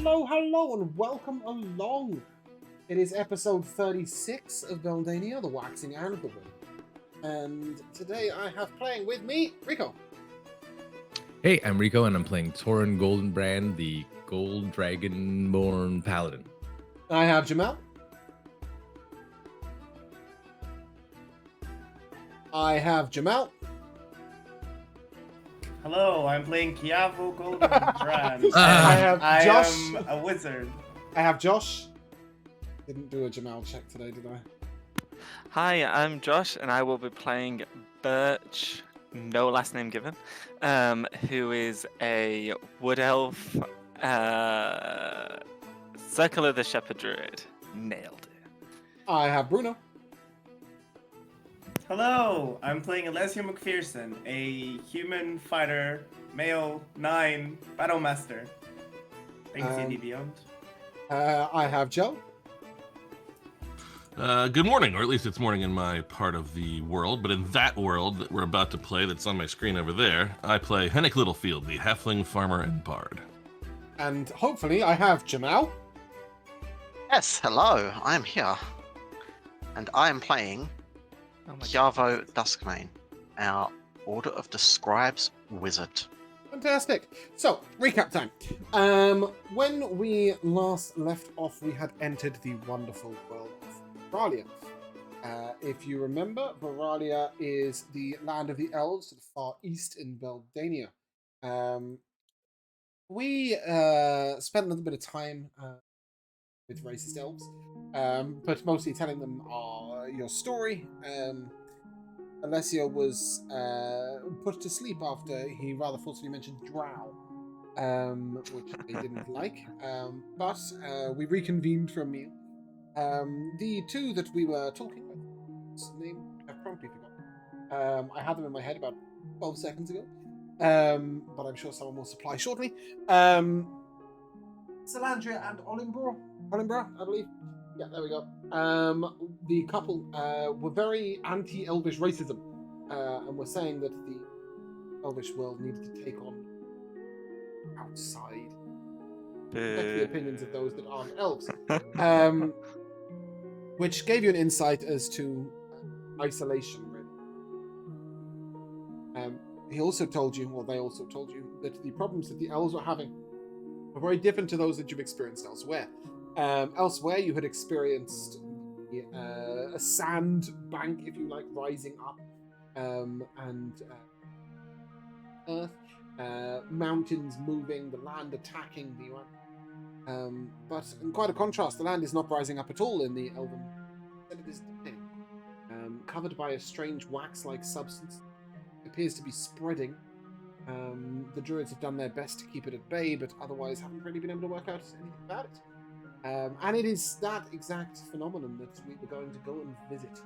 hello, and welcome along. It is episode 36 of Beldania, the Waxing and the Waning. And today I have playing with me, Rico. Hey, I'm Rico, and I'm playing Torin Goldenbrand, the Gold Dragonborn Paladin. I have Jamal. I have Jamal. Hello, I'm playing Kiavo Goldenbrand. I have Josh. I am a wizard. I have Josh. Didn't do a Jamal check today, did I? Hi, I'm Josh, and I will be playing Birch, no last name given, who is a wood elf, Circle of the Shepherd Druid. Nailed it. I have Bruno. Hello, I'm playing Alessio McPherson, a human fighter, male, 9, battle master. Thanks, D&D Beyond. I have Joe. Good morning, or at least it's morning in my part of the world, but in that world that we're about to play that's on my screen over there, I play Hennick Littlefield, the halfling farmer and bard. And hopefully I have Jamal. Yes, hello, I'm here. And I am playing Kiavo Duskmane, our Order of the Scribes wizard. Fantastic. So, recap time. When we last left off, we had entered the wonderful world of Varalia. If you remember, Varalia is the land of the elves to the far east in Beldania. We spent a little bit of time with racist elves, but mostly telling them your story. Alessio was put to sleep after he rather forcefully mentioned drow, which they didn't like. But we reconvened for a meal. The two that we were talking about, whose name I've promptly forgotten. I had them in my head about 12 seconds ago, but I'm sure someone will supply shortly. Salandria and Olimbra, I believe. Yeah, there we go. The couple were very anti-Elvish racism, and were saying that the Elvish world needed to take on outside, the opinions of those that aren't elves, which gave you an insight as to isolation, really. He also told you, or they also told you, that the problems that the elves were having were very different to those that you've experienced elsewhere. Elsewhere, you had experienced a sand bank, if you like, rising up, and earth, mountains moving, the land attacking the earth. But in quite a contrast, the land is not rising up at all in the Elven. Instead, it is dying, covered by a strange wax-like substance. It appears to be spreading. The druids have done their best to keep it at bay, but otherwise haven't really been able to work out anything about it. And it is that exact phenomenon that we were going to go and visit.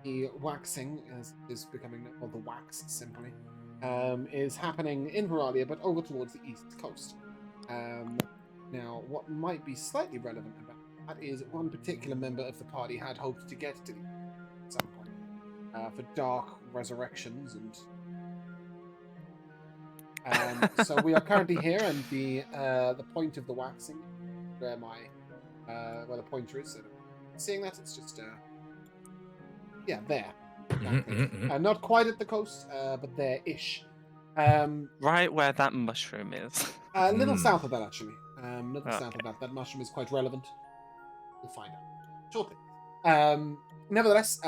The waxing, as is becoming, or the wax simply, is happening in Varalia, but over towards the east coast. Now, what might be slightly relevant about that is one particular member of the party had hoped to get to the at some point for dark resurrections and. So we are currently here, and the point of the waxing, where the pointer is. So seeing that, it's just there. Not quite at the coast, but there-ish. Right where that mushroom is. A little south of that, actually. South of that. That mushroom is quite relevant. We'll find out shortly. Nevertheless,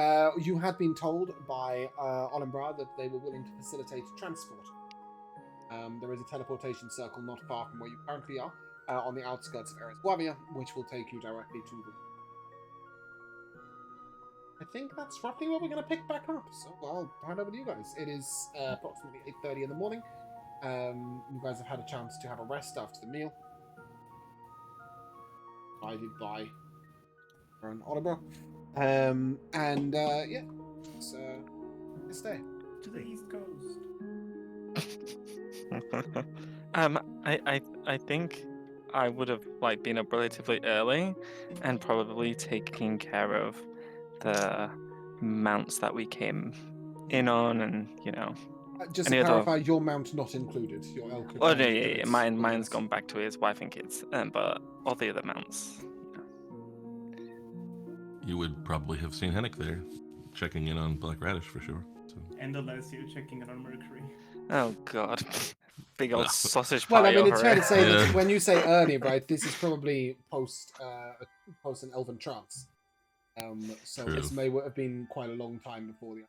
you had been told by Olimbra that they were willing to facilitate transport. There is a teleportation circle not far from where you currently are, on the outskirts of Eriswavia, which will take you directly to the... I think that's roughly where we're going to pick back up, so I'll hand over to you guys. It is approximately 8:30 in the morning. You guys have had a chance to have a rest after the meal. Guided by Aaron Oliver. Let's stay. To the East Coast. I think I would have been up relatively early and probably taking care of the mounts that we came in on, and Just Any to other- clarify, your mount not included. Your elk. Oh, no, mount, yeah, but yeah. it's Mine's yes. gone back to his wife and kids, but all the other mounts. You would probably have seen Hennick there, checking in on Black Radish for sure. So. And Alessio checking it on Mercury. Oh God, big old sausage Well, party I mean, it's over fair here. to say that Yeah. when you say early, right, this is probably post an elven trance. So True. this may have been quite a long time before the.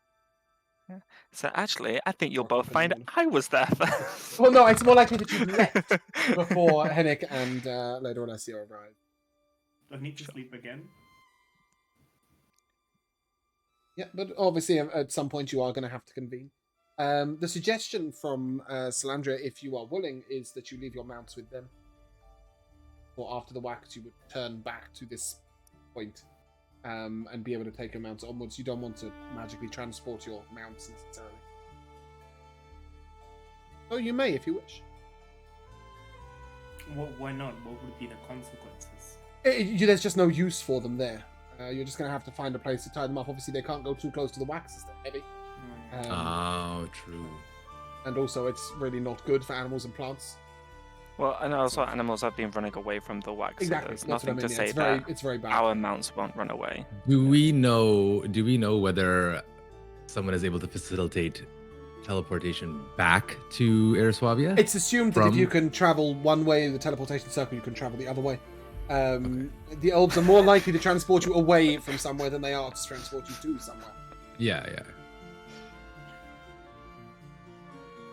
So actually, I think you'll Or both find company I was there first. Well, no, it's more likely that you left before Hennick and later Alessio arrived. Do I need to sleep again? Yeah, but obviously at some point you are going to have to convene. The suggestion from Salandra, if you are willing, is that you leave your mounts with them. Or after the wax, you would turn back to this point and be able to take your mounts onwards. You don't want to magically transport your mounts necessarily. So you may if you wish. Why not? What would be the consequences? There's just no use for them there. You're just going to have to find a place to tie them up. Obviously, they can't go too close to the waxes. They're heavy. Oh, true. And also, it's really not good for animals and plants. Well, and also animals have been running away from the wax. So Exactly. there's That's what I nothing mean. to Yeah, say it's very, that it's very bad. our mounts won't run away. Do we know whether someone is able to facilitate teleportation back to Airsuavia? It's assumed that if From- you can travel one way in the teleportation circle, you can travel the other way. The elves are more likely to transport you away from somewhere than they are to transport you to somewhere. Yeah.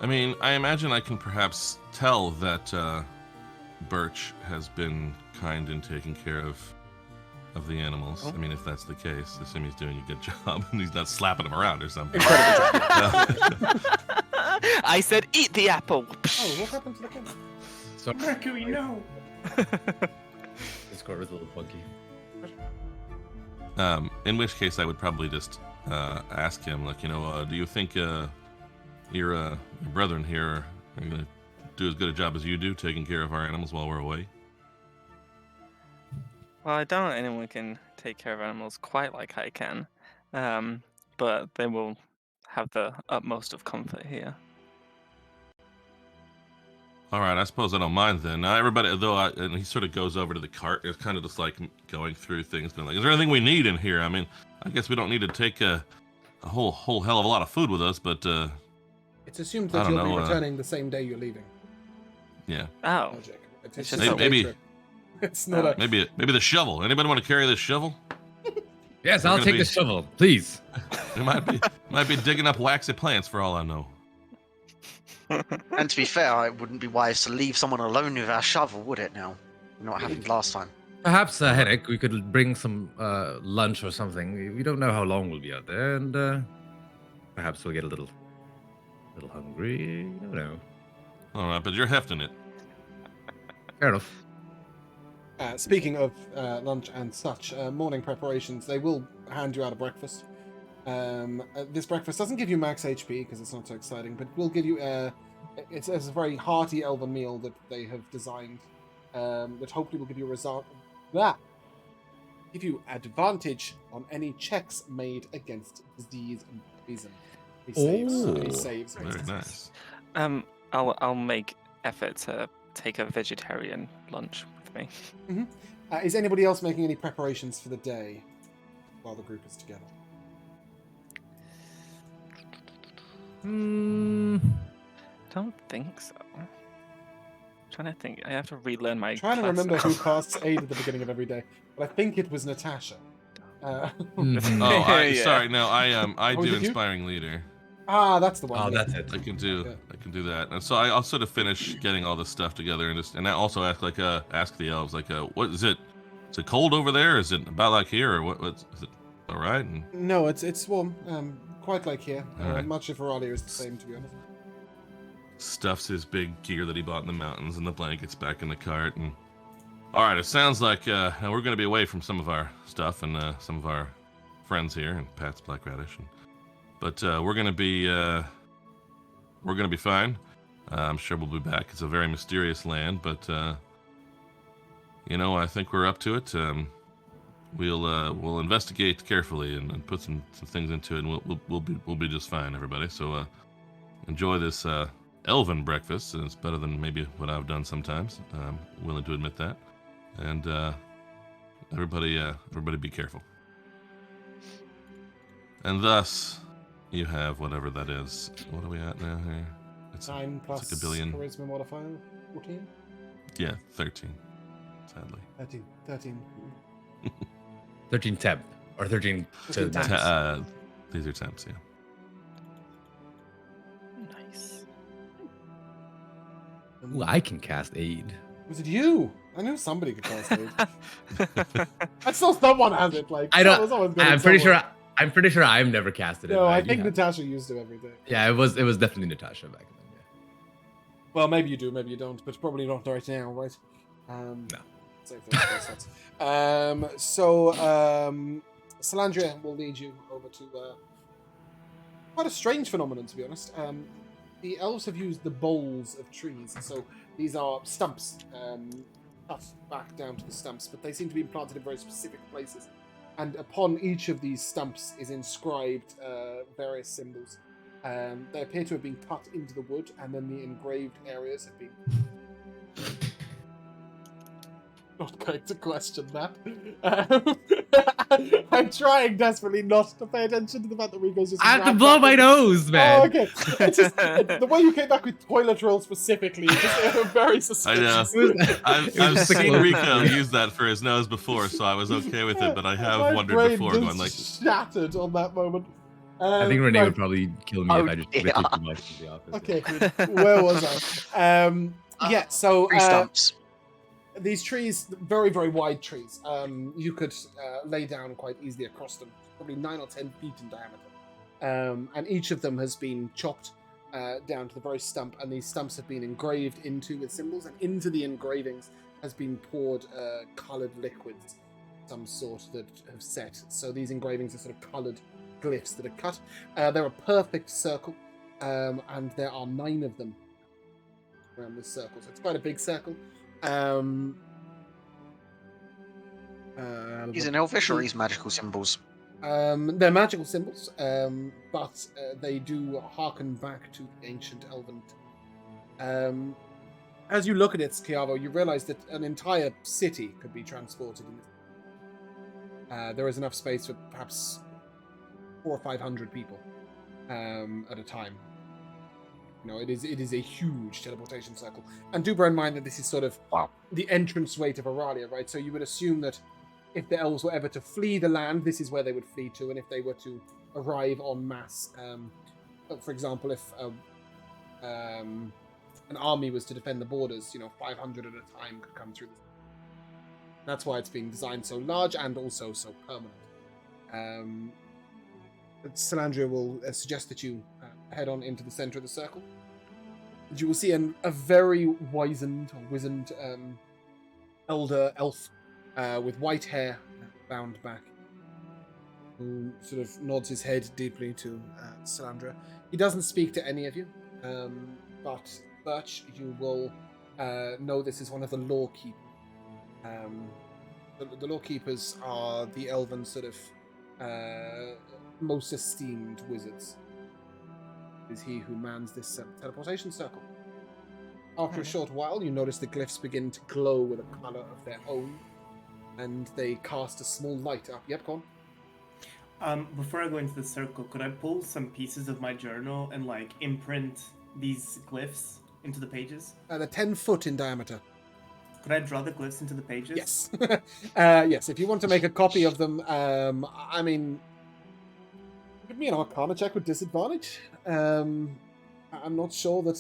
I mean, I imagine I can perhaps tell that Birch has been kind in taking care of the animals. Oh. I mean, if that's the case, I assume he's doing a good job and he's not slapping them around or something. I said, eat the apple. Oh, what happened to the camera? So Mercury, no! Discord was a little funky. In which case, I would probably just ask him, like, do you think your brethren here are going to do as good a job as you do taking care of our animals while we're away? Well, I doubt anyone can take care of animals quite like I can, but they will have the utmost of comfort here. All right, I suppose I don't mind then. Now, everybody, and he sort of goes over to the cart. It's kind of just like going through things, being like, "Is there anything we need in here?" I mean, I guess we don't need to take a whole hell of a lot of food with us, but It's assumed I that don't you'll be know, returning the same day you're leaving. yeah, Oh, Logic. It's It's just just a day maybe- trip. It's not a. maybe the shovel. Anybody want to carry this shovel? Yes, We're I'll gonna take be- the shovel, please. It might be digging up waxy plants for all I know. And to be fair, it wouldn't be wise to leave someone alone with our shovel, would it now? You know what happened last time? Perhaps, Henrik, we could bring some lunch or something. We don't know how long we'll be out there, and perhaps we'll get a little hungry. You don't know. All right, but you're hefting it. Fair enough. Speaking of lunch and such, morning preparations, they will hand you out a breakfast. This breakfast doesn't give you max HP because it's not so exciting, but it will give you it's a very hearty elven meal that they have designed that hopefully will give you a result. Give you advantage on any checks made against disease and poison. Any saves. Very nice. I'll make effort to take a vegetarian lunch with me. Is anybody else making any preparations for the day while the group is together? Don't think so. Trying to think. I have to relearn my. I'm trying to class remember now. who casts aid at the beginning of every day, but I think it was Natasha. Mhm. Oh, Yeah. sorry. No, I Oh, do did you? inspiring leader. That's the one. Oh, yeah. that's it. I can do Yeah. that. And so I'll sort of finish getting all this stuff together and I also ask the elves what is it? Is it cold over there? Is it about like here or what's is it all right? And No, it's warm. Quite like here. All right. Much of Veralia is the same, to be honest. stuffs his big gear that he bought in the mountains and the blankets back in the cart. And all right, it sounds like now we're going to be away from some of our stuff and some of our friends here and Pat's Black Radish. But we're going to be fine. I'm sure we'll be back. It's a very mysterious land, but I think we're up to it. We'll investigate carefully and put some things into it, and we'll be just fine, everybody. So enjoy this elven breakfast. It's better than maybe what I've done sometimes. I'm willing to admit that. And everybody be careful. And thus, you have whatever that is. What are we at now here? It's 9 plus it's like a billion. charisma modifier, 14? Yeah, 13. Sadly. 13. 13 temp or 13 to 13 max. temps. These are temps, yeah. Nice. Ooh, I can cast aid. Was it you? I knew somebody could cast it. I saw someone has it. Like I don't. someone's got it I'm pretty somewhere. sure. I'm pretty sure I've never casted it. No, but I do think have it. Natasha used it every day. Yeah, it was definitely Natasha back then. Yeah. Well, maybe you do, maybe you don't, but probably not right now, right? No. Same thing. So Salandria will lead you over to quite a strange phenomenon, to be honest. The elves have used the boles of trees, so these are stumps, cut back down to the stumps, but they seem to be planted in very specific places. And upon each of these stumps is inscribed various symbols. They appear to have been cut into the wood, and then the engraved areas have been... Not going to question that. I'm trying desperately not to pay attention to the fact that Rico's just... I have to blow my nose, man. Oh, okay. It's just, the way you came back with toilet roll specifically is just very I suspicious. know. I've just seen like- Rico use that for his nose before, so I was okay with it, but I have My wondered brain before, just going like, shattered on that moment. I think Renee right. would probably kill me Oh, if I just dear. ripped it too much from the office. Okay, good. Where was I? Yeah, so 3 stumps. these trees, very, very wide trees, you could lay down quite easily across them, probably 9 or 10 feet in diameter. And each of them has been chopped down to the very stump, and these stumps have been engraved into with symbols, and into the engravings has been poured coloured liquids, some sort that have set. So these engravings are sort of coloured glyphs that are cut. They're a perfect circle, and there are 9 of them around this circle. So it's quite a big circle. He's an elvish or he's magical symbols? They're magical symbols, but they do harken back to the ancient Elven. As you look at it, Schiavo, you realize that an entire city could be transported in this. There is enough space for perhaps 400 or 500 people at a time. You know, it is a huge teleportation circle. And do bear in mind that this is sort of the entranceway to Veralia, right? So you would assume that if the elves were ever to flee the land, this is where they would flee to, and if they were to arrive en masse, for example, if an army was to defend the borders, 500 at a time could come through this. That's why it's being designed so large and also so permanent. Salandria will suggest that you head on into the center of the circle. And you will see a very wizened elder elf with white hair bound back, who sort of nods his head deeply to Salandra. He doesn't speak to any of you, but Birch, you will know this is one of the law keepers. The law keepers are the elven sort of most esteemed wizards. It is he who mans this teleportation circle. After a short while, you notice the glyphs begin to glow with a colour of their own, and they cast a small light up. Yep, go on. Before I go into the circle, could I pull some pieces of my journal and imprint these glyphs into the pages? They're 10 foot in diameter. Could I draw the glyphs into the pages? Yes. Yes, if you want to make a copy of them, I mean, give me an Arcana check with disadvantage. I'm not sure that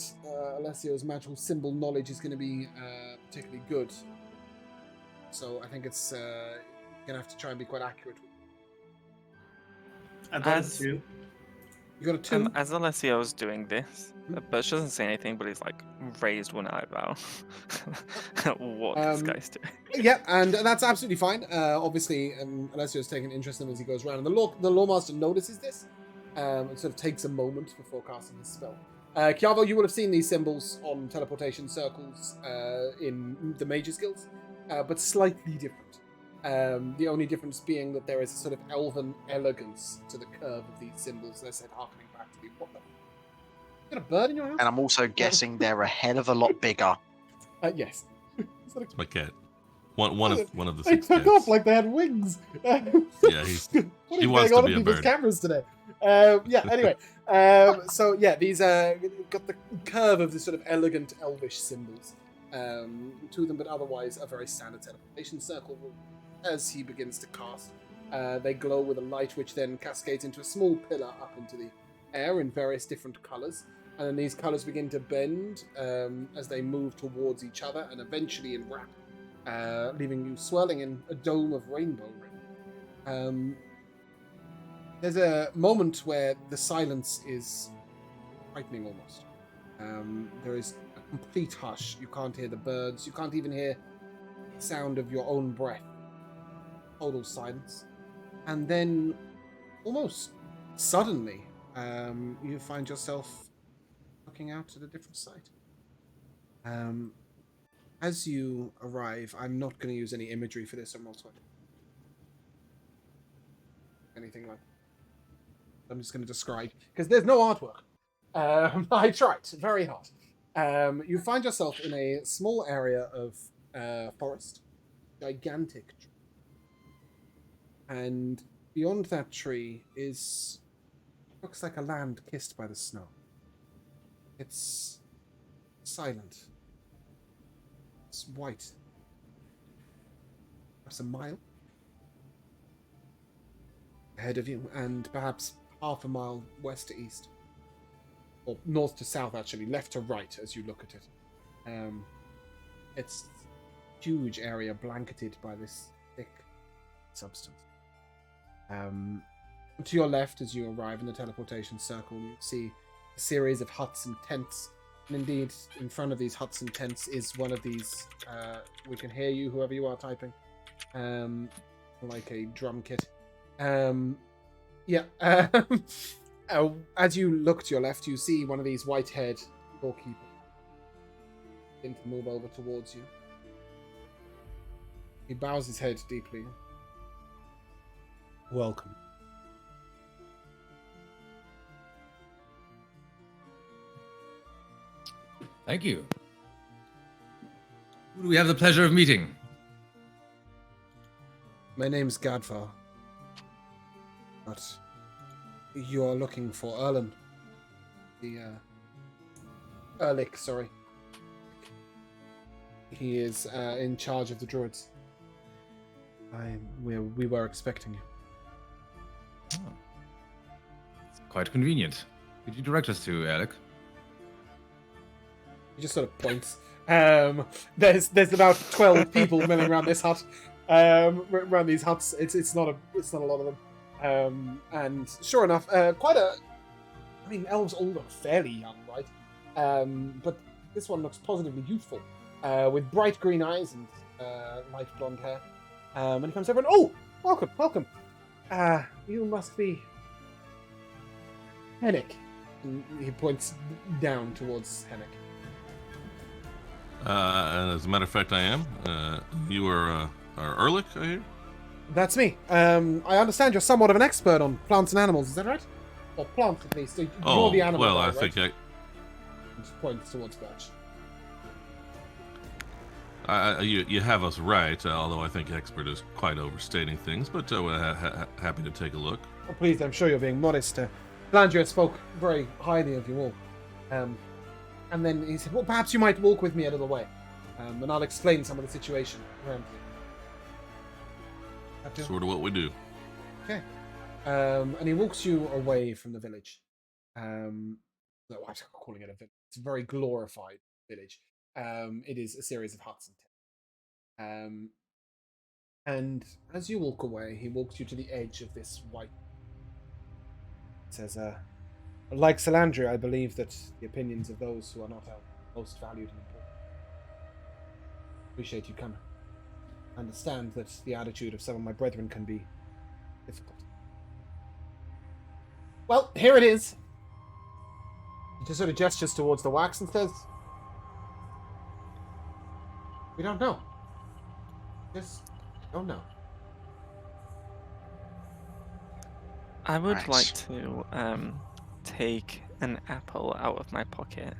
Alessio's magical symbol knowledge is going to be particularly good. So I think it's going to have to try and be quite accurate. I got a 2. You got a 2? As Alessio's doing this, Birch doesn't say anything, but he's raised one eyebrow. What this guy's doing. Yeah, and that's absolutely fine. Obviously, Alessio's taking interest in him as he goes around. And the Lawmaster notices this and sort of takes a moment before casting his spell. Chiavo, you will have seen these symbols on teleportation circles in the Mage's Guilds, but slightly different. The only difference being that there is a sort of elven elegance to the curve of these symbols, as I said, harkening back to the got a bird in your house? And I'm also guessing they're a hell of a lot bigger. Yes. It's my cat. One of the They 6 took cats. off like they had wings. Yeah, What he is wants going on to be with a people's bird. cameras today? Anyway. So yeah, these got the curve of this sort of elegant elvish symbols to them, but otherwise a very standard teleportation circle. As he begins to cast, they glow with a light which then cascades into a small pillar up into the air in various different colours. And then these colours begin to bend as they move towards each other and eventually enwrap, leaving you swirling in a dome of rainbow ring. There's a moment where the silence is frightening almost. There is a complete hush. You can't hear the birds. You can't even hear the sound of your own breath. Total silence. And then, almost suddenly, you find yourself looking out at a different sight. As you arrive, I'm not going to use any imagery for this. I'm not going to anything like that. I'm just going to describe, because there's no artwork. I tried very hard. You find yourself in a small area of forest, gigantic tree. And beyond that tree looks like a land kissed by the snow. It's silent. It's white. Perhaps a mile ahead of you, and perhaps half a mile west to east. Or north to south, actually. Left to right as you look at it. It's a huge area blanketed by this thick substance. To your left, as you arrive in the teleportation circle, you see a series of huts and tents. And indeed, in front of these huts and tents is one of these... we can hear you, whoever you are typing. Like a drum kit. As you look to your left, you see one of these white-haired doorkeepers begin to move over towards you. He bows his head deeply. Welcome. Thank you. Who do we have the pleasure of meeting? My name's Gadvar. But you're looking for Erlen. Erlich, sorry. He is in charge of the druids. We were expecting you. Oh. It's quite convenient. Could you direct us to Alec? He just sort of points. There's about 12 people milling around this hut. Around these huts. It's not a lot of them. And sure enough, elves all look fairly young, right? But this one looks positively youthful, with bright green eyes and light blonde hair. And he comes over and, oh, welcome. You must be Hennick. And he points down towards Hennick. And as a matter of fact, I am. You are Erlich, I hear? That's me. I understand you're somewhat of an expert on plants and animals, is that right? Or plants, at least. You're the animal well, guy, I right? think He just points towards Birch. you have us right, although I think expert is quite overstating things, but happy to take a look. Oh, please, I'm sure you're being modest. Beldania spoke very highly of you all. And then he said, well, perhaps you might walk with me a little way, and I'll explain some of the situation around here. Sort of what we do. Okay. And he walks you away from the village. No, I'm calling it a village. It's a very glorified village. It is a series of huts and tents. And as you walk away, he walks you to the edge of this white. It says, like Salandria, I believe that the opinions of those who are not our most valued and important. Appreciate you coming. I understand that the attitude of some of my brethren can be difficult. Well, here it is. He just sort of gestures towards the wax and says, we don't know. Just don't know. I would Nice. like to take an apple out of my pocket,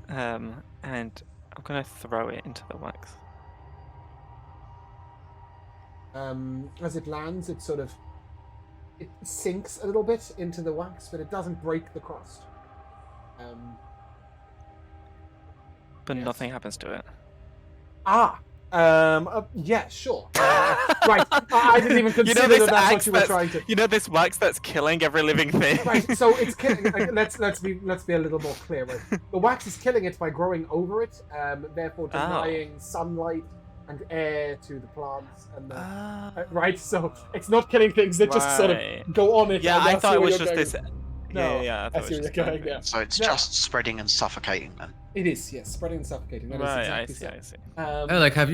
and I'm gonna throw it into the wax. As it lands, it sinks a little bit into the wax, but it doesn't break the crust. But Yes. nothing happens to it. Yeah, sure. Right, I didn't even consider this that's what axe you were trying to. You know this wax that's killing every living thing. Right, so it's killing. Let's be a little more clear. Right, the wax is killing it by growing over it, therefore denying sunlight and air to the plants, and right. So it's not killing things that just sort of go on it. Yeah, I thought it was just going. this. No, Yeah, I thought it was just going. Yeah. So it's No. just spreading and suffocating then. It is, yes, spreading and suffocating. That is Right, exactly I see. so. Like, have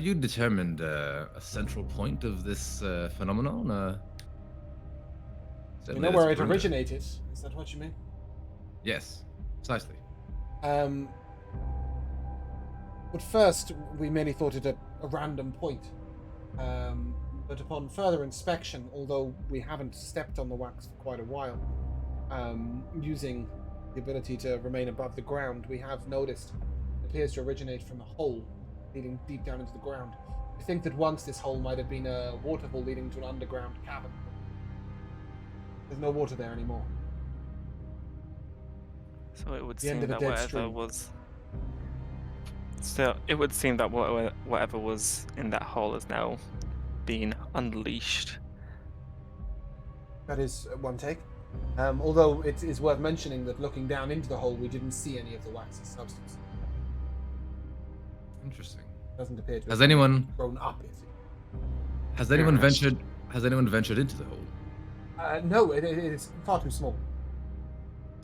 you determined a central point of this phenomenon? You know where it originated? Is that what you mean? Yes, precisely. At first, we merely thought it a random point. But upon further inspection, although we haven't stepped on the wax for quite a while, using the ability to remain above the ground, we have noticed it appears to originate from a hole leading deep down into the ground. We think that once this hole might have been a waterfall leading to an underground cavern. There's no water there anymore. So it would The end seem of a that dead whatever stream. was. Still, it would seem that whatever was in that hole has now been unleashed. That is one take. Although it is worth mentioning that looking down into the hole, we didn't see any of the waxy substance. Interesting. It doesn't appear to Has have anyone grown up it. has anyone Interesting. ventured into the hole? No, it is far too small.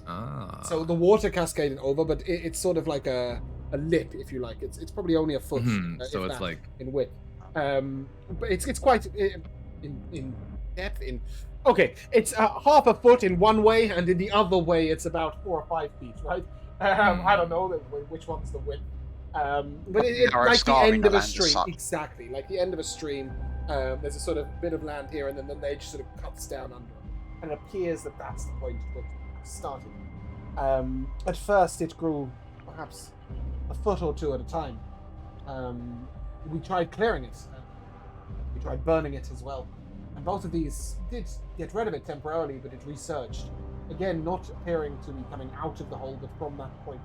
Ah. So the water cascaded over, but it's sort of like a lip, if you like. It's probably only a foot. So if it's that, like in width. But it's quite in depth. Okay, it's half a foot in one way, and in the other way, it's about 4 or 5 feet, right? I don't know which one's the width. But it's Or a like the scar in end the of a land as stream. such. Exactly, like the end of a stream. There's a sort of bit of land here, and then the edge sort of cuts down under it. And it appears that that's the point at which it started. At first, it grew perhaps a foot or two at a time. We tried clearing it. We tried burning it as well. And both of these did get rid of it temporarily, but it resurged. Again, not appearing to be coming out of the hole, but from that point.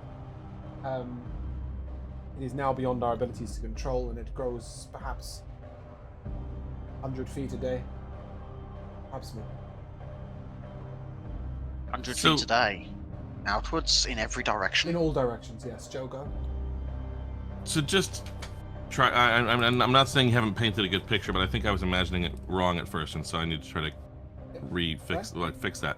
It is now beyond our abilities to control, and it grows perhaps 100 feet a day. Perhaps more. 100 So- feet a day. Outwards in every direction. In all directions, yes. Joe, go. So just try. I'm not saying you haven't painted a good picture, but I think I was imagining it wrong at first, and so I need to try to fix that.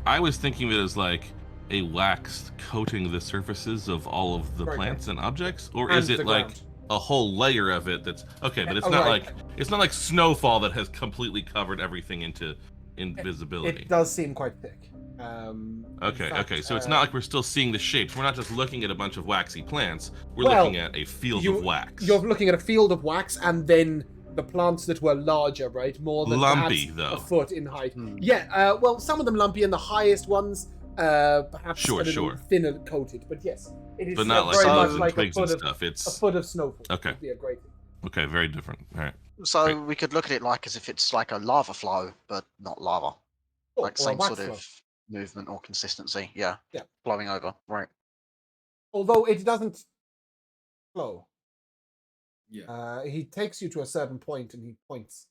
I was thinking of it as like a wax coating the surfaces of all of the Very plants and objects, or And is it the like ground. a whole layer of it that's okay? But it's Oh, not right. like snowfall that has completely covered everything into invisibility. It does seem quite thick. In Okay, fact, okay. So it's not like we're still seeing the shapes. We're not just looking at a bunch of waxy plants. We're Well, looking at a field of wax. You're looking at a field of wax, and then the plants that were larger, right? More than Lumpy, perhaps though. a foot in height. Hmm. Yeah, well, some of them lumpy, and the highest ones perhaps Sure, a little sure. thinner coated. But yes, it is But not like very much leaves and like a twigs and foot of stuff. a It's foot of snowfall. Okay. Would be a great thing. okay, very different. All right. So Right. we could look at it like as if it's like a lava flow, but not lava. Like Or a same wax sort flow. of movement or consistency. Yeah. Yeah. Flowing over. Right. Although it doesn't flow. Yeah. He takes you to a certain point and he points.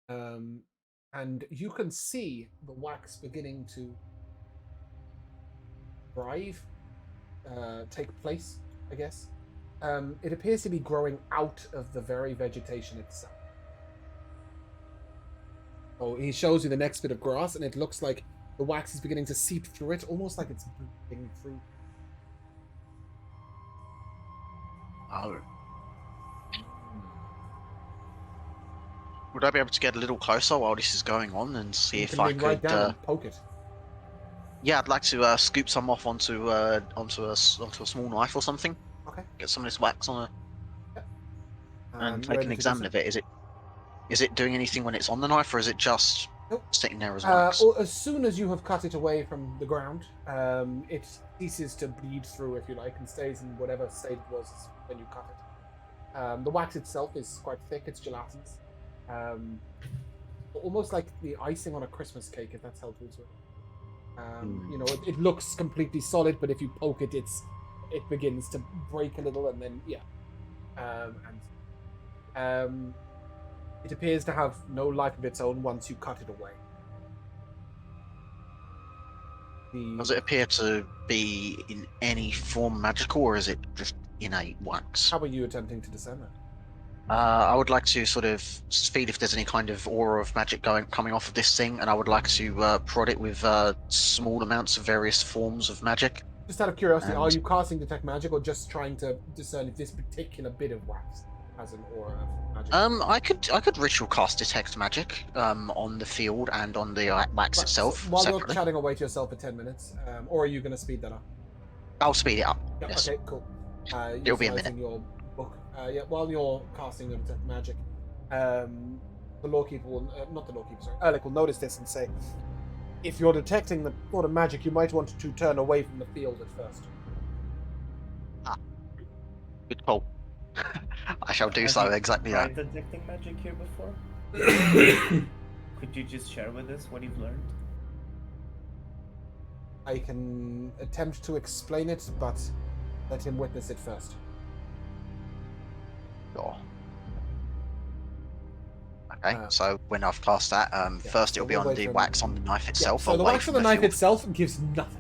And you can see the wax beginning to thrive, take place, I guess. It appears to be growing out of the very vegetation itself. Oh, he shows you the next bit of grass, and it looks like the wax is beginning to seep through it, almost like it's breathing through. Oh. Would I be able to get a little closer while this is going on and see You if can I lean right could? down and poke it. Yeah, I'd like to scoop some off onto a small knife or something. Okay. Get some of this wax on and Ready take to an do examine so? of it. Is it doing anything when it's on the knife, or is it just sitting there as wax. Or as soon as you have cut it away from the ground, it ceases to bleed through, if you like, and stays in whatever state it was when you cut it. The wax itself is quite thick; it's gelatinous, almost like the icing on a Christmas cake, if that's helpful to it. You know, it looks completely solid, but if you poke it, it begins to break a little, and then it appears to have no life of its own once you cut it away. Does it appear to be in any form magical, or is it just innate wax? How are you attempting to discern that? I would like to sort of feel if there's any kind of aura of magic coming off of this thing, and I would like to prod it with small amounts of various forms of magic. Just out of curiosity, are you casting Detect Magic, or just trying to discern if this particular bit of wax has an aura of magic? I could ritual cast Detect Magic on the field and on the wax Right, itself. so while separately. you're chatting away to yourself for 10 minutes, or are you going to speed that up? I'll speed it up. Yeah, Yes. okay, cool. It'll be a Utilizing your book. While you're casting the Detect Magic, the lawkeeper will, not the lawkeeper, sorry, Erlich will notice this and say, if you're detecting the sort of magic, you might want to turn away from the field at first. Good call. I shall do Have so, you exactly that. tried detecting magic here before? Could you just share with us what you've learned? I can attempt to explain it, but let him witness it first. Sure. Okay, Uh, so when I've cast that, first so it'll be we'll on wait the for him. wax on the knife itself. So the away wax on from the knife field. itself gives nothing.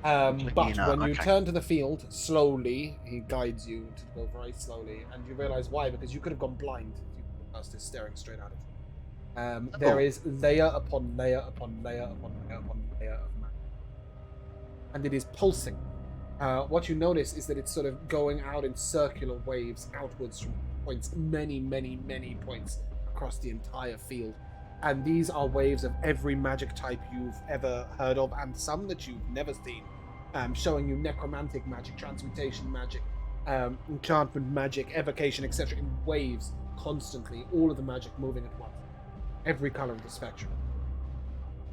But when you okay. turn to the field, slowly, he guides you to go very slowly, and you realize why, because you could have gone blind if you cast this staring straight at it. There is layer upon layer upon layer upon layer upon layer of magic. And it is pulsing. What you notice is that it's sort of going out in circular waves outwards from points, many, many, many points across the entire field. And these are waves of every magic type you've ever heard of, and some that you've never seen. Showing you necromantic magic, transmutation magic, enchantment magic, evocation, etc. in waves, constantly. All of the magic moving at once. Every color of the spectrum.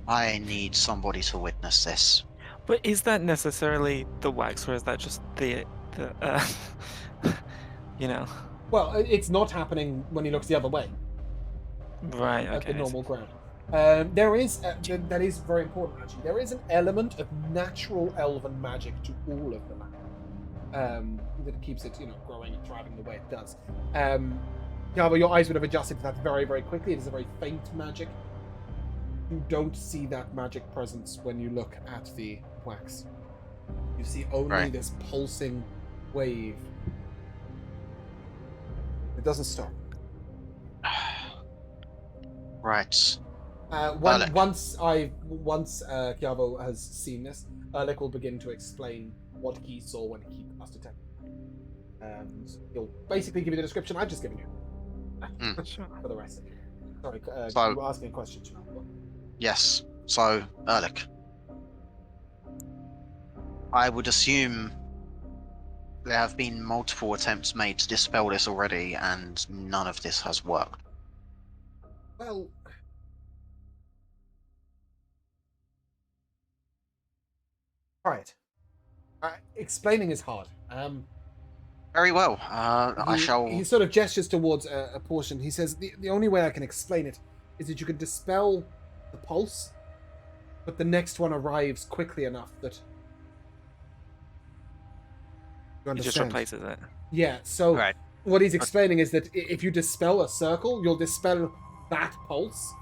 I need somebody to witness this. But is that necessarily the wax, or is that just the you know? Well, it's not happening when he looks the other way. Right. At Okay. the normal ground. There is, that is very important actually, there is an element of natural elven magic to all of the land. That keeps it, growing and thriving the way it does. But your eyes would have adjusted to that very, very quickly. It is a very faint magic. You don't see that magic presence when you look at the wax. You see only this pulsing wave. It doesn't stop. Right. Once Kiavo has seen this, Erlich will begin to explain what he saw when he cast Detect. And he'll basically give you the description I've just given you. Sure. For the rest. Sorry, So- you were asking a question, Janelle. Yes. So, Erlich. I would assume there have been multiple attempts made to dispel this already, and none of this has worked. Well, try it. Explaining is hard. Very well. I shall. He sort of gestures towards a portion. He says, the only way I can explain it is that you can dispel the pulse, but the next one arrives quickly enough that you He understand. just replaces it. Yeah, so Right. what he's explaining is that if you dispel a circle, you'll dispel that pulse,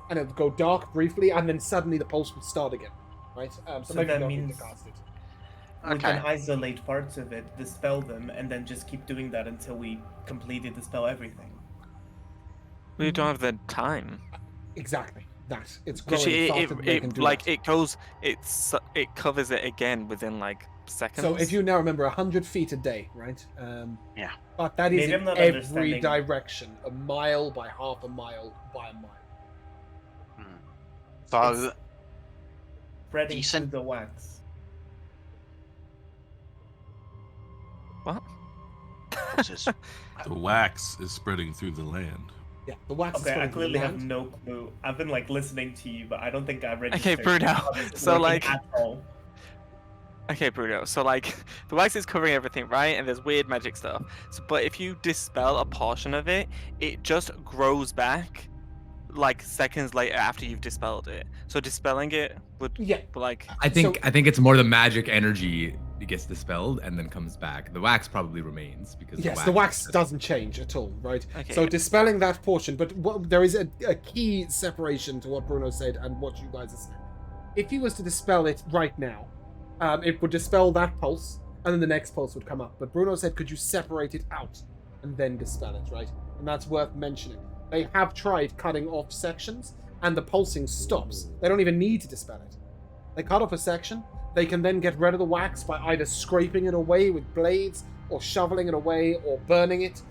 and it'll go dark briefly, and then suddenly the pulse will start again, right? So maybe that you don't need means- to cast it. We Okay. can isolate parts of it, dispel them, and then just keep doing that until we completely dispel everything. We don't have the time. Exactly. That. It's Because growing faster than they can do that. it covers it again within like seconds. So if you now remember 100 feet a day, right? Yeah. But that is Maybe I'm in not every understanding. direction. A mile by half a mile by a mile. So, Spreading Decent. through the wax. What? this is- The wax is spreading through the land. Yeah, the wax Okay, is I coming from clearly have land. no clue. I've been like listening to you, but I don't think I've registered. Okay, Bruno. how this is So, working like- at all. Okay, Bruno. So, like, the wax is covering everything, right? And there's weird magic stuff. So, but if you dispel a portion of it, it just grows back, like, seconds later after you've dispelled it. So, dispelling it would, Yeah. like... I think it's more the magic energy that gets dispelled and then comes back. The wax probably remains because Yes, the wax doesn't change at all, right? Okay, so yeah. dispelling that portion, but there is a key separation to what Bruno said and what you guys are saying. If he was to dispel it right now, it would dispel that pulse, and then the next pulse would come up. But Bruno said, could you separate it out and then dispel it, right? And that's worth mentioning. They have tried cutting off sections, and the pulsing stops. They don't even need to dispel it. They cut off a section, they can then get rid of the wax by either scraping it away with blades, or shoveling it away, or burning it.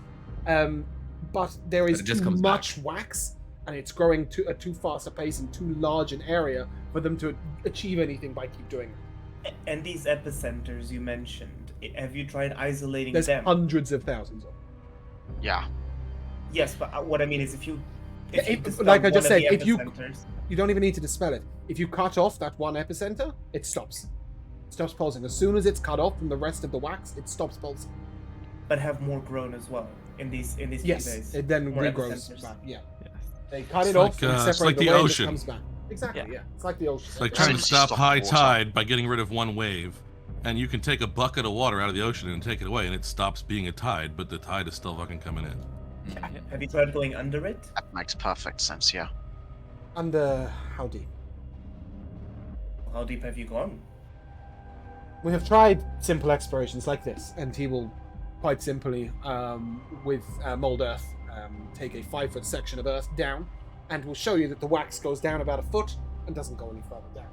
But there is too much wax, and it's growing at too fast a pace and too large an area for them to achieve anything by keep doing it. And these epicenters you mentioned, have you tried isolating There's them? hundreds of thousands of them. Yeah. Yes, but what I mean is if you dispel like I one just of said, the if you epicenters- you don't even need to dispel it. If you cut off that one epicenter, it stops. It stops pulsing. As soon as it's cut off from the rest of the wax, it stops pulsing. but have more grown as well in these few Yes, days. it then More regrows epicenters. back. Yeah, Yes. they cut It's it off like, and it's separate like the the way, and it ocean. comes back. Exactly. Yeah. Yeah, it's like the ocean. It's like Trying trying to to stop stop high water. tide by getting rid of one wave. And you can take a bucket of water out of the ocean and take it away, and it stops being a tide, but the tide is still fucking coming in. Have you tried going under it? That makes perfect sense, yeah. And how deep? How deep have you gone? We have tried simple explorations like this, and he will quite simply, with mold earth, take a 5-foot section of earth down, and will show you that the wax goes down about a foot and doesn't go any further down.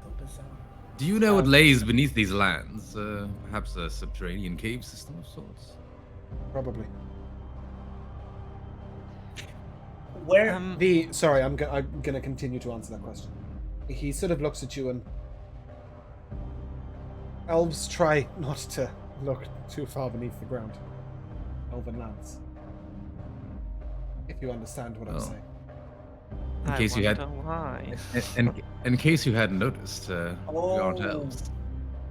So bizarre. Do you know what lays beneath these lands? Perhaps a subterranean cave system of sorts? Probably. Where? Sorry, I'm gonna continue to answer that question. He sort of looks at you and elves try not to look too far beneath the ground. Elven lands. If you understand what I'm Oh. saying. In case you had, Why? in case you hadn't noticed, we aren't elves.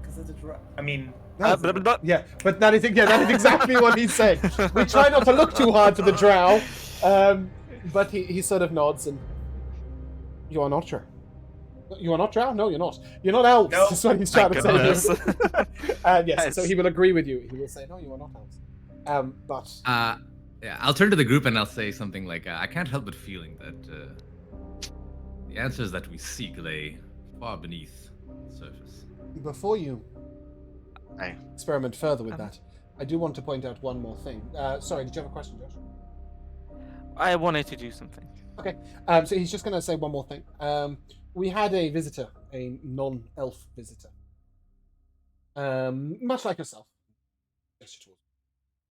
Because of the I mean, Blah, blah, blah. Yeah, but that is exactly what he said. We try not to look too hard to the drow, but he sort of nods and you are not drow. You are not drow? No, you're not. You're not elves. No. That's what he's trying to say. Goodness. Yes, Yes. so he will agree with you. He will say, no, you are not elves. But Yeah, I'll turn to the group and I'll say something like, I can't help but feeling that the answers that we seek lay far beneath the surface. before you Hey. experiment further with that, I do want to point out one more thing. Sorry, did you have a question, Josh? I wanted to do something. Okay, so he's just going to say one more thing. We had a visitor, a non-elf visitor. Much like yourself.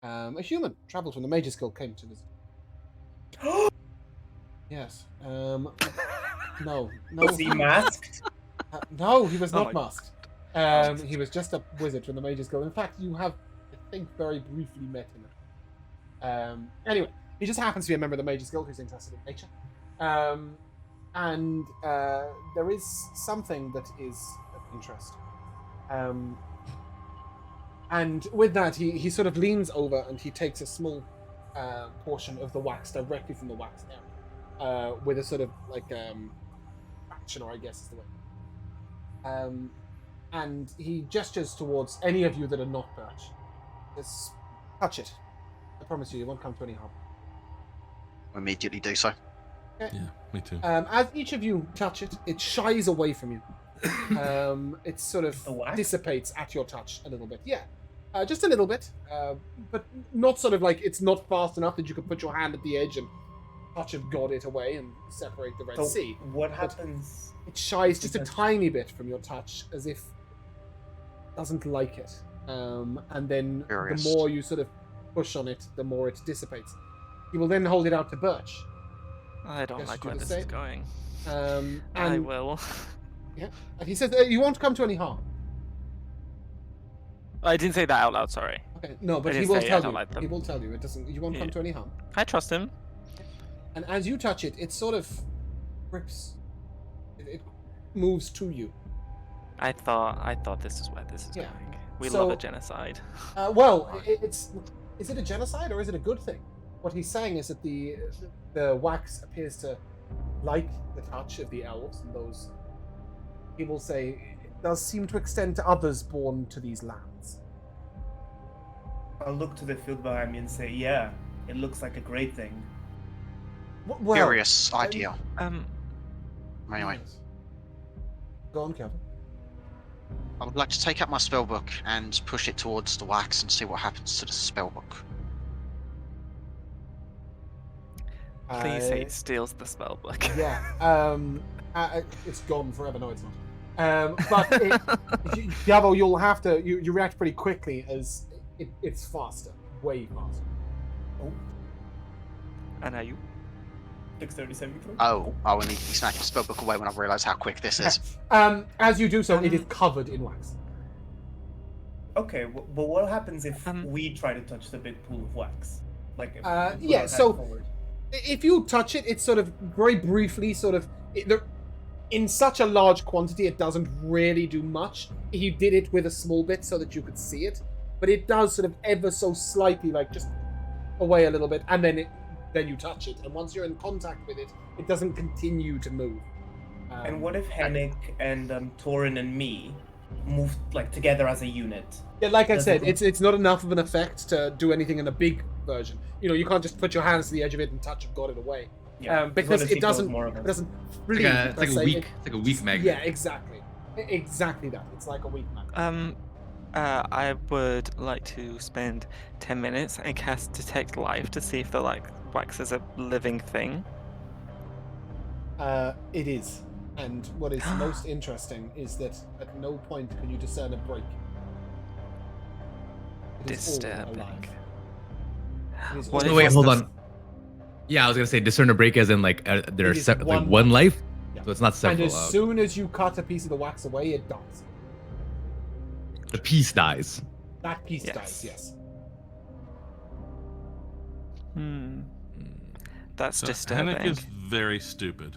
A human traveled from the Mage's Guild, came to visit. Yes. No. was he masked? No, he was Oh not my masked. He was just a wizard from the Mage's Guild. In fact, you have, I think, very briefly met him. Anyway, he just happens to be a member of the Mage's Guild who's interested in nature. And there is something that is of interest. And with that, he sort of leans over and he takes a small portion of the wax directly from the wax area, with a sort of like fraction, or I guess is the way. And he gestures towards any of you that are not Birch. Just touch it. I promise you, it won't come to any harm. Immediately do so. Yeah, me too. As each of you touch it, it shies away from you. It sort of The wax? dissipates at your touch a little bit. Yeah, just a little bit, but not sort of like it's not fast enough that you could put your hand at the edge and touch it, got it away and separate the Red So Sea. what happens? It shies just a Because- tiny bit from your touch, as if it doesn't like it. And then Curious. the more you sort of push on it, the more it dissipates. He will then hold it out to Birch. I don't Yes, like you where do the this is same. going. And I will. And he says, you won't come to any harm. I didn't say that out loud. Sorry. Okay, no, but I he didn't will say I tell don't you. like them. He will tell you. It doesn't. You won't come Yeah. to any harm. I trust him. And as you touch it, it sort of grips. It moves to you. I thought this is where this is Yeah. going. We So- love a genocide. Well, it's. Is it a genocide or is it a good thing? What he's saying is that the wax appears to like the touch of the elves and those. He will say it does seem to extend to others born to these lands. I'll look to the field behind me and say, yeah, it looks like a great thing. Well, Curious idea. Anyway, yes. Go on, Kevin. I would like to take out my spellbook and push it towards the wax and see what happens to the spellbook. Please say it steals the spell book. Yeah. It's gone forever. No, it's not. But Gabo, you'll have to. You react pretty quickly as it's faster, way faster. Oh, And are you? 637 through? Oh, and he snatched the spellbook away when I realised how quick this is. As you do so, it is covered in wax. Okay, but what happens if Um, we try to touch the big pool of wax? Like, if we put yeah, our hand so- forward. If you touch it, it's sort of very briefly, in such a large quantity, it doesn't really do much. You did it with a small bit so that you could see it, but it does sort of ever so slightly, like just away a little bit, and then you touch it, and once you're in contact with it, it doesn't continue to move. And what if Henrik and Torin and me moved like together as a unit? Yeah, like I Does said, it- it's not enough of an effect to do anything in a big version. You know, you can't just put your hands to the edge of it and touch and got it away. Yeah, Because what if he it kills doesn't more of us? it doesn't It's bleed. like per a se. weak, it's like a weak magnet. Yeah, exactly. Exactly that. It's like a weak magnet. I would like to spend 10 minutes and cast Detect Life to see if the wax is a living thing. It is. And what is most interesting is that at no point can you discern a break. It is all Disturbing. alive. It is What all if- Wait, alive. hold on. Yeah, I was gonna say discern a break as in like there are It is like one one life, Yeah. so it's not And several. as soon as you cut a piece of the wax away, it dies. The piece dies. That piece Yes. dies, yes. That's So disturbing. Henrik is very stupid.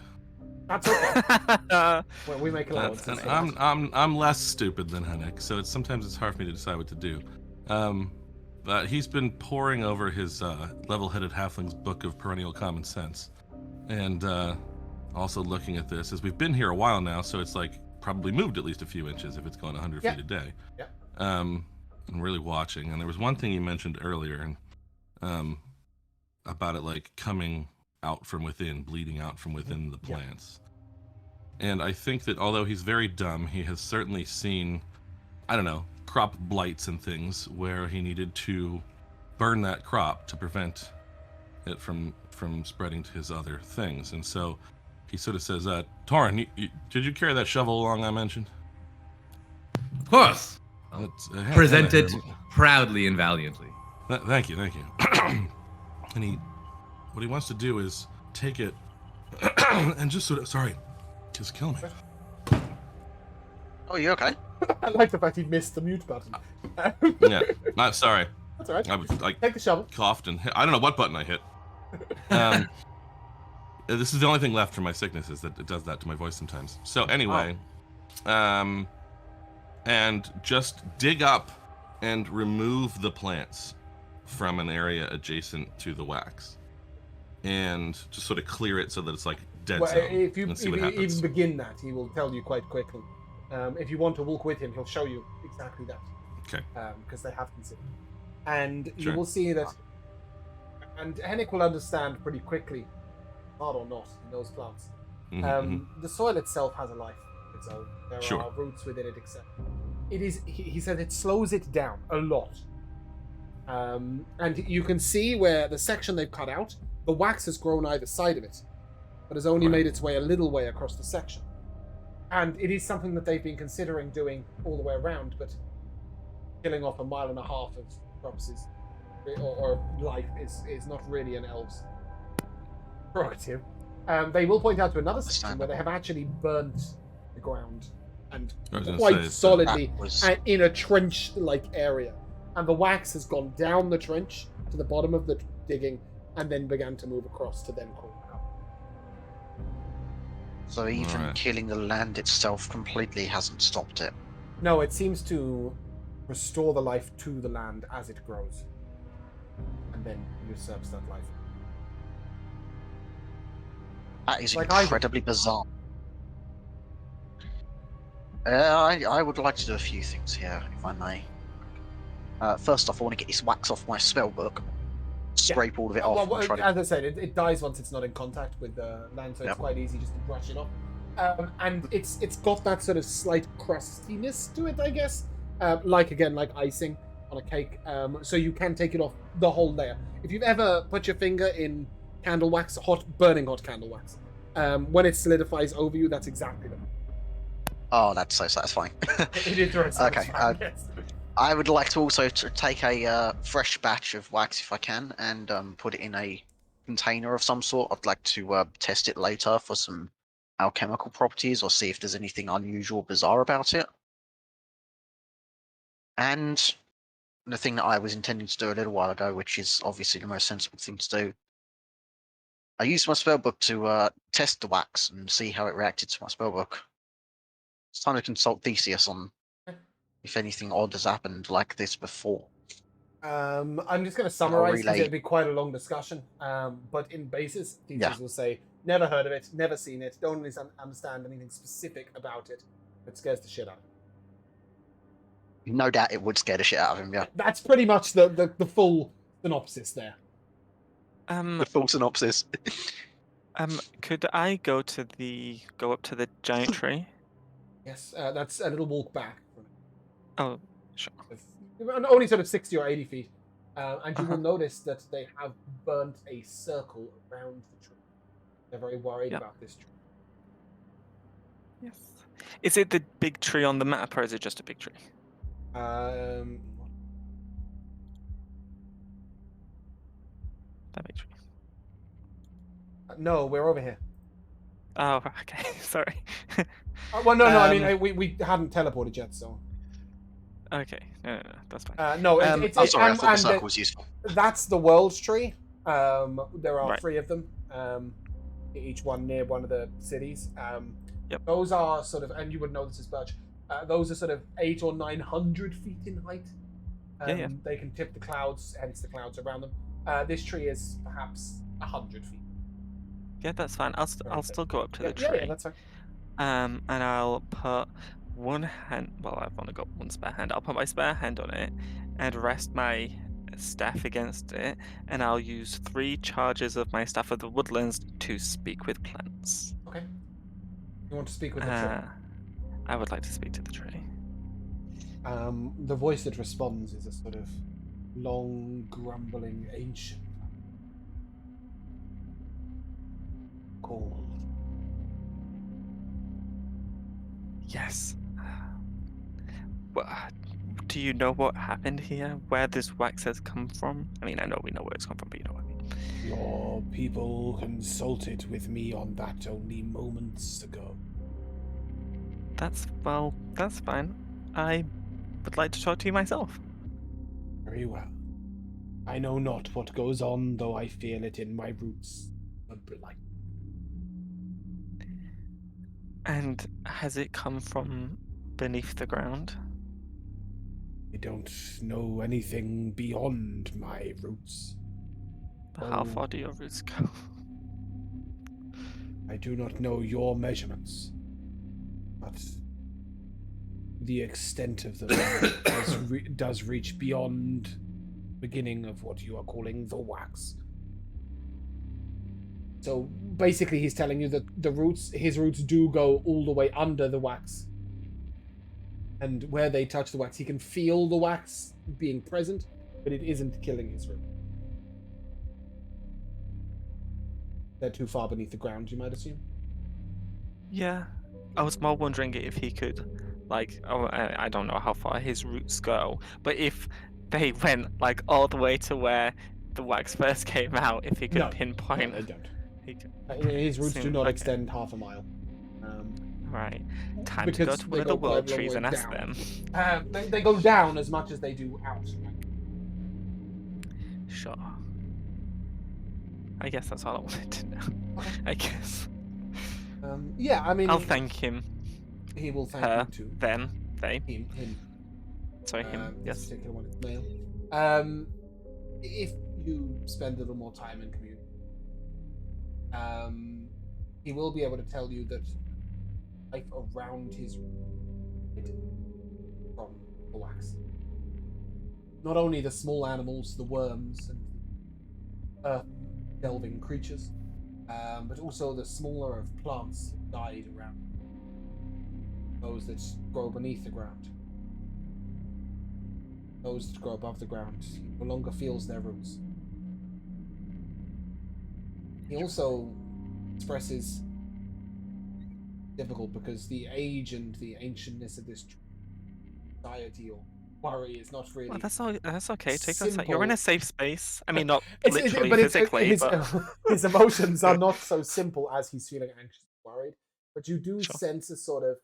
That's okay. Well, we make allowances. And for that. I'm less stupid than Henrik, so sometimes it's hard for me to decide what to do. But he's been poring over his level-headed halfling's book of perennial common sense, and also looking at this as we've been here a while now, so it's like probably moved at least a few inches if it's going 100 Yeah. feet a day. Yeah. And really watching. And there was one thing you mentioned earlier, and about it like coming out from within, bleeding out from within the Yeah. plants. And I think that although he's very dumb, he has certainly seen, I don't know, crop blights and things where he needed to burn that crop to prevent it from spreading to his other things. And so he sort of says, Torin, did you carry that shovel along I mentioned? Of course. It's, Presented proudly and valiantly. Thank you. And what he wants to do is take it and just sort of, just kill me. Oh, you okay? I like the fact he missed the mute button. Yeah, not sorry. That's all right. I was like Take the shovel. coughed and I don't know what button I hit. This is the only thing left from my sickness is that it does that to my voice sometimes. So anyway, and just dig up and remove the plants from an area adjacent to the wax, and just sort of clear it so that it's like dead Well, zone. if you and see what happens. even begin that, he will tell you quite quickly. If you want to walk with him, he'll show you exactly that. Okay. Because they have considered. And you Sure. will see that. And Henrik will understand pretty quickly, hard or not, in those plants. Mhm. The soil itself has a life of its own. There Sure. are roots within it, etc. It is. He said it slows it down a lot. And you can see where the section they've cut out, the wax has grown either side of it, but has only Right. made its way a little way across the section. And it is something that they've been considering doing all the way around, but killing off 1.5 miles of crops or life is not really an elf's prerogative. They will point out to another section where they have actually burnt the ground and I was gonna quite say, so solidly That was in a trench-like area. And the wax has gone down the trench to the bottom of the digging, and then began to move across to then crawl back up. so even Alright. killing the land itself completely hasn't stopped it. No, it seems to restore the life to the land as it grows, and then usurps that life. That is Like I do. incredibly bizarre. I would like to do a few things here, if I may. First off, I want to get this wax off my spell book. Scrape all of it off. Well, and try to... as I said, it dies once it's not in contact with the land, so it's Yep. quite easy just to brush it off. And it's got that sort of slight crustiness to it, I guess. Like icing on a cake. So you can take it off the whole layer. If you've ever put your finger in candle wax, burning hot candle wax, when it solidifies over you, that's exactly the. Oh, that's so satisfying. It is very Okay, satisfying, yes. I would like to also take a fresh batch of wax if I can, and put it in a container of some sort. I'd like to test it later for some alchemical properties, or see if there's anything unusual, bizarre about it. And the thing that I was intending to do a little while ago, which is obviously the most sensible thing to do, I used my spellbook to test the wax and see how it reacted to my spellbook. It's time to consult Theseus on if anything odd has happened like this before. I'm just going to summarize because relay- it'd be quite a long discussion. But in basis, Theseus Yeah. will say, never heard of it, never seen it, don't really understand anything specific about it. It scares the shit out of him. No doubt it would scare the shit out of him, yeah. That's pretty much the full synopsis there. The full synopsis. Could I go up to the giant tree? Yes, that's a little walk back from it. Oh, sure. Only sort of 60 or 80 feet. And you will Uh-huh. notice that they have burnt a circle around the tree. They're very worried Yep. about this tree. Yes. Is it the big tree on the map, or is it just a big tree? That big tree. No, we're over here. Oh, okay. Sorry. Well, no, I mean, we hadn't teleported yet, so. Okay. No, that's fine. No, Um, it's I'm sorry, I thought the and circle was useful. that's the world tree. There are Right. 3 of them. Each one near one of the cities. Yep. Those are sort of, and you would know this is birch. Those are sort of 800 or 900 feet in height. Yeah. They can tip the clouds, hence the clouds around them. This tree is perhaps 100 feet. Yeah, that's fine. I'll still go up to the Yeah, tree. that's fine. And I'll put one hand. Well, I've only got one spare hand. I'll put my spare hand on it and rest my staff against it, and I'll use 3 charges of my Staff of the Woodlands to speak with plants. Okay. You want to speak with the tree? I would like to speak to the tree. The voice that responds is a sort of long, grumbling, ancient call. Yes. Well, do you know what happened here? Where this wax has come from? I mean, I know we know where it's come from, but you know what I mean. Your people consulted with me on that only moments ago. That's fine. I would like to talk to you myself. Very well. I know not what goes on, though I feel it in my roots. A blight. And has it come from beneath the ground? I don't know anything beyond my roots. How Oh. far do your roots go? I do not know your measurements, but the extent of them does reach beyond beginning of what you are calling the wax. So basically, he's telling you that his roots do go all the way under the wax. And where they touch the wax, he can feel the wax being present, but it isn't killing his root. They're too far beneath the ground, you might assume. Yeah. I was more wondering if he could, I don't know how far his roots go, but if they went, all the way to where the wax first came out, if he could pinpoint. No, they don't. He could... His roots do Seem- not okay. extend half a mile. Right. Time to Because go to they one of the go quite a world long trees way and ask down. them. They go down as much as they do out. Sure. I guess that's all I wanted to know. Okay. I guess. Yeah, I mean, I'll thank him. he will thank Her. you too. Them. They. Him. Sorry, him. This Yes. particular one is male. If you spend a little more time in community, he will be able to tell you that life around his head from the wax. Not only the small animals, the worms, and earth-delving creatures, but also the smaller of plants died around. Those that grow beneath the ground. Those that grow above the ground. He no longer feels their roots. He also expresses difficult because the age and the ancientness of this society or worry is not really. Well, that's okay. Take that. simple. You're in a safe space. I mean, not It's- literally, but it's- physically, his, but his emotions are not so simple as he's feeling anxious and worried. But you do Sure. sense a sort of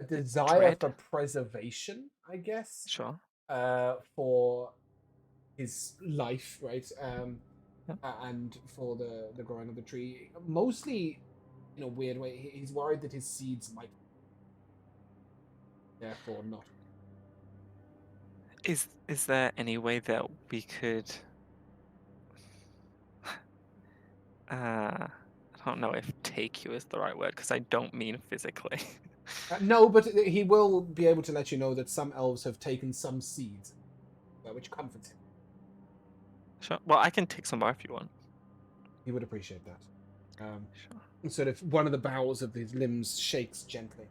a desire Dread? for preservation, I guess, sure. for his life, right? Yeah. And for the growing of the tree. Mostly, in a weird way, he's worried that his seeds might therefore not. Is there any way that we could? I don't know if take you is the right word because I don't mean physically. No, but he will be able to let you know that some elves have taken some seeds, which comforts him. Sure. Well, I can take some more if you want. He would appreciate that. Sure. Sort of one of the boughs of his limbs shakes gently.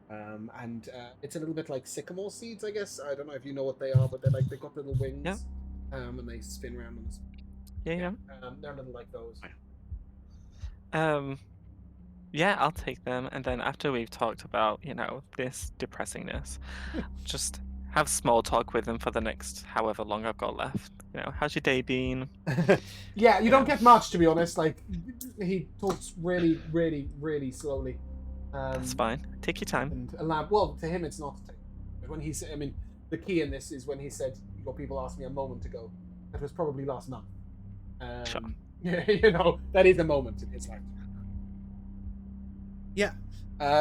And it's a little bit like sycamore seeds, I guess. I don't know if you know what they are, but they've got little wings. Yeah. And they spin around on us. Yeah. They're a little like those. Yeah, I'll take them, and then after we've talked about, this depressingness, just have small talk with him for the next however long I've got left. How's your day been? Yeah, you don't get much, to be honest. Like, he talks really, really, really slowly. That's fine. Take your time. And well, to him, it's not to take. But when he said, I mean, the key in this is when he said, "Your people asked me a moment ago." That was probably last month. Sure. That is a moment in his life. Yeah.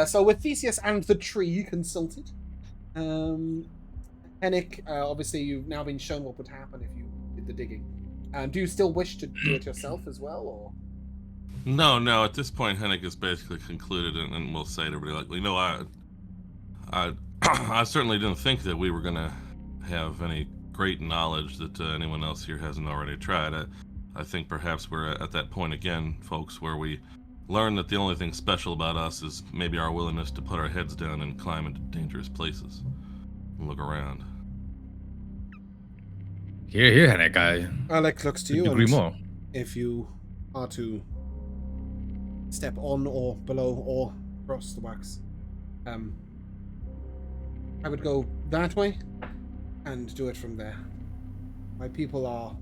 So with Theseus and the tree consulted, Hennick, obviously you've now been shown what would happen if you did the digging. Do you still wish to do it yourself as well, or? No. At this point, Hennick has basically concluded, and we'll say to everybody, I certainly didn't think that we were gonna have any great knowledge that anyone else here hasn't already tried. I think perhaps we're at that point again, folks, where we learn that the only thing special about us is maybe our willingness to put our heads down and climb into dangerous places and look around. Here, Henrik. Alec looks to you, Couldn't agree and more. if you are to step on or below or across the wax, I would go that way and do it from there. My people are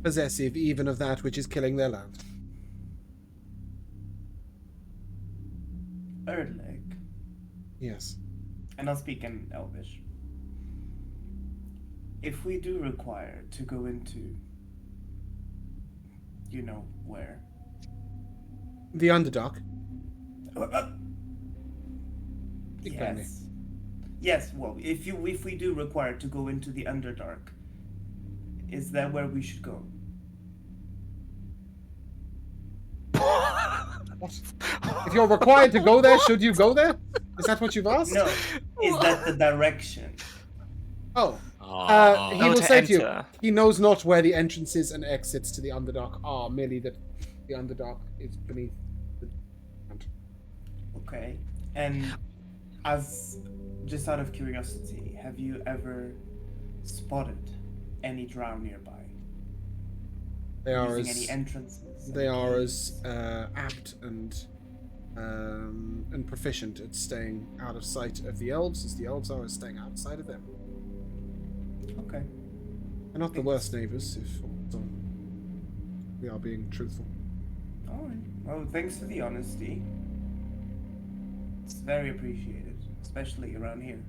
possessive even of that which is killing their land. Erdleg. Yes. And I'll speak in Elvish. If we do require to go into, where? The Underdark. Yes. Yes, well, if we do require to go into the Underdark, is that where we should go? What? If you're required to go there, should you go there? Is that what you've asked? No. Is that the direction? Oh. He Oh, will to say to you, enter. he knows not where the entrances and exits to the Underdark are, merely that the Underdark is beneath the ground. Okay. And just out of curiosity, have you ever spotted any drow nearby? They are Using as any entrances? they any are caves? as apt and proficient at staying out of sight of the elves as the elves are at staying outside of them. Okay. They're not the worst neighbours, if we are being truthful. Alright. Well, thanks for the honesty. It's very appreciated, especially around here.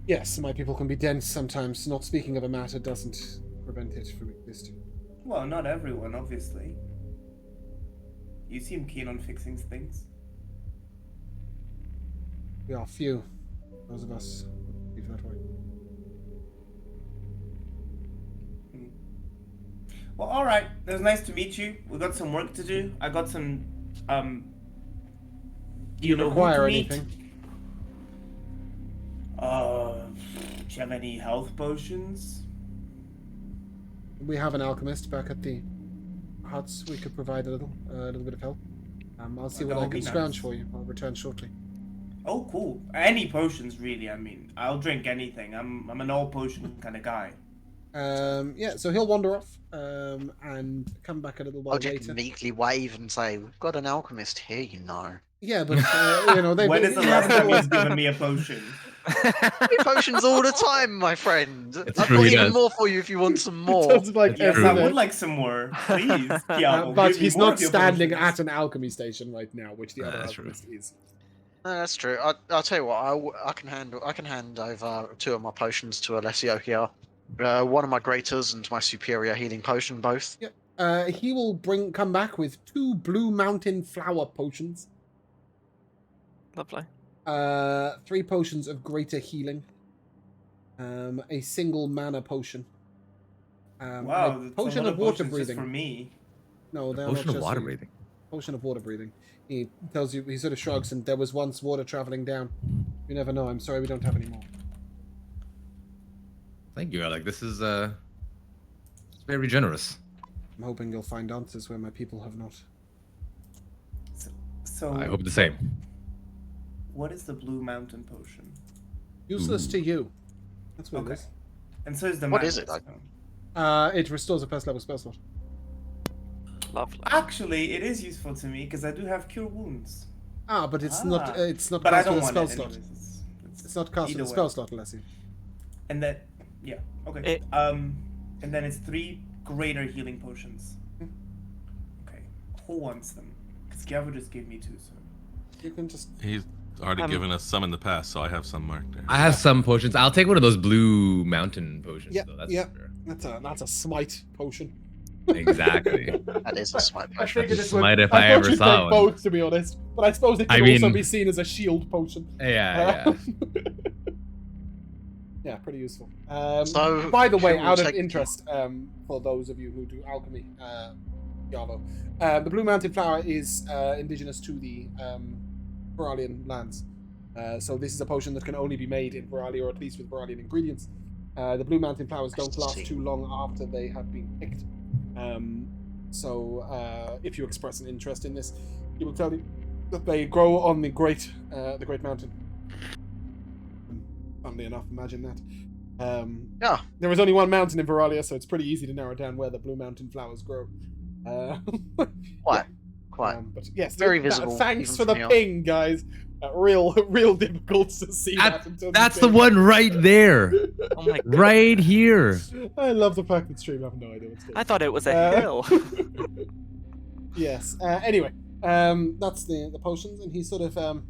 Yes, my people can be dense sometimes. Not speaking of a matter doesn't prevent it from existing. Well, not everyone, obviously. You seem keen on fixing things. We are few. Those of us who believe that way. Well, alright. It was nice to meet you. We got some work to do. I got some, Do you know who require to meet? anything? Do you have any health potions? We have an alchemist back at the huts. We could provide a little bit of help. I'll see That what I would can be scrounge nice. for you. I'll return shortly. Oh, cool. Any potions, really. I mean, I'll drink anything. I'm an all potion kind of guy. Yeah, so he'll wander off and come back a little while I'll just later. meekly wave and say, "We've got an alchemist here, you know." Yeah, but you know When is the last time he's given me a potion? Give potions all the time, my friend. It's I've true, got he even does. more for you if you want some He more. does like It's Yes, every I day. would like some more. Please, Tiago, But give me he's more not of your standing potions. at an alchemy station right now, which the other That's true. alchemist is. No, that's true. I'll tell you what. I can hand over 2 of my potions to Alessio here. One of my greaters and my superior healing potion, both. Yep. He will come back with 2 blue mountain flower potions. Lovely. 3 potions of greater healing. A single mana potion. Wow, a that's potion a lot of water potions just breathing. for me. No, they're not Potion of just water for you. breathing. Potion of water breathing. He tells you, he sort of shrugs, and there was once water traveling down. You never know. I'm sorry we don't have any more. Thank you, Alec. This is it's very generous. I'm hoping you'll find answers where my people have not. So, I hope the same. what is the blue mountain potion? Useless to you. That's what it Okay. is. And so is the What mana is it, like? stone. It restores a first level spell slot. Lovely. Actually, it is useful to me because I do have cure wounds. But it's not. It's not But I cast with don't a want spell it slot. anyways. It's not cast either with a way. spell slot, Alessi. And then, yeah, okay. It- And then it's 3 greater healing potions. Hmm. Okay, who wants them? Because Gavin just gave me 2, so. You can just. He's already given us some in the past, so I have some marked there. I have some potions. I'll take one of those blue mountain potions. Yeah, though. That's yeah. for That's a smite potion. sure. Exactly. That is a smite I potion. figured this Might would. if I thought ever you'd saw take one. both, to be honest. But I suppose it I could also mean- be seen as a shield potion. Yeah, Yeah, pretty useful. So, by the way, who will out of take- interest, for those of you who do alchemy, Yavo, the Blue Mountain Flower is indigenous to the Veralian lands. So this is a potion that can only be made in Veralia, or at least with Veralian ingredients. The Blue Mountain Flowers don't last too long after they have been picked. So if you express an interest in this, he will tell you that they grow on the Great Mountain. Funnily enough, imagine that. Yeah. There is only one mountain in Veralia, so it's pretty easy to narrow down where the Blue Mountain Flowers grow. Quite. But yes, Very visible, Thanks even for the from here. ping, guys. Real difficult to see that. until That's you the ping. one right there. Oh my god. Right here. I love the fact that stream have no idea what's going on. I thought it was a hill. Yes. Anyway, that's the potions, and he sort of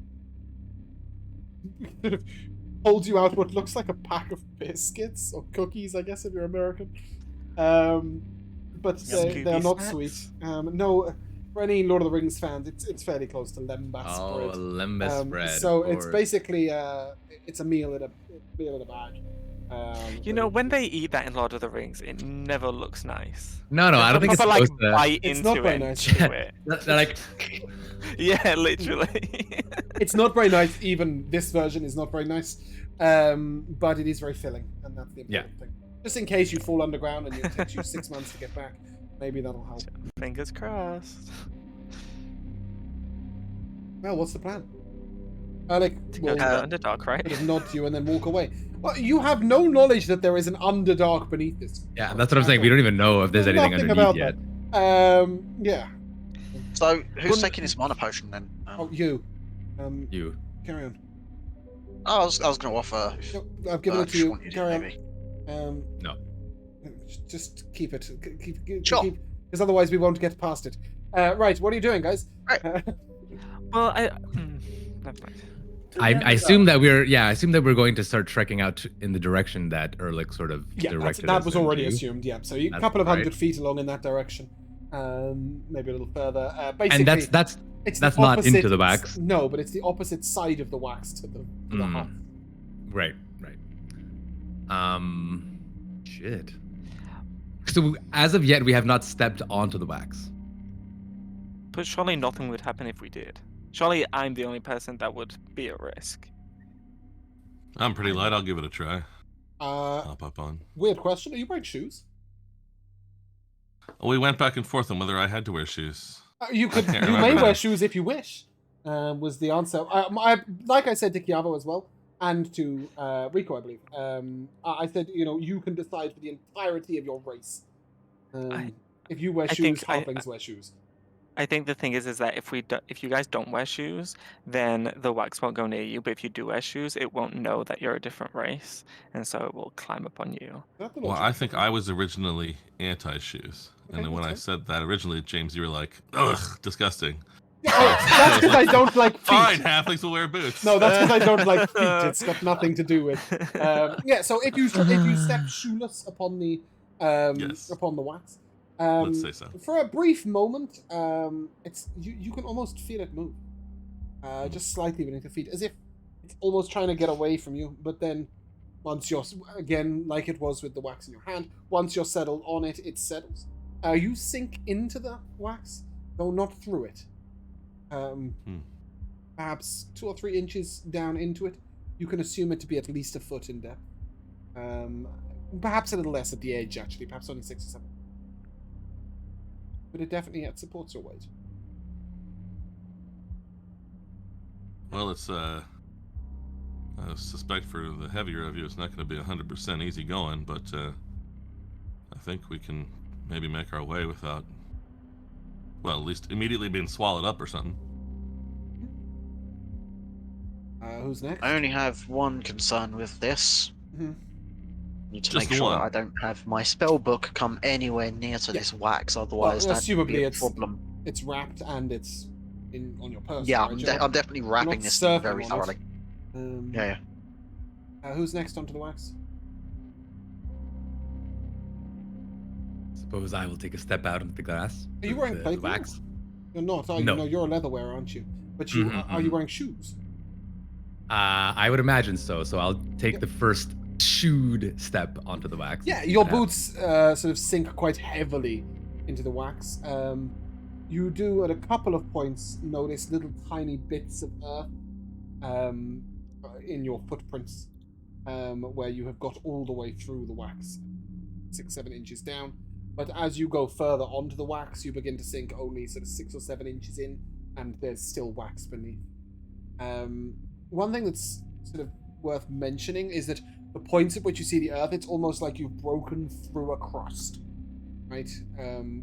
holds you out what looks like a pack of biscuits or cookies, I guess, if you're American. But Scooby they're not snacks? sweet. No, for any Lord of the Rings fans, it's fairly close to lembas Oh, bread. lembas bread. So of it's course. basically it's a meal in a bag. You know, when they eat that in Lord of the Rings, it never looks nice. No, I don't think it's Proper, like supposed to. bite It's into not very it. nice. And chew it. They're like, Yeah, literally. It's not very nice. Even this version is not very nice, but it is very filling, and that's the important thing. Just in case you fall underground and it takes you 6 months to get back, maybe that'll help. Fingers crossed. Well, what's the plan? Alec To will go to the Underdark, right? sort of nod to you and then walk away. Well, you have no knowledge that there is an Underdark beneath this. yeah, that's what I'm saying. We don't even know if there's Know anything nothing underneath about yet. that. Yeah. So, who's taking this mana potion then? Oh, you. You. Carry on. I was going to offer. No, I've given it to just you. want you to, Carry on. maybe. No. Just keep it. Keep Sure. because otherwise we won't get past it. Right, what are you doing, guys? Well, never mind. I assume that we're going to start trekking out in the direction that Erlich sort of Yeah, directed that us was already into. assumed. Yeah, so a That's couple of right. 100 feet along in that direction, maybe a little further. Basically, And that's it's that's the not opposite, into the wax. No, but it's the opposite side of the wax to the hut. Right. Shit. So as of yet, we have not stepped onto the wax. But surely nothing would happen if we did. Surely I'm the only person that would be at risk. I'm pretty light. I'll give it a try. Uh, Hop up on. weird question. Are you wearing shoes? We went back and forth on whether I had to wear shoes. You can't may remember wear now. shoes if you wish. Was the answer. Like I said to Kiavo as well, and to Rico, I believe. I said, you can decide for the entirety of your race. If you wear I shoes, think halflings wear shoes. I think the thing is that if you guys don't wear shoes, then the wax won't go near you. But if you do wear shoes, it won't know that you're a different race, and so it will climb up on you. That's the Well, logic. I think I was originally anti-shoes. Okay, And then when I that's said that originally, James, you were like, ugh, disgusting. That's because I don't like feet. Fine, halflings will wear boots. No, that's because I don't like feet. It's got nothing to do with. Yeah. So if you step shoeless upon the Yes. upon the wax, Let's say so. for a brief moment, it's you can almost feel it move, just slightly beneath your feet, as if it's almost trying to get away from you. But then, once you're again, like it was with the wax in your hand, once you're settled on it, it settles. You sink into the wax, though not through it. Perhaps 2 or 3 inches down into it. You can assume it to be at least a foot in depth. Perhaps a little less at the edge, actually. Perhaps only 6 or 7. But it definitely supports your weight. Well, it's I suspect for the heavier of you, it's not going to be 100% easy going, but I think we can maybe make our way without, well, at least immediately being swallowed up or something. Who's next? I only have one concern with this. Mhm. Need to Just make sure one. that I don't have my spell book come anywhere near to Yeah. this wax, otherwise that would assumably be a it's- problem. It's wrapped and it's on your person. Yeah, right? I'm definitely wrapping not this thing surfing very on it. thoroughly. Yeah. Who's next onto the wax? Suppose I will take a step out into the glass. Are you with wearing the plate wax? gloves? You're not, are you? No. No, you're a leather wearer, aren't you? But you are you wearing shoes? I would imagine so. So I'll take the first shoed step onto the wax. Yeah, and see your what happens. boots sort of sink quite heavily into the wax. You do at a couple of points notice little tiny bits of earth in your footprints where you have got all the way through the wax, 6-7 inches down. But as you go further onto the wax, you begin to sink only sort of 6 or 7 inches in, and there's still wax beneath. One thing that's sort of worth mentioning is that the points at which you see the earth, it's almost like you've broken through a crust, right?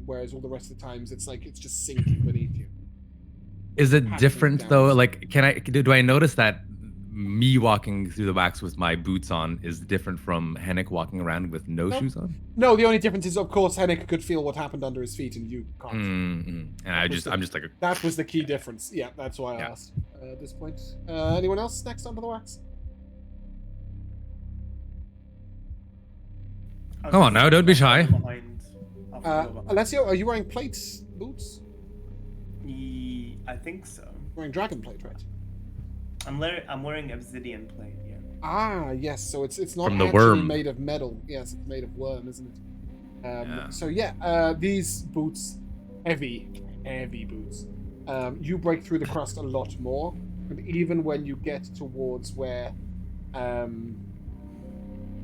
Whereas all the rest of the times, it's like it's just sinking beneath you. Is it Passing different down. though? Like, do I notice that me walking through the wax with my boots on is different from Hennick walking around with no Nope. shoes on? No, the only difference is, of course, Hennick could feel what happened under his feet, and you can't. And I'm just like, That was the key difference. Yeah, that's why I Yeah. asked at this point. Anyone else next onto the wax? Come on now, don't be shy. Alessio, are you wearing plate boots? I think so. Wearing dragon plate, right? I'm wearing obsidian plate. Yeah. Ah, yes. So it's not From the actually worm. made of metal. Yes, it's made of worm, isn't it? Yeah. So yeah, these boots, heavy boots. You break through the crust a lot more, and even when you get towards where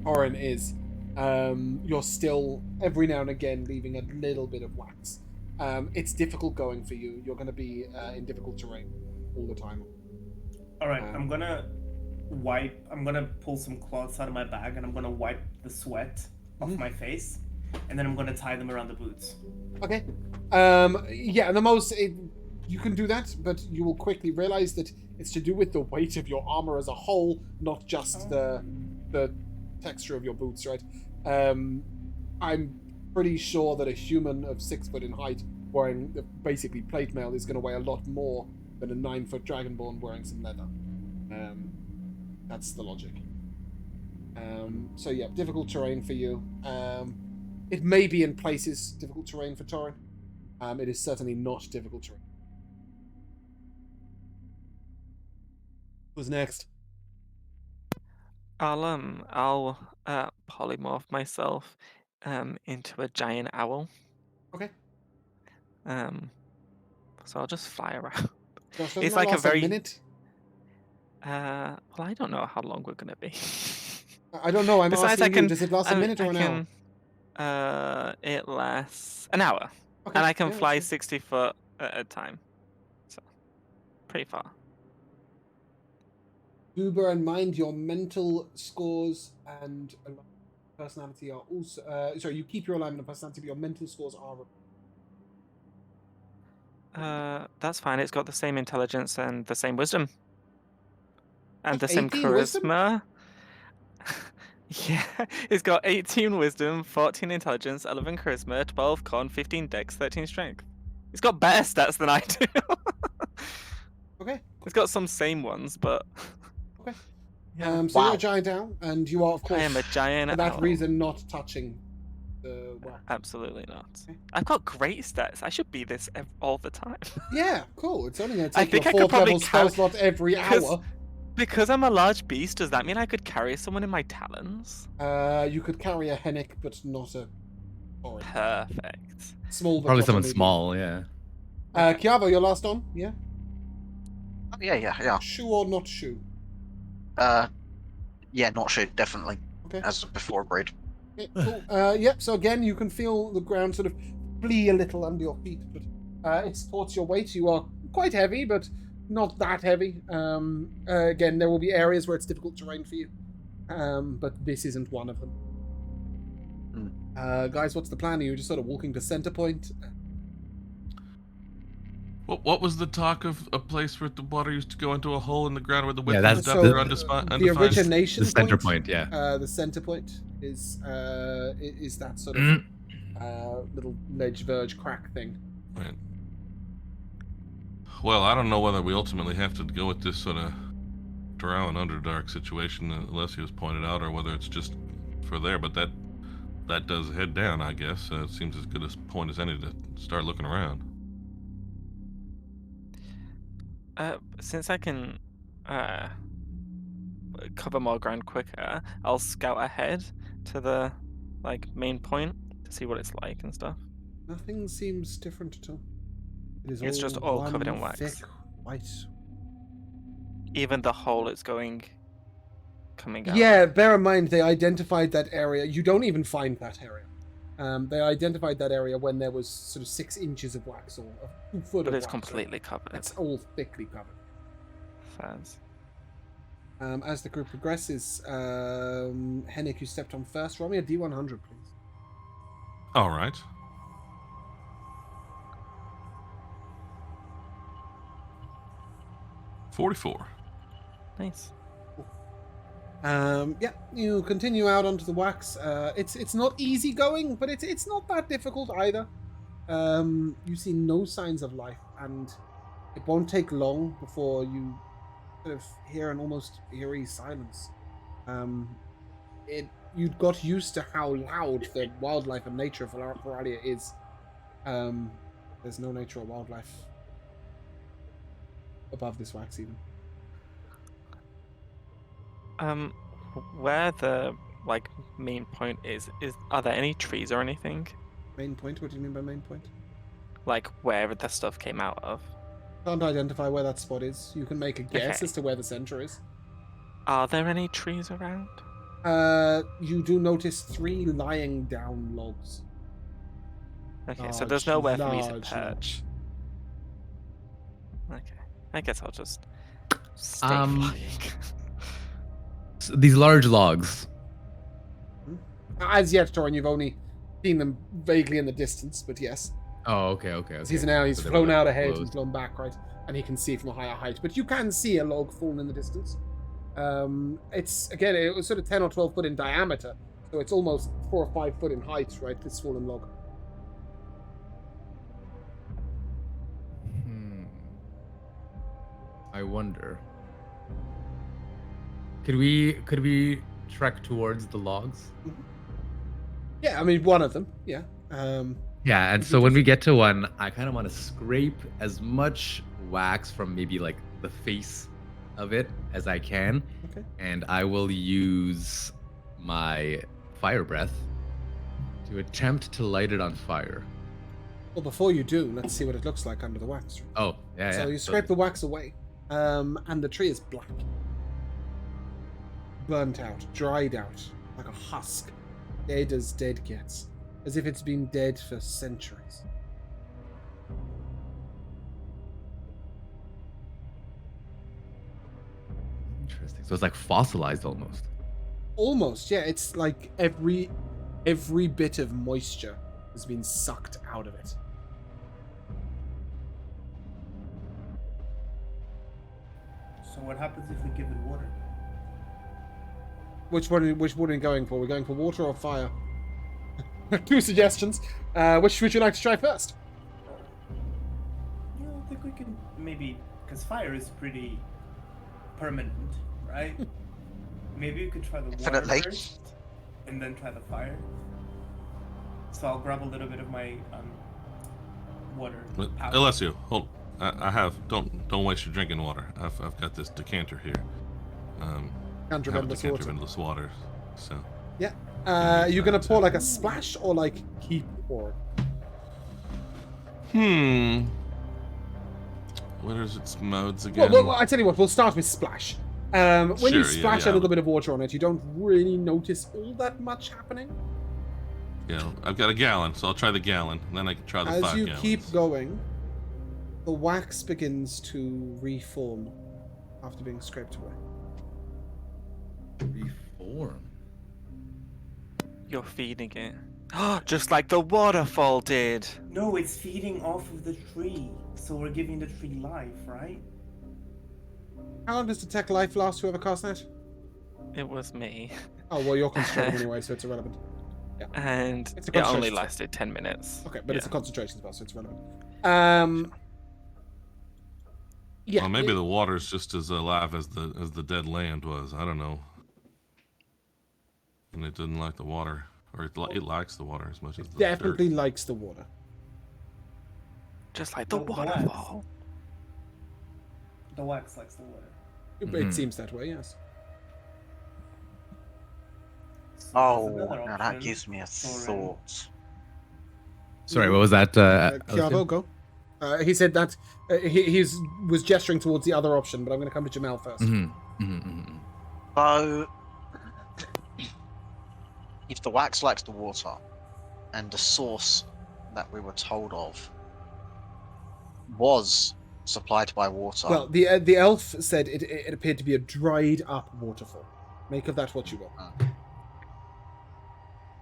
Orin is, you're still every now and again leaving a little bit of wax. It's difficult going for you. You're going to be in difficult terrain all the time. All right, I'm gonna pull some cloths out of my bag and I'm gonna wipe the sweat off my face, and then I'm gonna tie them around the boots. Okay. Yeah, you can do that, but you will quickly realize that it's to do with the weight of your armor as a whole, not just the texture of your boots, right? I'm pretty sure that a human of 6 foot in height wearing basically plate mail is going to weigh a lot more than a 9-foot dragonborn wearing some leather. That's the logic. So yeah, difficult terrain for you. It may be in places difficult terrain for Torin. It is certainly not difficult terrain. Who's next? I'll polymorph myself into a giant owl. Okay. So I'll just fly around. Josh, doesn't It's that like a last very minute? well, I don't know how long we're gonna be. I don't know. I'm Besides, asking I can. you. Does it last a minute or an hour? It lasts an hour, Okay. and I can yeah, fly that's 60 foot at a time. So, pretty far. Do bear in mind your mental scores and personality are also. Sorry, you keep your alignment and personality, but your mental scores are. That's fine. It's got the same intelligence and the same wisdom. And What, the same 18 wisdom? charisma. Yeah, it's got 18 wisdom, 14 intelligence, 11 charisma, 12 con, 15 dex, 13 strength. It's got better stats than I do. Okay. It's got some same ones, but Okay. yeah. So you're Wow. a giant owl, and you are, of course, I am a giant for that owl. reason, not touching the wax. Absolutely not. Okay. I've got great stats. I should be this all the time. Yeah, cool. It's only going to I take you think a I could 4th probably level spell count- slot every because- hour. Because I'm a large beast, does that mean I could carry someone in my talons? You could carry a Hennick, but not a Torin. Perfect. Small, but Probably not a someone medium. small, yeah. Kiavo, you're last on? Yeah? Oh, yeah. Shoe or not shoe? Yeah, not shoot, definitely. Okay. As before agreed. Okay, cool. Yep, so again, you can feel the ground sort of flee a little under your feet, but it supports your weight. You are quite heavy, but not that heavy. Again, there will be areas where it's difficult terrain for you, but this isn't one of them. Guys, what's the plan? Are you just sort of walking to center point? What was the talk of a place where the water used to go into a hole in the ground where the width Yeah, and the that's depth so are the undefined? origination The center point, yeah. The center point is that sort of Mm. little ledge verge crack thing. Right. Well, I don't know whether we ultimately have to go with this sort of Drow and Underdark situation that Alessios pointed out, or whether it's just for there, but that does head down, I guess. It seems as good a point as any to start looking around. Since I can cover more ground quicker, I'll scout ahead to the main point to see what it's like and stuff. Nothing seems different at all. It is It's just all one covered in wax. thick white. Even the hole it's coming out. Yeah, bear in mind they identified that area. You don't even find that area. They identified that area when there was sort of 6 inches of wax or a 2 foot But of it's wax. completely covered. It's all thickly covered. Faz. As the group progresses, Hennick, you stepped on first. Roll me a D100, please. All right. $44. Nice. Yeah, you continue out onto the wax. It's not easy going, but it's not that difficult either. You see no signs of life, and it won't take long before you sort of hear an almost eerie silence. You got used to how loud the wildlife and nature of Varalia is. There's no nature or wildlife above this wax even. Where the main point is are there any trees or anything? Main point? What do you mean by main point? Like where the stuff came out of? Can't identify where that spot is. You can make a guess Okay. as to where the center is. Are there any trees around? You do notice 3 lying down logs. Okay, so there's nowhere for me to Large perch. Okay, I guess I'll just stay Um, flying. These large logs. As yet, Torin, you've only seen them vaguely in the distance, but yes. Oh, okay. He's So they flown were out ahead close. and flown back, right? And he can see from a higher height. But you can see a log fallen in the distance. It was sort of 10 or 12 foot in diameter. So it's almost 4 or 5 foot in height, right? This fallen log. wonder. Could we trek towards the logs? Yeah, I mean one of them. Yeah. Yeah, and so when we get to one, I kind of want to scrape as much wax from maybe like the face of it as I can. Okay. And I will use my fire breath to attempt to light it on fire. Well, before you do, let's see what it looks like under the wax. Oh, yeah, So yeah. you scrape the wax away, and the tree is black, burnt out, dried out, like a husk, dead as dead gets, as if it's been dead for centuries. Interesting. So it's like fossilized almost. Almost, yeah. It's like every bit of moisture has been sucked out of it. So what happens if we give it water? Which one are we going for? We're going for water or fire? 2 suggestions. Which would you like to try first? Yeah, I think we can maybe, because fire is pretty permanent, right? Maybe we could try the water Definitely. first, and then try the fire. So I'll grab a little bit of my water. powder. Alessio, hold. I have. Don't waste your drinking water. I've got this decanter here. Can't I have a remember decanter of water. endless water. So. Yeah. Are you gonna pour like a splash or like keep pouring? What is its modes again? Well, I tell you what, we'll start with splash. When Sure, you yeah, splash yeah. a little bit of water on it, you don't really notice all that much happening. Yeah, I've got a gallon, so I'll try the gallon. And then I can try the As 5 you gallons. keep going, the wax begins to reform after being scraped away. Reform. You're feeding it. Just like the waterfall did. No, it's feeding off of the tree, so we're giving the tree life, right? How long does Detect Life last? Whoever cast that? It was me. Oh well, you're concentrating anyway, so it's irrelevant. And It's a it only concentration spell. lasted 10 minutes. Okay, but it's a Yeah. concentration spell, so it's relevant. Yeah. Well, maybe the water's just as alive as the dead land was. I don't know. And it didn't like the water, or it likes the water as much as the definitely dirt. likes the water. Just like the The wax. waterfall. The wax likes the water. It seems that way, yes. So Oh, there's another now that option. gives me a Sorry. thought. Sorry, what was that? Kiavo, go. He said that he was gesturing towards the other option, but I'm going to come to Jamal first. So, if the wax likes the water, and the source that we were told of was supplied by water, Well, the elf said it appeared to be a dried up waterfall. Make of that what you will.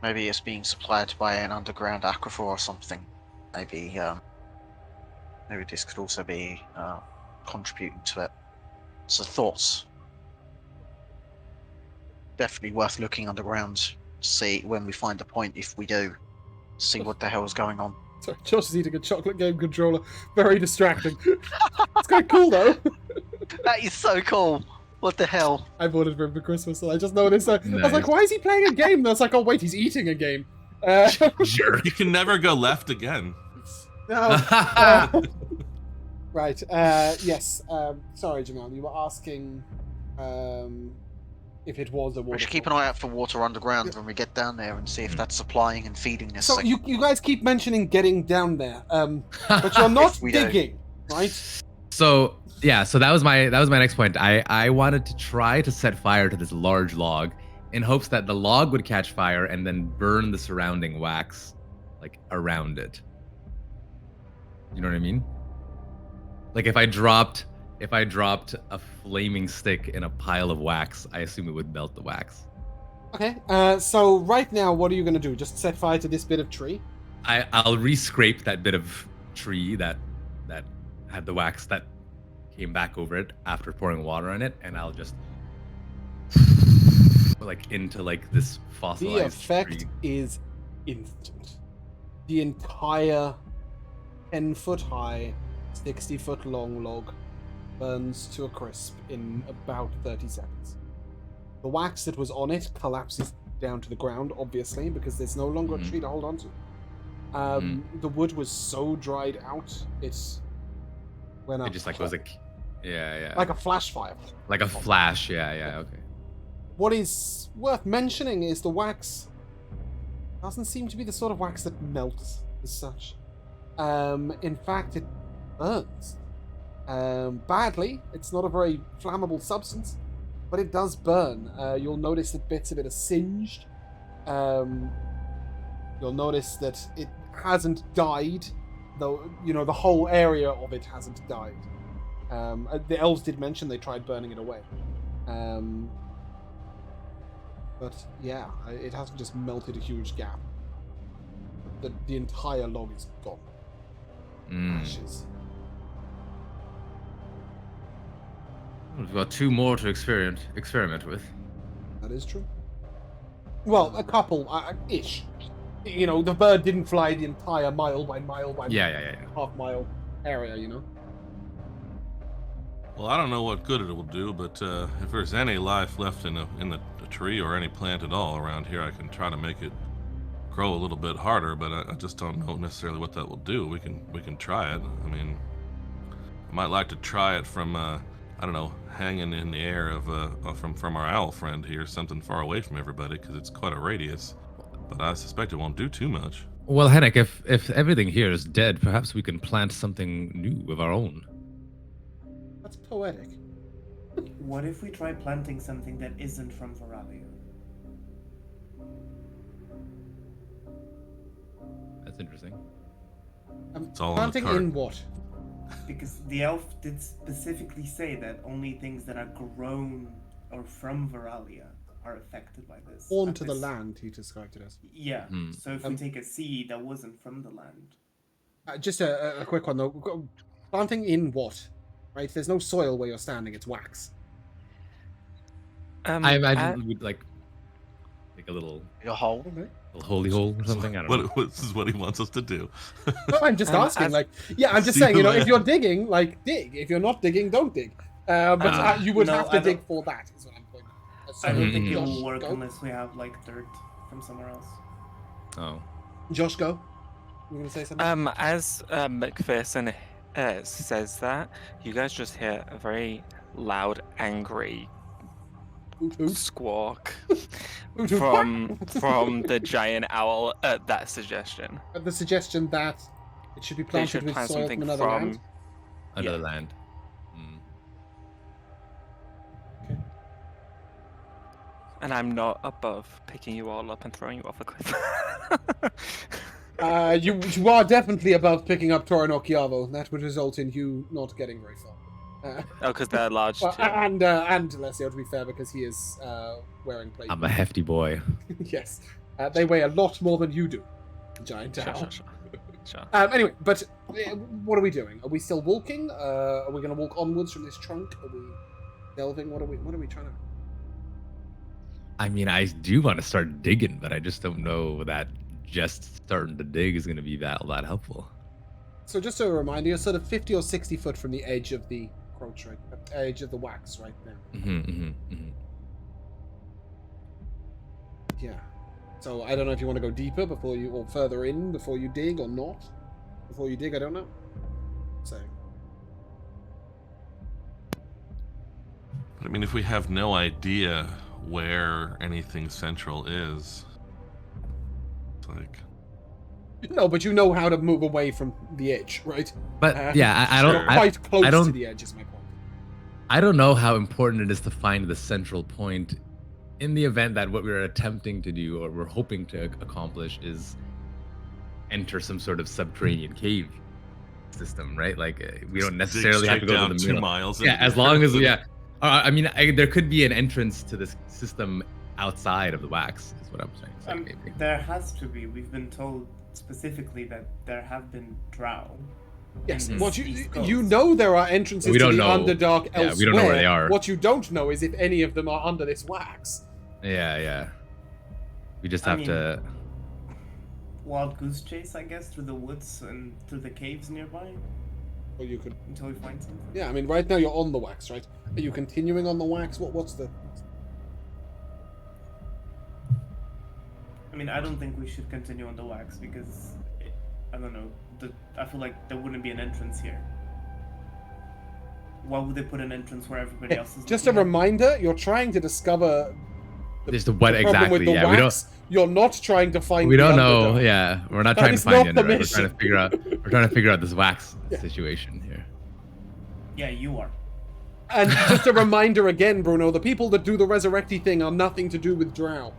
maybe it's being supplied by an underground aquifer or something. Maybe this could also be contributing to it. So thoughts. Definitely worth looking underground to see when we find the point, if we do, see what the hell is going on. Sorry, Josh is eating a chocolate game controller. Very distracting. It's kind of cool though. That is so cool. What the hell? I bought it for him for Christmas, and I just noticed. I was like, Nice. "Why is he playing a game?" And I was like, "Oh wait, he's eating a game." Sure. You can never go left again. No. Right. Yes. Sorry, Jamal. You were asking if it was a waterfall. We should keep an eye out for water underground when we get down there and see if that's supplying and feeding this So thing. you guys keep mentioning getting down there, but you're not If we do. digging, right? So yeah, so that was my next point. I wanted to try to set fire to this large log in hopes that the log would catch fire and then burn the surrounding wax like around it. You know what I mean? Like if I dropped a flaming stick in a pile of wax, I assume it would melt the wax. Okay. So right now, what are you gonna do? Just set fire to this bit of tree? I'll re-scrape that bit of tree that had the wax that came back over it after pouring water on it, and I'll just like into like this The fossilized effect tree. is instant. The entire 10-foot high, 60-foot long log burns to a crisp in about 30 seconds. The wax that was on it collapses down to the ground, obviously, because there's no longer a tree to hold on to. The wood was so dried out, it went up. It just like was like, yeah. Like a flash fire. Like a flash, yeah, okay. What is worth mentioning is the wax doesn't seem to be the sort of wax that melts as such. In fact, it burns. Badly. It's not a very flammable substance, but it does burn. You'll notice that bits of it are singed. You'll notice that it hasn't died, though, the whole area of it hasn't died. The elves did mention they tried burning it away. But yeah, it hasn't just melted a huge gap. The entire log is gone. Ashes. We've got 2 more to experiment with. That is true. Well, a couple, ish. The bird didn't fly the entire mile by Yeah. half mile area, Well, I don't know what good it will do, but if there's any life left in the tree or any plant at all around here, I can try to make it grow a little bit harder. But I just don't know necessarily what that will do. We can try it. I mean, I might like to try it from I don't know, hanging in the air of from our owl friend here, something far away from everybody, because it's quite a radius. But I suspect it won't do too much. Well, Henrik, if everything here is dead, perhaps we can plant something new of our own. That's poetic. What if we try planting something that isn't from Varalia? That's interesting. It's all on the Planting card. in what? Because the elf did specifically say that only things that are grown or from Varalia are affected by this. Born to the land, he described it as. Yeah. So if we take a seed that wasn't from the land. Just a quick one though. Planting in what? Right? There's no soil where you're standing. It's wax. I imagine we'd like a little A hole. holy hole or something. I don't know. This is what he wants us to do. No, I'm just asking. I'm just See saying. the If land. you're digging, dig. If you're not digging, don't dig. But you would no, have to I dig don't- for that. Is what I'm pointing. I don't think it Josh, will work go. unless we have like dirt from somewhere else. Oh. Josh, go. You gonna say something? As McPherson says that, you guys just hear a very loud, angry Hoot, hoot. squawk Hoot, hoot. from the giant owl at that suggestion. The suggestion that it should be They planted should with plant soil something from another from land. Another Yeah. land. And I'm not above picking you all up and throwing you off a cliff. You are definitely above picking up Torin or Chiavo. That would result in you not getting very far. Oh, because they're large Well, too. and Alessio, to be fair, because he is wearing plate. I'm a hefty boy. Yes. They weigh a lot more than you do. Giant Sure, owl. sure. Anyway, but what are we doing? Are we still walking? Are we going to walk onwards from this trunk? Are we delving? What are we trying to... I mean, I do want to start digging, but I just don't know that just starting to dig is going to be that helpful. So just a reminder, you're sort of 50 or 60 foot from the edge of the approach, right? Edge of the wax right now. Yeah. So I don't know if you want to go deeper before you, or further in before you dig, or not. Before you dig, I don't know. So. But I mean, if we have no idea where anything central is, it's like... No, but you know how to move away from the edge, right? But yeah, I sure. don't. Quite close I don't. to the edge is my point. I don't know how important it is to find the central point in the event that what we're attempting to do or we're hoping to accomplish is enter some sort of subterranean cave system, right? Like we don't necessarily have to go to the 2 middle. miles. Yeah, as long as I mean, there could be an entrance to this system outside of the wax. Is what I'm saying. Maybe. There has to be. We've been told specifically that there have been drow. Yes, in what this you East Coast. you know there are entrances We to don't the know. Underdark Yeah, elsewhere. we don't know where they are. What you don't know is if any of them are under this wax. Yeah. We just I have mean- to. Wild goose chase, I guess, through the woods and through the caves nearby. Or you could. Until we find something. Yeah, I mean, right now you're on the wax, right? Are you continuing on the wax? What's the? I mean, I don't think we should continue on the wax because I don't know. I feel like there wouldn't be an entrance here. Why would they put an entrance where everybody else is? Just a looking at? reminder: you're trying to discover Just what the problem with exactly? the Yeah, we don't. wax. You're not trying to find. We the don't know. underdog. Yeah, we're not That trying to is find not the the underdog. We're trying to mission. figure out. We're trying to figure out this wax Yeah. situation here. Yeah, you are. And just a reminder again, Bruno: the people that do the resurrecty thing are nothing to do with Drow.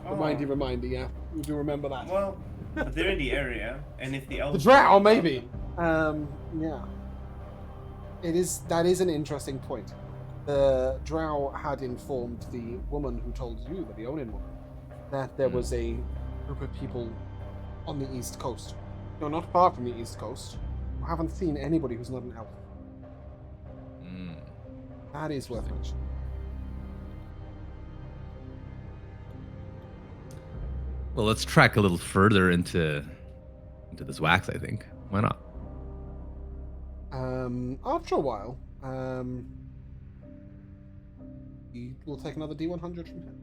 Reminder, yeah. You do remember that. Well, but they're in the area, and if the The elves... Drow, maybe. Yeah. That is an interesting point. The Drow had informed the woman who told you, the Leonin woman, that there was a group of people on the East Coast. No, not far from the East Coast. Who haven't seen anybody who's not an elf. That is worth mentioning. Well, let's track a little further into this wax. I think. Why not? After a while, we'll take another D100 from him.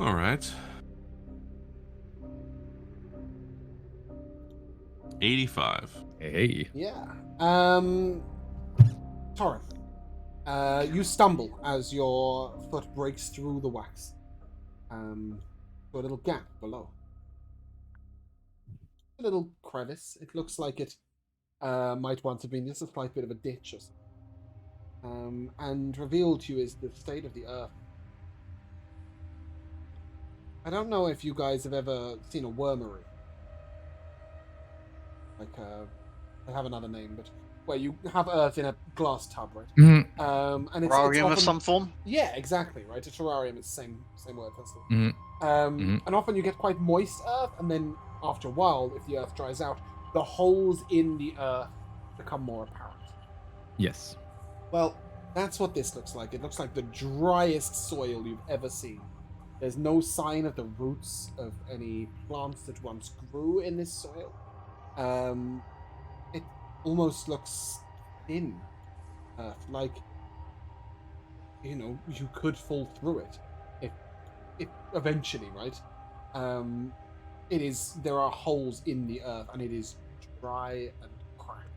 All right. 85. Hey. Yeah. Torren, you stumble as your foot breaks through the wax. To a little gap below. A little crevice. It looks like it might once have been just a slight bit of a ditch or something. And revealed to you is the state of the earth. I don't know if you guys have ever seen a wormery. Like, I have another name, but where you have earth in a glass tub, right? Mm-hmm. And it's Terrarium often, of some form? Yeah, exactly, right? A terrarium is the same word. That's the, Mm-hmm. And often you get quite moist earth, and then after a while, if the earth dries out, the holes in the earth become more apparent. Yes. Well, that's what this looks like. It looks like the driest soil you've ever seen. There's no sign of the roots of any plants that once grew in this soil. It almost looks thin, like, you know, you could fall through it if eventually, right? There are holes in the earth, and it is dry and cracked.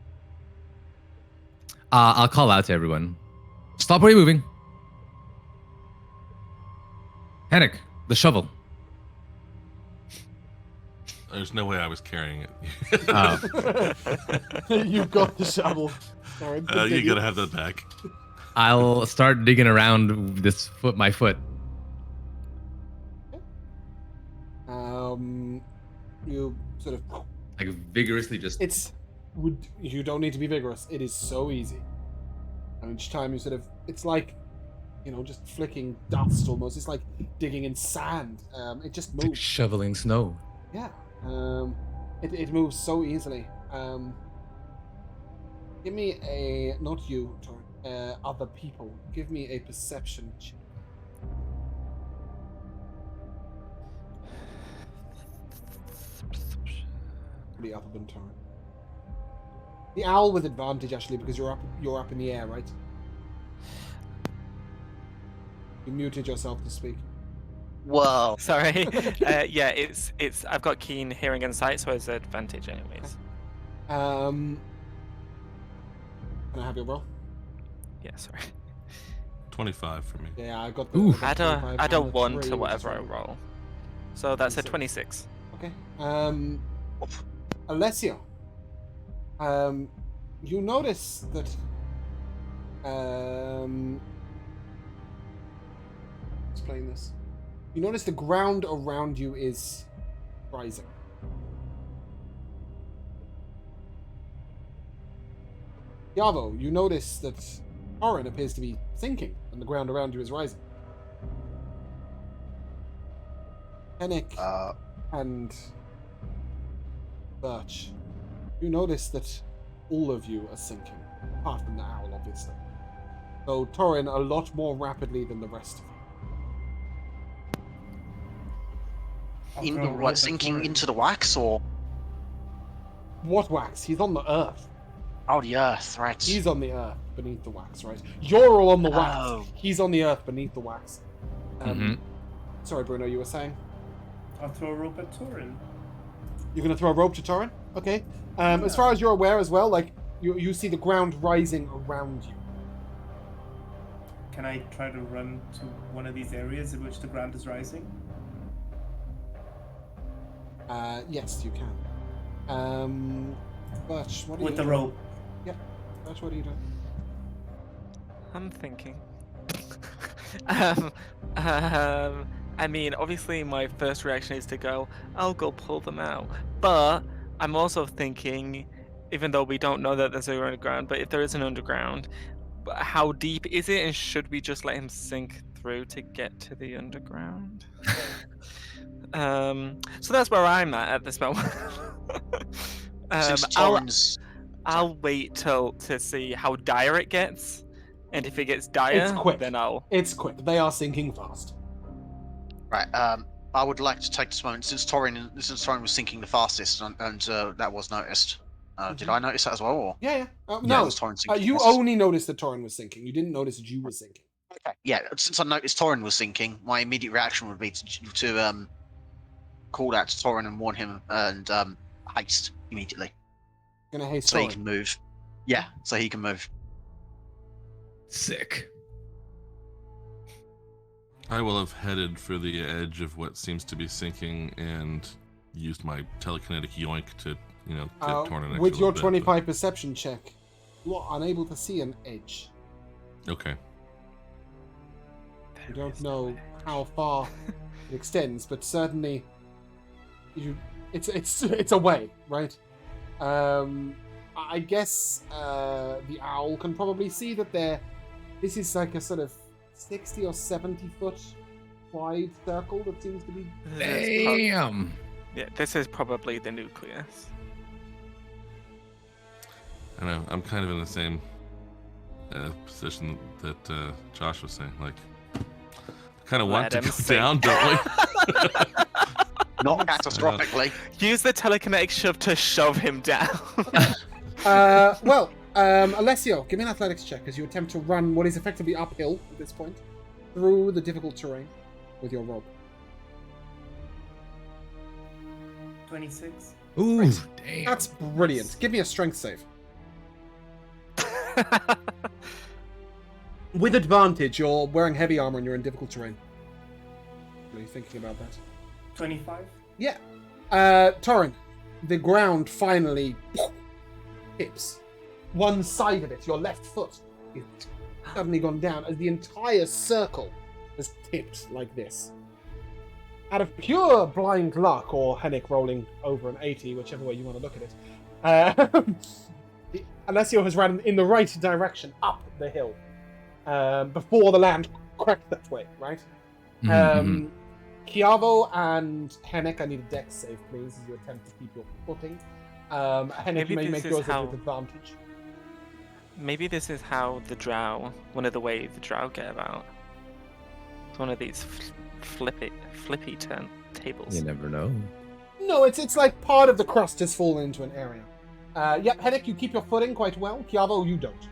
I'll call out to everyone. Stop where you're moving. Henrik, the shovel. There's no way I was carrying it. You got the shovel. Sorry, You continue. gotta have that back. I'll start digging around my foot. You sort of. Like vigorously just. You don't need to be vigorous. It is so easy. And each time you sort of, it's like, you know, just flicking dust almost. It's like digging in sand. It just Like moves. shoveling snow. Yeah. It moves so easily. Give me a, not you, Torren, other people. Give me a perception check. The other than Torren. The owl with advantage actually because you're up in the air, right? You muted yourself to speak. Whoa. Sorry. Yeah, it's. I've got keen hearing and sight, so it's an advantage, anyways. Can I have your roll? Yeah, sorry. 25 for me. Yeah, I got the. Ooh. I got Add 25 a and the 1 3, to which whatever is I fine. roll. So that's a 26. 26. Okay. Alessio. You notice that. Explain this. You notice the ground around you is rising. Yavo, you notice that Torren appears to be sinking, and the ground around you is rising. Henrik and Birch, you notice that all of you are sinking, apart from the owl, obviously. Though Torren a lot more rapidly than the rest of you. Sinking into the wax, or? What wax? He's on the earth. Oh, the earth, right. He's on the earth beneath the wax, right? You're all on the wax. Oh. He's on the earth beneath the wax. Mhm. Sorry, Bruno, you were saying? I'll throw a rope at Torin. You're going to throw a rope to Torin? Okay. As far as you're aware as well, like, you see the ground rising around you. Can I try to run to one of these areas in which the ground is rising? Yes, you can. But what are With you the doing? rope. Yeah. But what are you doing? I'm thinking. I mean, obviously, my first reaction is to go, I'll go pull them out. But I'm also thinking, even though we don't know that there's an underground, but if there is an underground, how deep is it, and should we just let him sink through to get to the underground? So that's where I'm at this moment. Since Torin's... I'll wait to see how dire it gets, and if it gets dire, It's quick. then I'll. It's quick. They are sinking fast. Right, I would like to take this moment, since Torin was sinking the fastest, and that was noticed. Did I notice that as well? Or? Yeah. Yeah, No, was Torin sinking you fastest? only noticed that Torin was sinking. You didn't notice that you were sinking. Okay. Yeah, since I noticed Torin was sinking, my immediate reaction would be to call out to Torin and warn him and haste immediately, Gonna haste so he Torin. can move. Yeah, so he can move. Sick. I will have headed for the edge of what seems to be sinking and used my telekinetic yoink to, get torn an With extra your bit, 25 perception check, you are unable to see an edge. but- Okay. You don't know how far it extends, but certainly it's a way, right? I guess the owl can probably see that this is like a sort of 60 or 70 foot wide circle that seems to be. Damn. Yeah, this is probably the nucleus. I know. I'm kind of in the same position that Josh was saying. Like, kind of want Let to him go sink. down, don't we? Not catastrophically. Use the telekinetic shove to shove him down. Alessio, give me an athletics check as you attempt to run what is effectively uphill at this point through the difficult terrain with your rope. 26. Ooh, damn. That's brilliant. Give me a strength save. With advantage, you're wearing heavy armor and you're in difficult terrain. Are you thinking about that? 25. Yeah. Torin, the ground finally tips. One side of it, your left foot, is suddenly gone down as the entire circle has tipped like this. Out of pure blind luck, or Hennick rolling over an 80, whichever way you want to look at it, Alessio has ran in the right direction up the hill before the land cracked that way, right? Mhm. Chiavo and Hennick, I need a dex save, please, as you attempt to keep your footing. Hennick, Maybe you may this make is yours how- with advantage. Maybe this is how the drow, one of the ways the drow get about. It's one of these flippy tables. You never know. No, it's like part of the crust has fallen into an area. Yep, Hennick, you keep your footing quite well. Chiavo, you don't.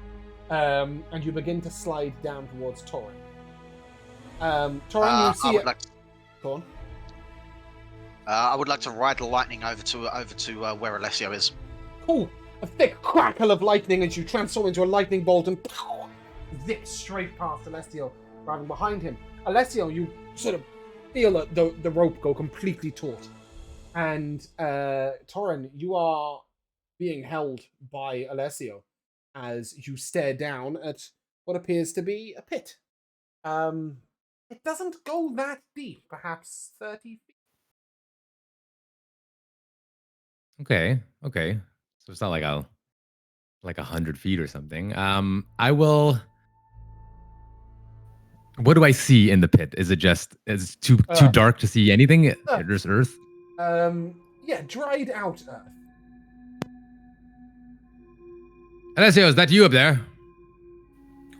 And you begin to slide down towards Torin. Torin, you see it. Go on. I would like to ride the lightning over to where Alessio is. Cool. A thick crackle of lightning as you transform into a lightning bolt and zip straight past Alessio, driving behind him. Alessio, you sort of feel the rope go completely taut. And Torin, you are being held by Alessio as you stare down at what appears to be a pit. It doesn't go that deep, perhaps 30 feet. Okay. So it's not like 100 feet or something. I will. What do I see in the pit? Is it too dark to see anything? There's earth. Yeah, dried out earth. Alessio, is that you up there?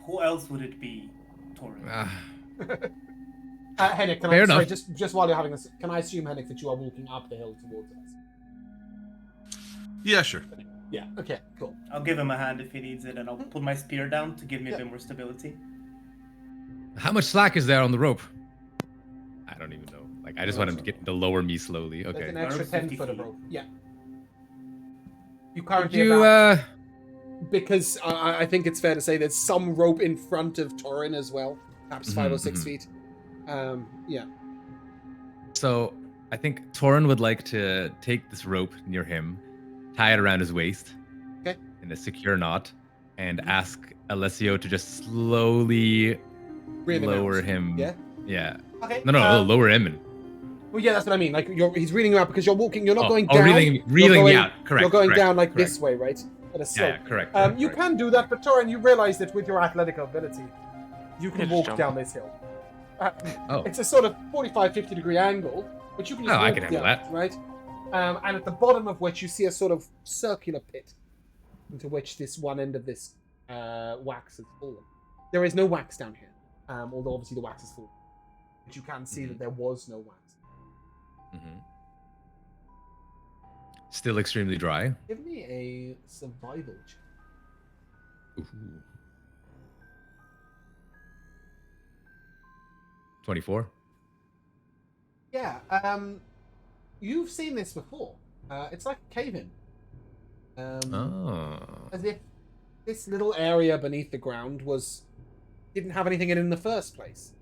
Who else would it be, Torin? Hennick, Fair sorry, enough. just while you're having this, can I assume, Hennick, that you are walking up the hill towards us? Yeah, sure. Yeah. Okay. Cool. I'll give him a hand if he needs it, and I'll put my spear down to give me a bit more stability. How much slack is there on the rope? I don't even know. Like, I just want him to get to lower me slowly. There's Okay. an extra 50 10 foot of feet. rope. Yeah. You Could currently you, about, because I think it's fair to say there's some rope in front of Torin as well, perhaps 5 or 6 feet. Yeah. So I think Torin would like to take this rope near him, tie it around his waist Okay. in a secure knot, and ask Alessio to just slowly Reel him lower out. him. Yeah. Yeah. Okay. No, lower him. Well, yeah, that's what I mean. Like he's reeling you out because you're walking. You're not going Oh, down. reeling you're me going, out. Correct. You're going correct, down like correct. this way, right? At a slope. Yeah, correct. You correct. can do that, but Torin, you realize that with your athletic ability, you can Just walk jump. down this hill. Oh. It's a sort of 45, 50 degree angle, but you can just Oh, I walk can handle down, that. right? And at the bottom of which you see a sort of circular pit into which this one end of this wax has fallen. There is no wax down here, although obviously the wax is full. But you can see that there was no wax. Mm-hmm. Still extremely dry. Give me a survival check. Ooh. 24. Yeah, you've seen this before. It's like a cave-in. As if this little area beneath the ground didn't have anything in it in the first place.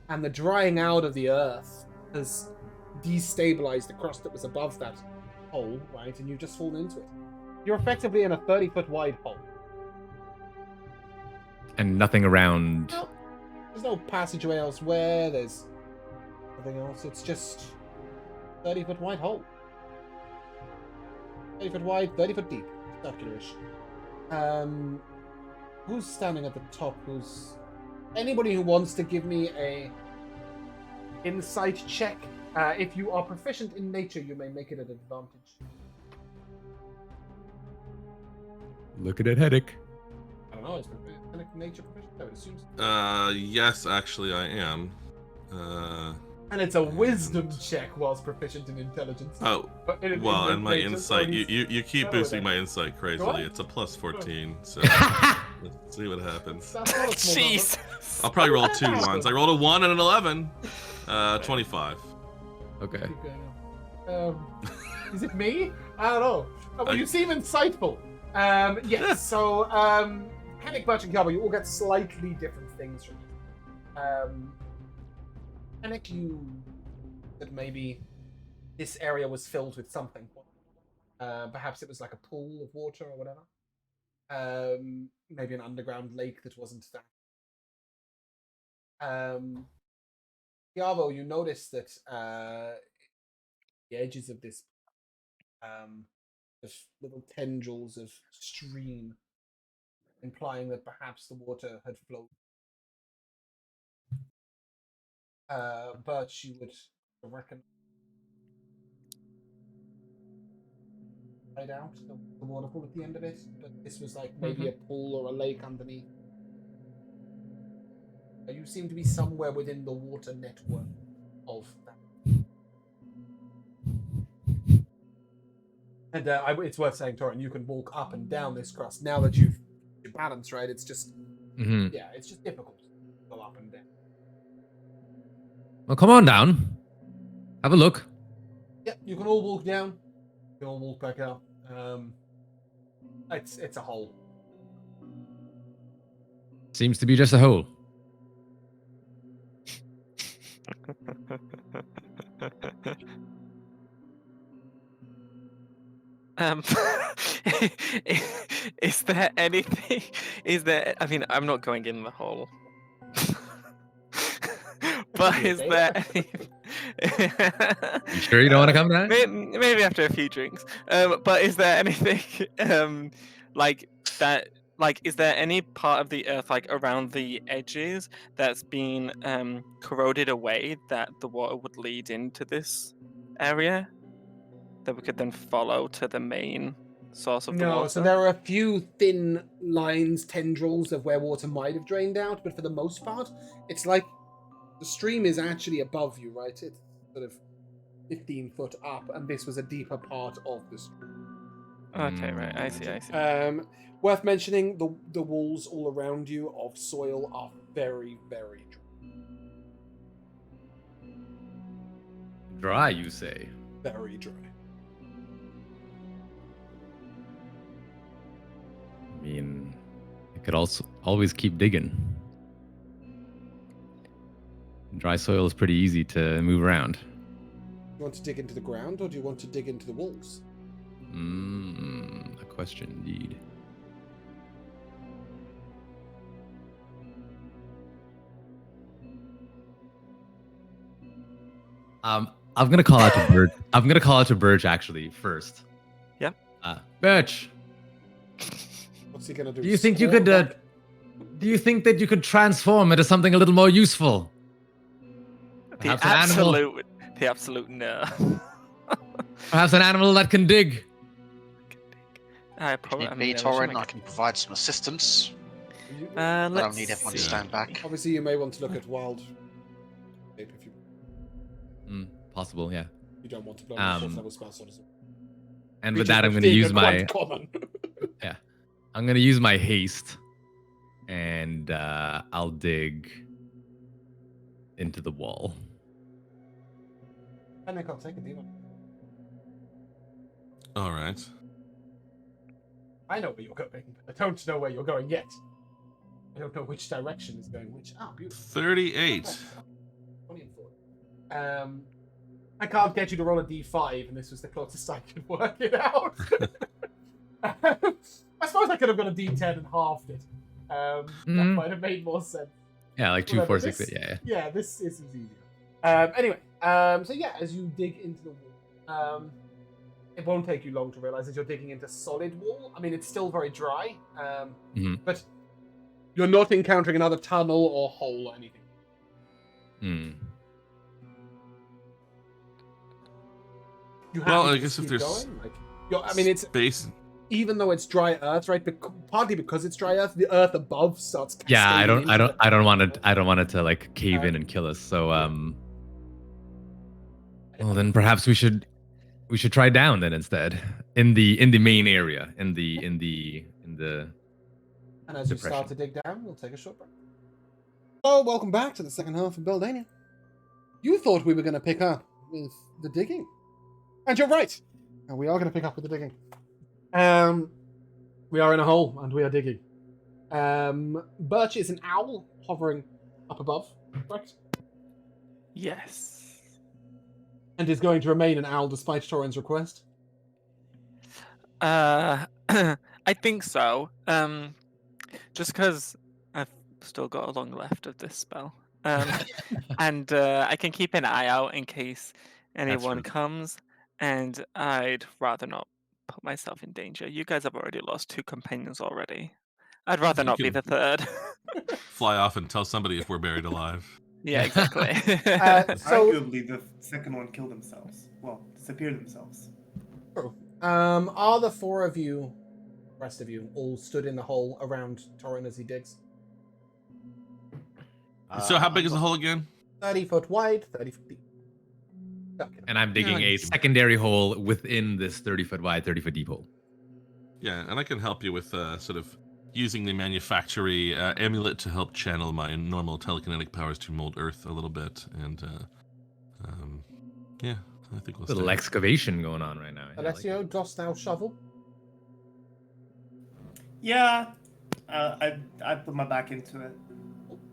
And the drying out of the earth has destabilized the crust that was above that hole, right? And you've just fallen into it. You're effectively in a 30-foot wide hole. And nothing around. No, there's no passageway elsewhere. There's nothing else. It's just 30-foot wide hole. 30-foot wide, 30-foot deep. Circular-ish. Who's standing at the top? Anybody who wants to give me a insight check? If you are proficient in nature, you may make it an advantage. Look at that headache. I don't know. Is nature proficient? I would assume so. Yes, actually, I am. And it's a wisdom check whilst proficient in intelligence. Oh, But in well, and my nature, insight, so he's- you keep Oh, boosting then. my insight Go crazily. on. It's a plus 14, so let's see what happens. That's not a small number. Jeez. I'll probably roll 2 ones. I rolled a 1 and an 11. 25. Okay. Keep going. Is it me? I don't know. Well, you seem insightful. Yes. So, Panic Merchant Cowboy, you all get slightly different things from you. Panic, you that maybe this area was filled with something. Perhaps it was like a pool of water or whatever. Maybe an underground lake that wasn't that. Diavo, you notice that the edges of this just little tendrils of stream, implying that perhaps the water had flowed. But you would reckon right out the waterfall at the end of it, but this was like maybe a pool or a lake underneath. You seem to be somewhere within the water network of that. And it's worth saying, Torin, you can walk up and down this crust now that you've balanced, right? It's just, yeah, it's just difficult to go up and down. Well, come on down. Have a look. Yeah, you can all walk down. You can all walk back up. It's a hole. Seems to be just a hole. Um, is there anything? Is there? I mean, I'm not going in the hole. But is there? You sure you don't want to come down? Maybe after a few drinks. But is there anything like that? Like, is there any part of the earth, like around the edges, that's been corroded away that the water would lead into this area that we could then follow to the main source of the water? No, so there are a few thin lines, tendrils of where water might have drained out, but for the most part, it's like the stream is actually above you, right? It's sort of 15 foot up, and this was a deeper part of the stream. Okay, right. I see. I see. Worth mentioning, the walls all around you of soil are very, very dry. Dry, you say? Very dry. I mean, I could also always keep digging. Dry soil is pretty easy to move around. You want to dig into the ground, or do you want to dig into the walls? A question indeed. I'm gonna call out to Birch. I'm gonna call out to Birch actually first. Yep. Birch, What's he gonna do? do you think you squat could? back? Do you think that you could transform into something a little more useful? Perhaps an animal. The absolute no. Perhaps an animal that can dig. I If probably. need I be, mean, Torin, I can provide some assistance. But I'll let's need everyone to see. stand back. Obviously, you may want to look at wild shape if Possible, yeah. you don't want to blow your fourth level spell slot. And with that, I'm going to use my. Common. Yeah, I'm going to use my haste, and I'll dig into the wall. And I can't take a demon. All right. I know where you're going, but I don't know where you're going yet. I don't know which direction is going which. Ah, beautiful. 38. 20 and 40. I can't get you to roll a d5, and this was the closest I could work it out. I suppose I could have got a d10 and halved it. That might have made more sense. Yeah, like 2, 4, 6. Yeah. Yeah, this is easier. Anyway, so yeah, as you dig into the wall, it won't take you long to realize that you're digging into solid wall. I mean, it's still very dry, but you're not encountering another tunnel or hole or anything. Well, I guess if there's going? I mean, it's space. Even though it's dry earth, right? Partly because it's dry earth, the earth above starts. Yeah, I don't want it to like cave in Okay. and kill us. So well then perhaps we should try down then instead in the main area in the And as you depression. start to dig down, we'll take a short break. So, welcome back to the second half of Beldania. You thought we were going to pick up with the digging, and you're right. And we are going to pick up with the digging. We are in a hole and we are digging. Birch is an owl hovering up above, correct? Yes. And is going to remain an owl despite Torin's request. I think so. Just because I've still got a long left of this spell. And I can keep an eye out in case anyone comes, and I'd rather not put myself in danger. You guys have already lost 2 companions already. I'd rather not be the third. Fly off and tell somebody if we're buried alive. Yeah, exactly. So, Arguably, the second one killed themselves. Well, disappeared themselves. are the 4 of you, rest of you, all stood in the hole around Torin as he digs? So how big is the hole again? 30 foot wide, 30 foot deep. Okay. And I'm digging a secondary hole within this 30-foot wide, 30-foot deep hole. Yeah, and I can help you with sort of using the manufactory amulet to help channel my normal telekinetic powers to mold Earth a little bit, and yeah, I think we'll. Little stay. excavation going on right now. Alessio, dost thou shovel? Yeah, I put my back into it.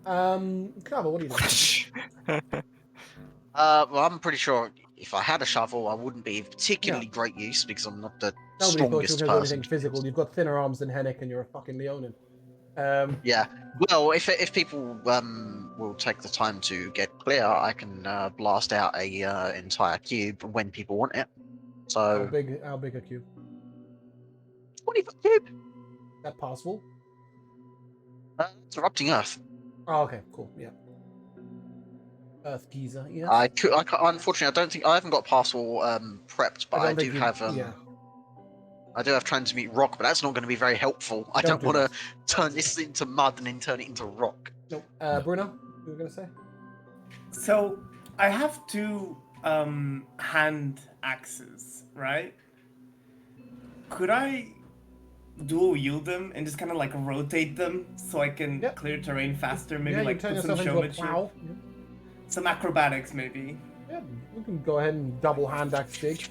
Crabble, what do you do? Well, I'm pretty sure if I had a shovel, I wouldn't be of particularly great use because I'm not the Nobody thought you were strongest going to do person. anything physical. You've got thinner arms than Hennick and you're a fucking Leonin. Yeah. Well, if people will take the time to get clear, I can blast out a entire cube when people want it. So How big a cube? 20-foot cube. Is that possible? It's erupting Earth. Oh, okay, cool, yeah. Earth Giza, yes. Unfortunately, I haven't got parcel prepped, but I do have yeah. I do have transmute rock, but that's not going to be very helpful. I don't want to turn this into mud and then turn it into rock. Nope. Bruno, you were going to say? So I have 2 hand axes, right? Could I dual wield them and just kind of like rotate them so I can Yep. clear terrain faster? Maybe yeah, like you turn put some yourself into a showmanship, plow. some acrobatics maybe. Yeah, you can go ahead and double hand axe dig.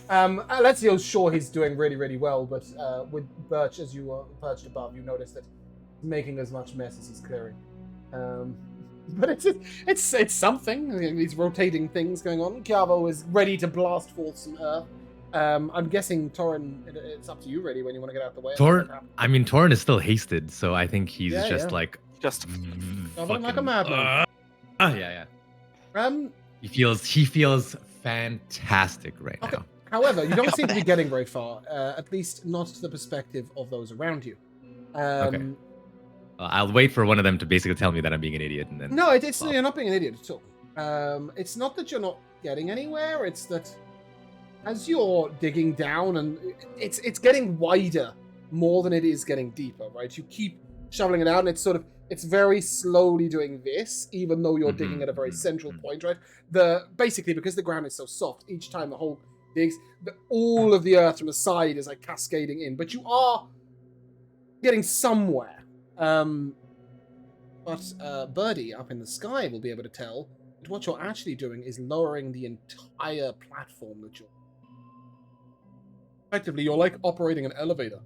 Alessio's sure he's doing really, really well, but with Birch, as you are perched above, you notice that he's making as much mess as he's clearing. But it's something. These rotating things going on. Chiavo is ready to blast forth some earth. I'm guessing Torin. It's up to you, really, when you want to get out the way. Torin is still hasted, so I think he's just like Just Traveling like a madman. yeah. He feels fantastic right Okay. now. However, you don't seem to be getting very far. At least not to the perspective of those around you. Okay. I'll wait for one of them to basically tell me that I'm being an idiot, and then. No, you're not being an idiot at all. It's not that you're not getting anywhere. It's that as you're digging down, and it's getting wider more than it is getting deeper, right? You keep shoveling it out, and it's very slowly doing this, even though you're digging at a very central point, right? Basically because the ground is so soft, each time the hole digs, all of the earth from the side is like cascading in, but you are getting somewhere. But Birdie up in the sky will be able to tell that what you're actually doing is lowering the entire platform that you're. Effectively, you're like operating an elevator,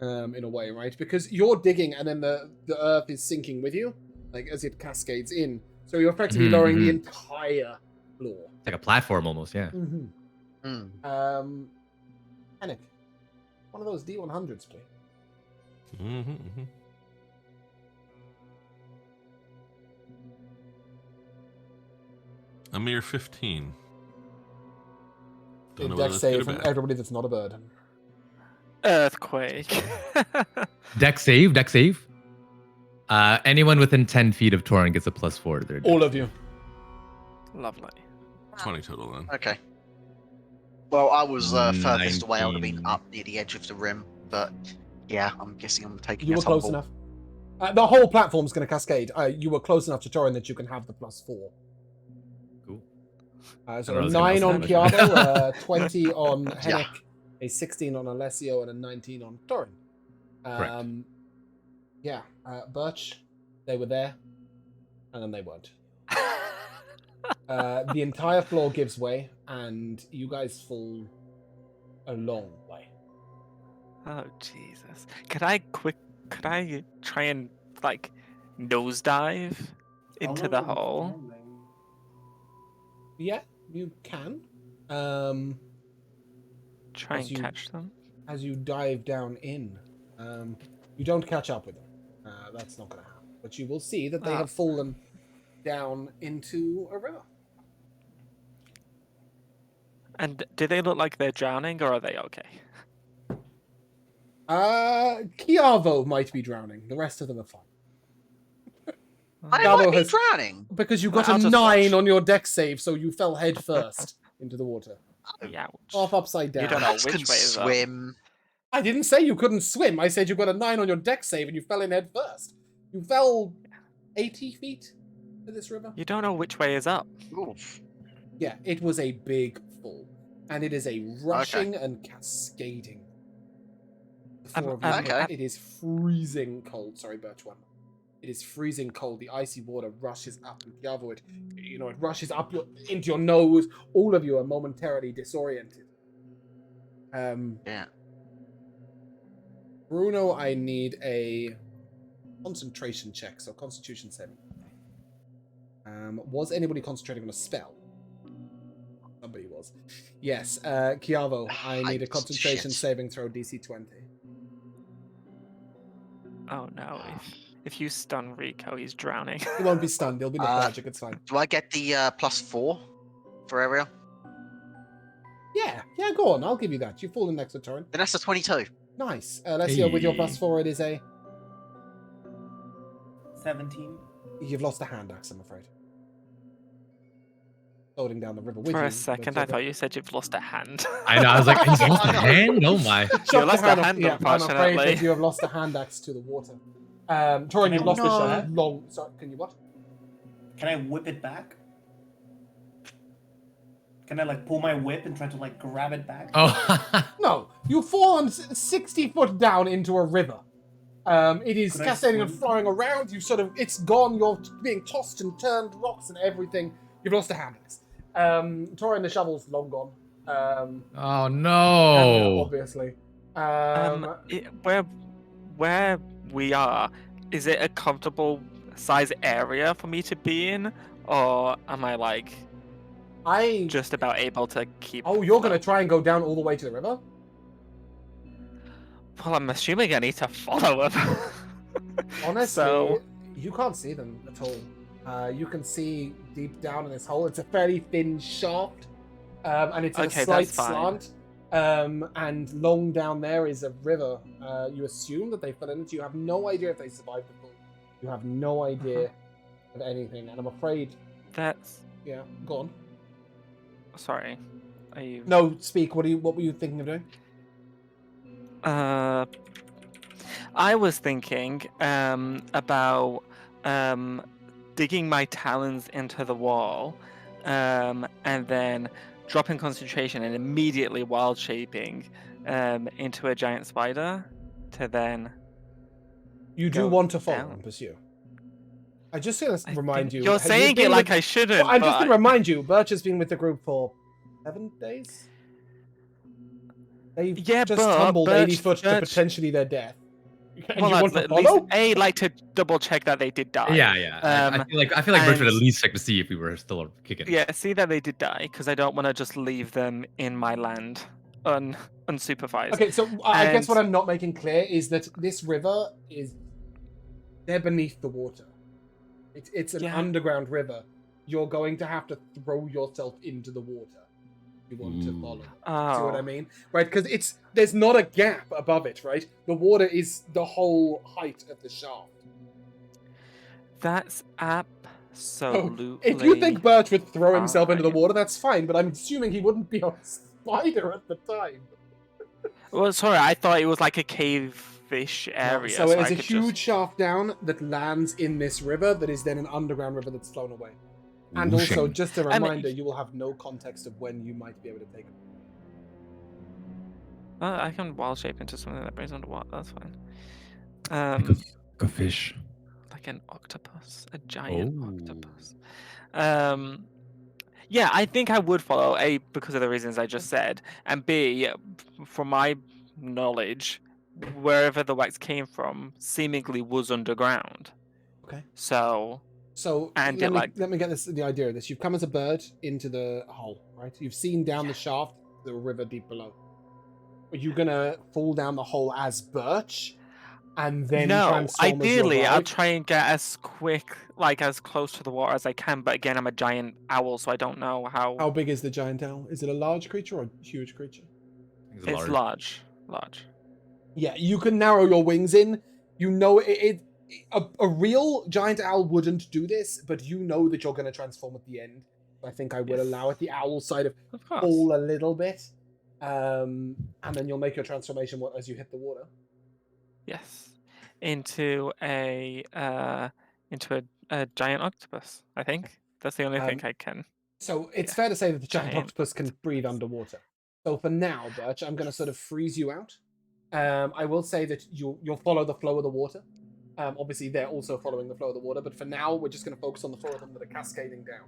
in a way, right? Because you're digging and then the earth is sinking with you, like as it cascades in. So you're effectively lowering the entire floor. It's like a platform almost, yeah. Panic. One of those D100s, please. A mere 15. Don't know Dex whether that's save good or from bad. everybody that's not a bird. earthquake. Dex save. Anyone within 10 feet of Torin gets a +4 to their dex. All of you. Lovely. 20 total then. Okay. Well, I was furthest away. I would have 19. been up near the edge of the rim, but yeah, I'm guessing I'm taking You a were close tumble. enough. The whole platform's going to cascade. You were close enough to Torin that you can have the +4. Cool. So I a was 9 gonna on say Chiavo, 20 on Henrik, Yeah. a 16 on Alessio, and a 19 on Torin. Correct. Yeah, Birch, they were there, and then they weren't. The entire floor gives way, and you guys fall a long way. Oh Jesus! Could I try and like nosedive into How the long are we hole? falling? Yeah, you can. Try As and you- catch them. As you dive down in, you don't catch up with them. That's not going to happen. But you will see that they Ah. have fallen down into a river. And do they look like they're drowning, or are they okay? Chiavo might be drowning. The rest of them are fine. I Gabo might be has- drowning. Because you got I'll a just 9 watch. on your deck save, so you fell head first into the water. Ouch. Half upside down. You don't know Perhaps which can way is up. swim. I didn't say you couldn't swim. I said you got a 9 on your deck save and you fell in head first. You fell 80 feet to this river. You don't know which way is up. Oof. Yeah, it was a big fall. And it is a rushing and cascading. The four of you, Okay. It is freezing cold. Sorry, Birch one. It is freezing cold. The icy water rushes up and Chiavo, it rushes up into your nose. All of you are momentarily disoriented. Yeah. Bruno, I need a concentration check, so Constitution 7. Was anybody concentrating on a spell? Somebody was. Yes, Chiavo, I need a concentration Shit. saving throw DC 20. Oh no! If you stun Rico, he's drowning. He won't be stunned, he'll be lethargic, it's fine. Do I get the +4 for area? Yeah, go on, I'll give you that. You fall in next to Torrent. Then that's a 22. Nice. Alessio, with your Hey. +4, it is a... 17. You've lost a hand axe, I'm afraid. Floating down the river with you. For a but, second, I thought you said you've lost a hand. I know. I was like, he's lost a hand. Oh my! Chopped You lost the a hand, yeah, I'm afraid unfortunately. that you have lost a hand axe to the water. Torin, you've lost No. a long... Sorry, can you what? Can I whip it back? Can I like pull my whip and try to like grab it back? Oh. No, you fall on 60 foot down into a river. It is Could I cascading and swim? flying around. You sort of, it's gone. You're being tossed and turned, rocks and everything. You've lost a hand in this. Tori and the shovel's long gone. Oh And, no. obviously. Where we are, is it a comfortable size area for me to be in, or am I like just about able to keep? Oh, you're gonna afloat? try and go down all the way to the river? Well, I'm assuming I need to follow them. Honestly, So- you can't see them at all. You can see deep down in this hole. It's a fairly thin shaft, and it's in Okay, a slight that's fine. slant. And long down there is a river. You assume that they fell in it. You have no idea if they survived the fall. You have no idea of anything, and I'm afraid. That's Yeah, go on. sorry. Are you? No, speak. What were you thinking of doing? I was thinking about digging my talons into the wall, and then dropping concentration and immediately wild shaping into a giant spider to then. You do Go want to follow down. and pursue. I just gonna I remind think- you. You're have you saying been it like with- I shouldn't. Well, I'm just but gonna remind you. Birch has been with the group for 7 days. They've Yeah, just but tumbled 80 Birch- foot to Birch- potentially their death. And Well, you want to at least follow? like to double check that they did die. Yeah. I feel like Birch would at and- least check to see if we were still kicking. Yeah, see that they did die because I don't want to just leave them in my land unsupervised. Okay, so I guess And- what I'm not making clear is that this river is they're beneath the water. It's an Yeah. underground river. You're going to have to throw yourself into the water if you want to Ooh. follow. Oh, See what I mean? Right, because there's not a gap above it, right? The water is the whole height of the shaft. that's absolutely. If you think Birch would throw himself into the Alright. water, that's fine, but I'm assuming he wouldn't be a spider at the time. Well, sorry, I thought it was like a cave-ish No, area. so it I is a could huge just- shaft down that lands in this river that is then an underground river that's flown away. And also, Whooshing. just a I mean- reminder, you will have no context of when you might be able to take it. I can wild shape into something that breathes underwater. That's fine. Like a fish. Like an octopus, a giant Oh. octopus. Yeah, I think I would follow A because of the reasons I just said, and B, from my knowledge, wherever the wax came from seemingly was underground. Okay. So So And let it, me, like- let me get the idea of this. You've come as a bird into the hole, right? You've seen down the shaft, the river deep below. Are you gonna fall down the hole as Birch, and then no, transform ideally as your I'll ride? try and get as quick, like as close to the water as I can. But again, I'm a giant owl, so I don't know how. How big is the giant owl? Is it a large creature or a huge creature? It's large. Yeah, you can narrow your wings in. You know a real giant owl wouldn't do this, but you know that you're going to transform at the end. I think I will Yes. allow it. The owl side of Of course. fall a little bit, and then you'll make your transformation as you hit the water. Yes, into a giant octopus. I think that's the only thing I can. So it's Yeah. fair to say that the giant Giant octopus can breathe underwater. So for now, Birch, I'm going to sort of freeze you out. I will say that you'll follow the flow of the water. Obviously, they're also following the flow of the water, but for now, we're just going to focus on the four of them that are cascading down.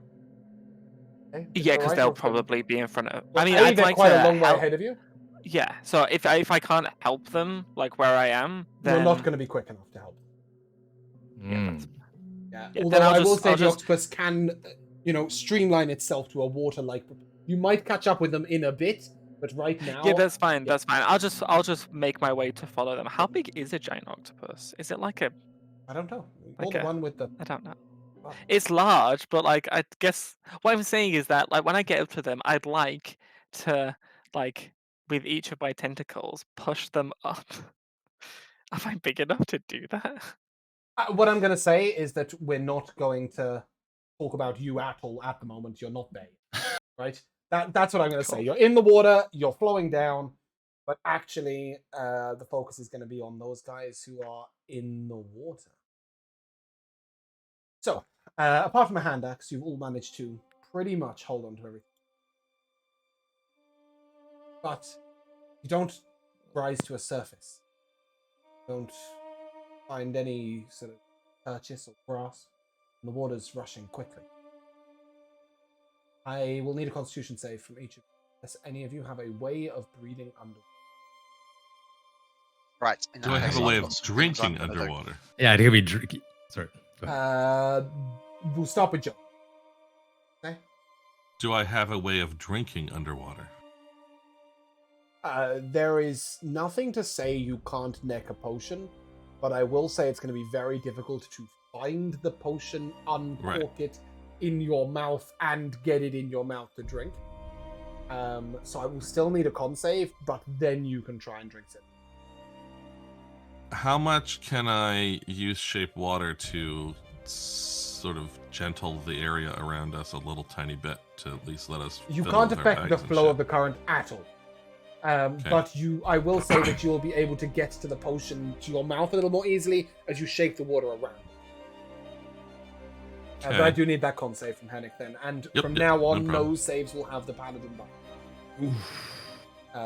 Okay? Is Yeah, that because alright, they'll or if they're- probably be in front of. Well, I mean, A, I'd they're like quite to a long way help. ahead of you. Yeah, so if I can't help them, like where I am, then You're not going to be quick enough to help. Yeah, that's- Yeah. Yeah, Although then I will I'll say the just- octopus can, streamline itself to a water-like. You might catch up with them in a bit, but right now, Yeah, that's fine. That's fine. I'll just make my way to follow them. How big is a giant octopus? Is it like a? I don't know. Like All the a- one with the. I don't know. Oh. It's large, but like I guess what I'm saying is that like when I get up to them, I'd like to like with each of my tentacles push them up. Am I big enough to do that? What I'm going to say is that we're not going to talk about you at all at the moment. You're not bathed, right? That's what I'm going to say. Cool. You're in the water, you're flowing down, but actually, the focus is going to be on those guys who are in the water. So, apart from a hand axe, you've all managed to pretty much hold on to everything. but you don't rise to a surface. Don't find any sort of purchase or grass. And the water's rushing quickly. I will need a constitution save from each of you. Does any of you have a way of breathing underwater? Right. Do I have a way of drinking underwater? Yeah, it could be drinking. Sorry. Go ahead. We'll start with Joe. Okay. Do I have a way of drinking underwater? There is nothing to say you can't neck a potion, but I will say it's going to be very difficult to find the potion, uncork it in your mouth, and get it in your mouth to drink. So I will still need a con save, but then you can try and drink it. How much can I use shape water to sort of gentle the area around us a little tiny bit to at least let us? You fill can't with our affect the bags and flow shit? of the current at all. But I will say that you will be able to get to the potion to your mouth a little more easily as you shake the water around. But I do need that con save from Hennick then. And from now on, no no problem. saves will have the paladin buff.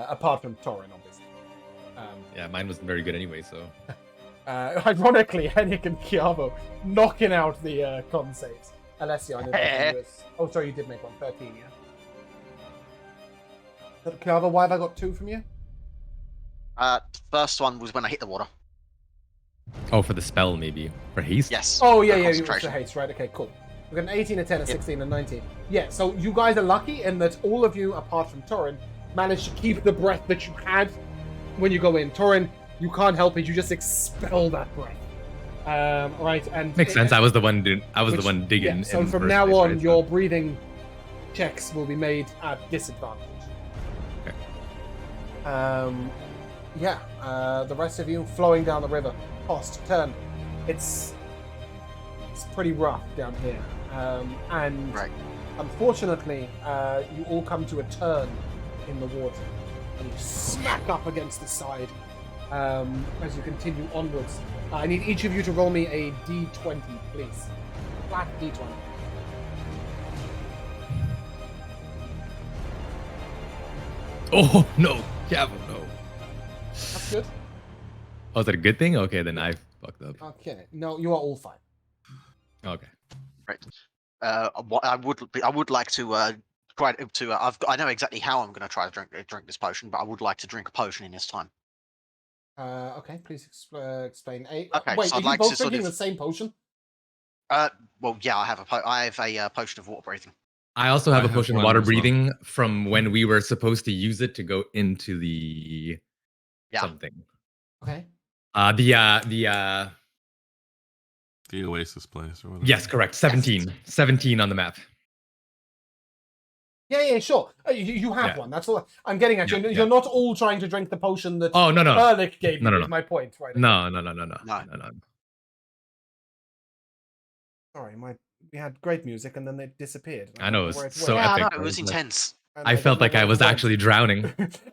Apart from Torin, obviously. Yeah, mine wasn't very good anyway, so. Ironically, Hennick and Kiavo knocking out the con saves. Alessia, I know that was... Oh, sorry, you did make one. 13, yeah? Kiavo, why have I got 2 from you? First one was when I hit the water. Oh, for the spell, maybe. For haste? Yes. Oh, yeah, for yeah, you concentration. the haste, right? Okay, cool. We've got an 18, a 10, a 16, and 19. Yeah, so you guys are lucky in that all of you, apart from Torin, managed to keep the breath that you had when you go in. Torin, you can't help it, you just expel that breath. Right, and... Makes sense. I was the one digging. Yeah, so in the from first now place, on, right? your breathing checks will be made at disadvantage. Okay. The rest of you flowing down the river. Tossed, turned. It's pretty rough down here. And Right. unfortunately, you all come to a turn in the water. And you smack up against the side as you continue onwards. I need each of you to roll me a d20, please. Flat d20. Oh, no. Cavill, no. That's good. Oh, is that a good thing? Okay, then I fucked up. Okay. No, you are all fine. Okay. Right. What I would like to try to. I know exactly how I'm going to try to drink this potion, but I would like to drink a potion in this time. Okay, please explain. Okay, Wait, so are I'd you like both to sort drinking of- the same potion? Well, yeah, I have a potion of water breathing. I also have I a have potion of one water as well. breathing from when we were supposed to use it to go into the Yeah. something. Okay. The The Oasis place or whatever. yes, correct. 17. 17 on the map. Yeah, sure. You have Yeah. one. That's all I'm getting at. Yeah, You're yeah. not all trying to drink the potion that Oh, no. Erlich gave No, you, no, is no. my point, right? No. No. Sorry, we had great music and then it disappeared. I know, don't it's where it so went. Yeah, I know, epic, it right? was Like, intense. And I felt don't like know I where was it went. actually drowning.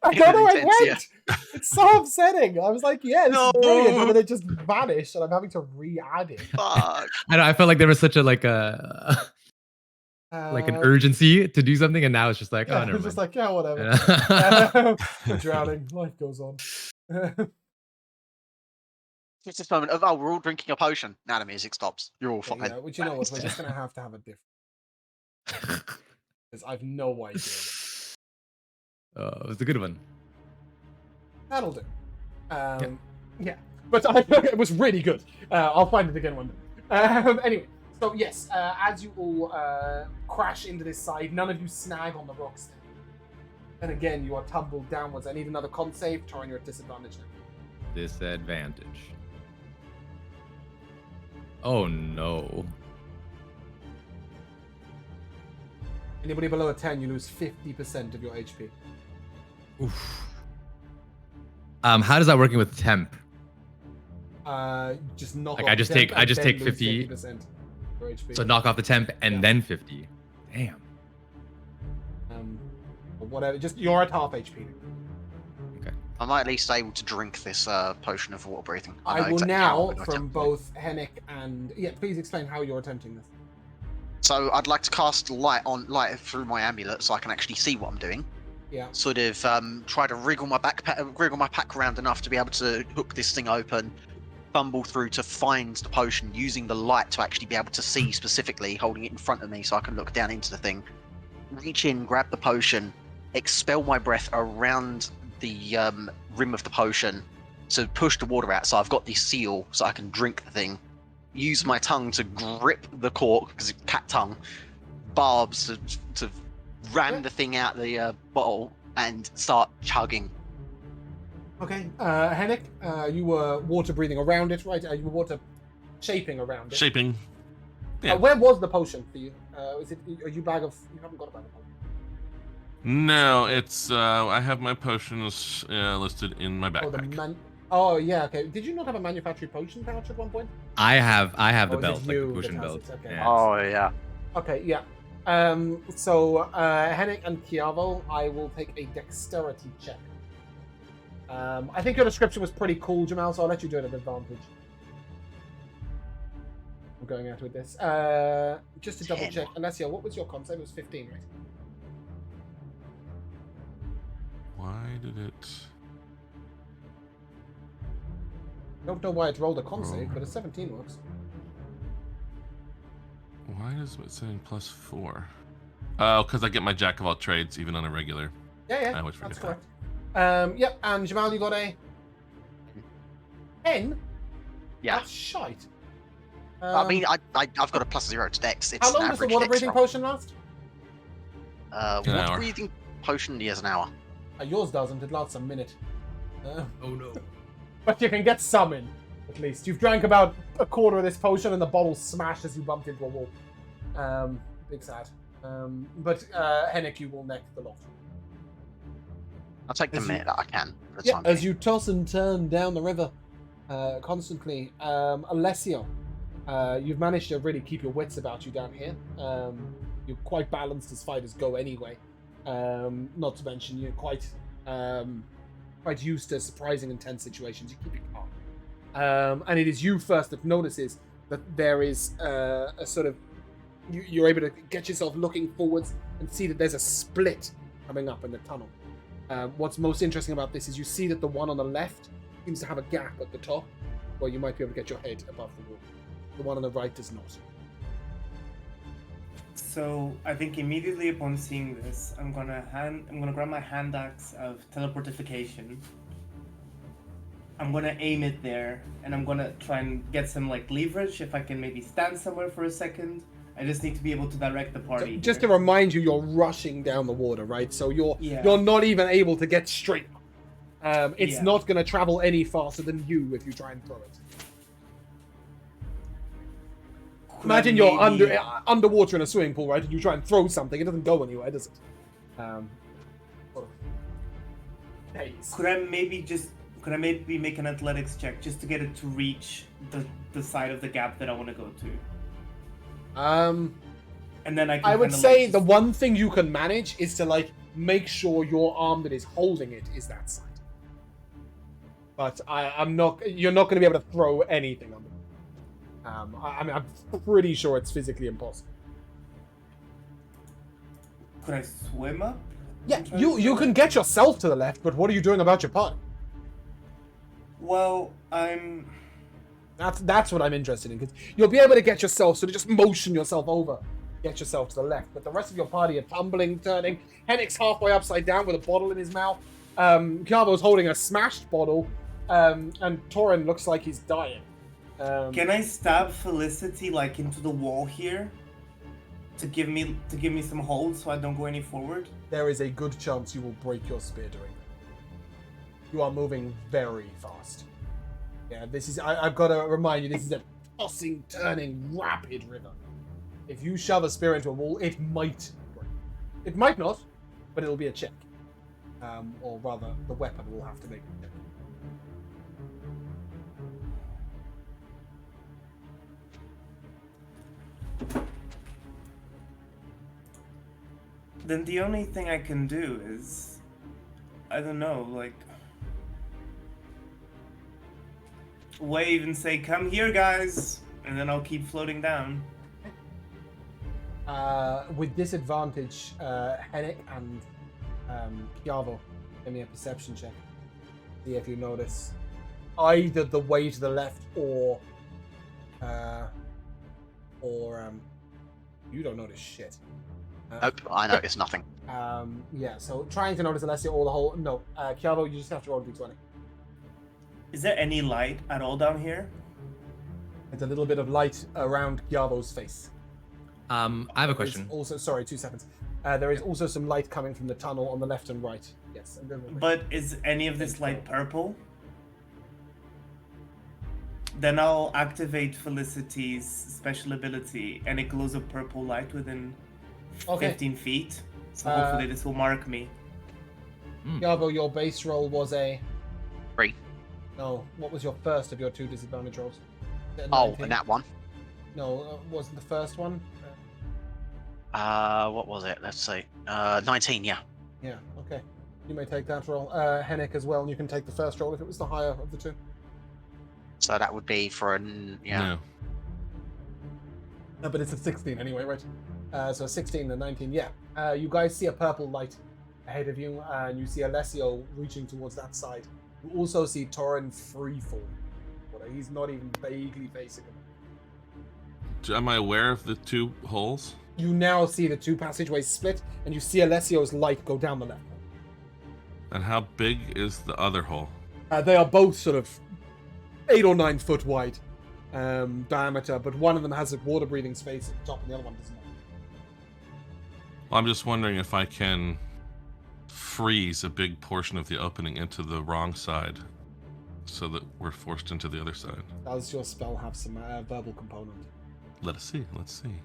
I don't know where it Intense, went. It's so upsetting. I was like, yeah, this is brilliant, No. and then it just vanished, and I'm having to re-add it. Fuck. I know. I felt like there was such a like an urgency to do something, and now it's just like, Yeah, oh, never it's just mind. like, yeah, whatever. Yeah. We're drowning. Life goes on. It's this moment of, oh, we're all drinking a potion. Now the music stops. You're all fine. Yeah, but you know what? We're just gonna have to have a different. Because I've no idea. It was a good one. That'll do. Yeah. But it was really good. I'll find it again one day. Anyway, so yes, as you all crash into this side, none of you snag on the rocks. And again, you are tumbled downwards. I need another con save. Torin, you're at disadvantage now. Disadvantage. Oh no. Anybody below a 10, you lose 50% of your HP. Oof. How does that working with temp? Just knock Like, off I just temp take- I and just then take lose 50. 50% of your HP. So knock off the temp and Yeah. then 50. Damn. Or whatever. Just you're at half HP. I might at least able to drink this potion of water breathing. I know will exactly how now, I'm gonna from attempt it. both Hennick and please explain how you're attempting this. So I'd like to cast light through my amulet so I can actually see what I'm doing. Yeah. sort of try to wriggle my pack around enough to be able to hook this thing open, fumble through to find the potion, using the light to actually be able to see specifically, holding it in front of me so I can look down into the thing. Reach in, grab the potion, expel my breath around the rim of the potion to push the water out, so I've got the seal so I can drink the thing. Use my tongue to grip the cork, because it's cat tongue, barbs to ram the thing out the bottle and start chugging. Okay, Henrik, you were water breathing around it, right? You were water shaping around it. Shaping. Yeah. Where was the potion for you? Is it? Are you bag of? You haven't got a bag of potion. No, it's I have my potions listed in my backpack. Oh yeah, okay. Did you not have a manufactured potion pouch at one point? I have the Or is belt, it like you the potion that has belt. it? Okay. Yeah. Oh yeah. Okay, yeah. So Henrik and Kiavo, I will take a dexterity check. I think your description was pretty cool, Jamal, so I'll let you do it at advantage. I'm going out with this. Just to double 10. check, Alessio, what was your con save? It was 15, right? Why did it? Don't know why it rolled a con save, but a 17 works. Why is it saying +4? Oh, because I get my jack of all trades even on a regular. Yeah, I always that's forget correct. Yep, and Jamal, you got a 10? Yeah. That's shite. I mean, I've got a +0 to Dex. It's how long an does the average water Dex breathing roll. potion last? An Water hour. breathing potion is an hour. Yours doesn't. It lasts a minute. Oh no. But you can get some in, at least. You've drank about a quarter of this potion and the bottle smashed as you bumped into a wall. Big sad. But Henrik, you will neck the lot. I'll take the As you- minute that I can. For the Yeah, time as being. you toss and turn down the river constantly. Alessio, you've managed to really keep your wits about you down here. You're quite balanced as fighters go anyway. Not to mention you're quite used to surprising intense situations. You keep it calm. And it is you first that notices that there is a sort of... You're able to get yourself looking forwards and see that there's a split coming up in the tunnel. What's most interesting about this is you see that the one on the left seems to have a gap at the top where you might be able to get your head above the wall. The one on the right does not. So I think immediately upon seeing this, I'm gonna grab my hand axe of teleportification. I'm gonna aim it there, and I'm gonna try and get some like leverage. If I can maybe stand somewhere for a second, I just need to be able to direct the party. Just to here. remind you, you're rushing down the water, right? So you're Yeah. not even able to get straight up. It's Yeah. not going to travel any faster than you if you try and throw it. Could I Imagine you're maybe- underwater in a swimming pool, right? And you try and throw something, it doesn't go anywhere, does it? Sort of phase. Could I maybe make an athletics check just to get it to reach the side of the gap that I want to go to? And then I would kinda, say like, the one thing you can manage is to like make sure your arm that is holding it is that side. But you're not going to be able to throw anything on them. I mean, I'm pretty sure it's physically impossible. Could I swim up? Yeah, and try you to you swim can up? get yourself to the left, but what are you doing about your party? Well, I'm. That's what I'm interested in, because you'll be able to get yourself, so to just motion yourself over, get yourself to the left. But the rest of your party are tumbling, turning. Hennik's halfway upside down with a bottle in his mouth. Kiavo's holding a smashed bottle, and Torin looks like he's dying. Can I stab Felicity like into the wall here? To give me some hold so I don't go any forward? There is a good chance you will break your spear doing that. You are moving very fast. Yeah, this is. I've got to remind you, this is a tossing, turning, rapid river. If you shove a spear into a wall, it might break. It might not, but it'll be a check. Or rather, the weapon will have to make a check. Then the only thing I can do is, I don't know, like, wave and say, "Come here, guys," and then I'll keep floating down. With disadvantage, Hennik and Chiavo, give me a perception check. See if you notice either the way to the left or you don't notice shit. Nope, I noticed nothing. Yeah, so trying to notice Alessia or the whole... No, Chiavo, you just have to roll a d20. Is there any light at all down here? It's a little bit of light around Chiavo's face. I have a There is question. Also, sorry, 2 seconds. There is also some light coming from the tunnel on the left and right. Yes. And then But is any of this light purple? Then I'll activate Felicity's special ability, and it glows a purple light within Okay. 15 feet. So hopefully this will mark me. Chiavo, your base roll was a... 3. No, what was your first of your 2 disadvantage rolls? Oh, 19? and that one. No, wasn't the first one? What was it? Let's see. 19, yeah. Yeah, okay. You may take that roll. Hennick as well, and you can take the first roll if it was the higher of the 2. So that would be for an, yeah. No. No, but it's a 16 anyway, right? So 16 and 19, yeah. You guys see a purple light ahead of you, and you see Alessio reaching towards that side. You also see Torin freefall. He's not even vaguely facing him. Am I aware of the 2 holes? You now see the 2 passageways split, and you see Alessio's light go down the left. And how big is the other hole? They are both sort of 8 or 9 foot wide diameter, but one of them has a water-breathing space at the top, and the other one does not. Well, I'm just wondering if I can freeze a big portion of the opening into the wrong side, so that we're forced into the other side. Does your spell have some verbal component? Let us see. Let's see.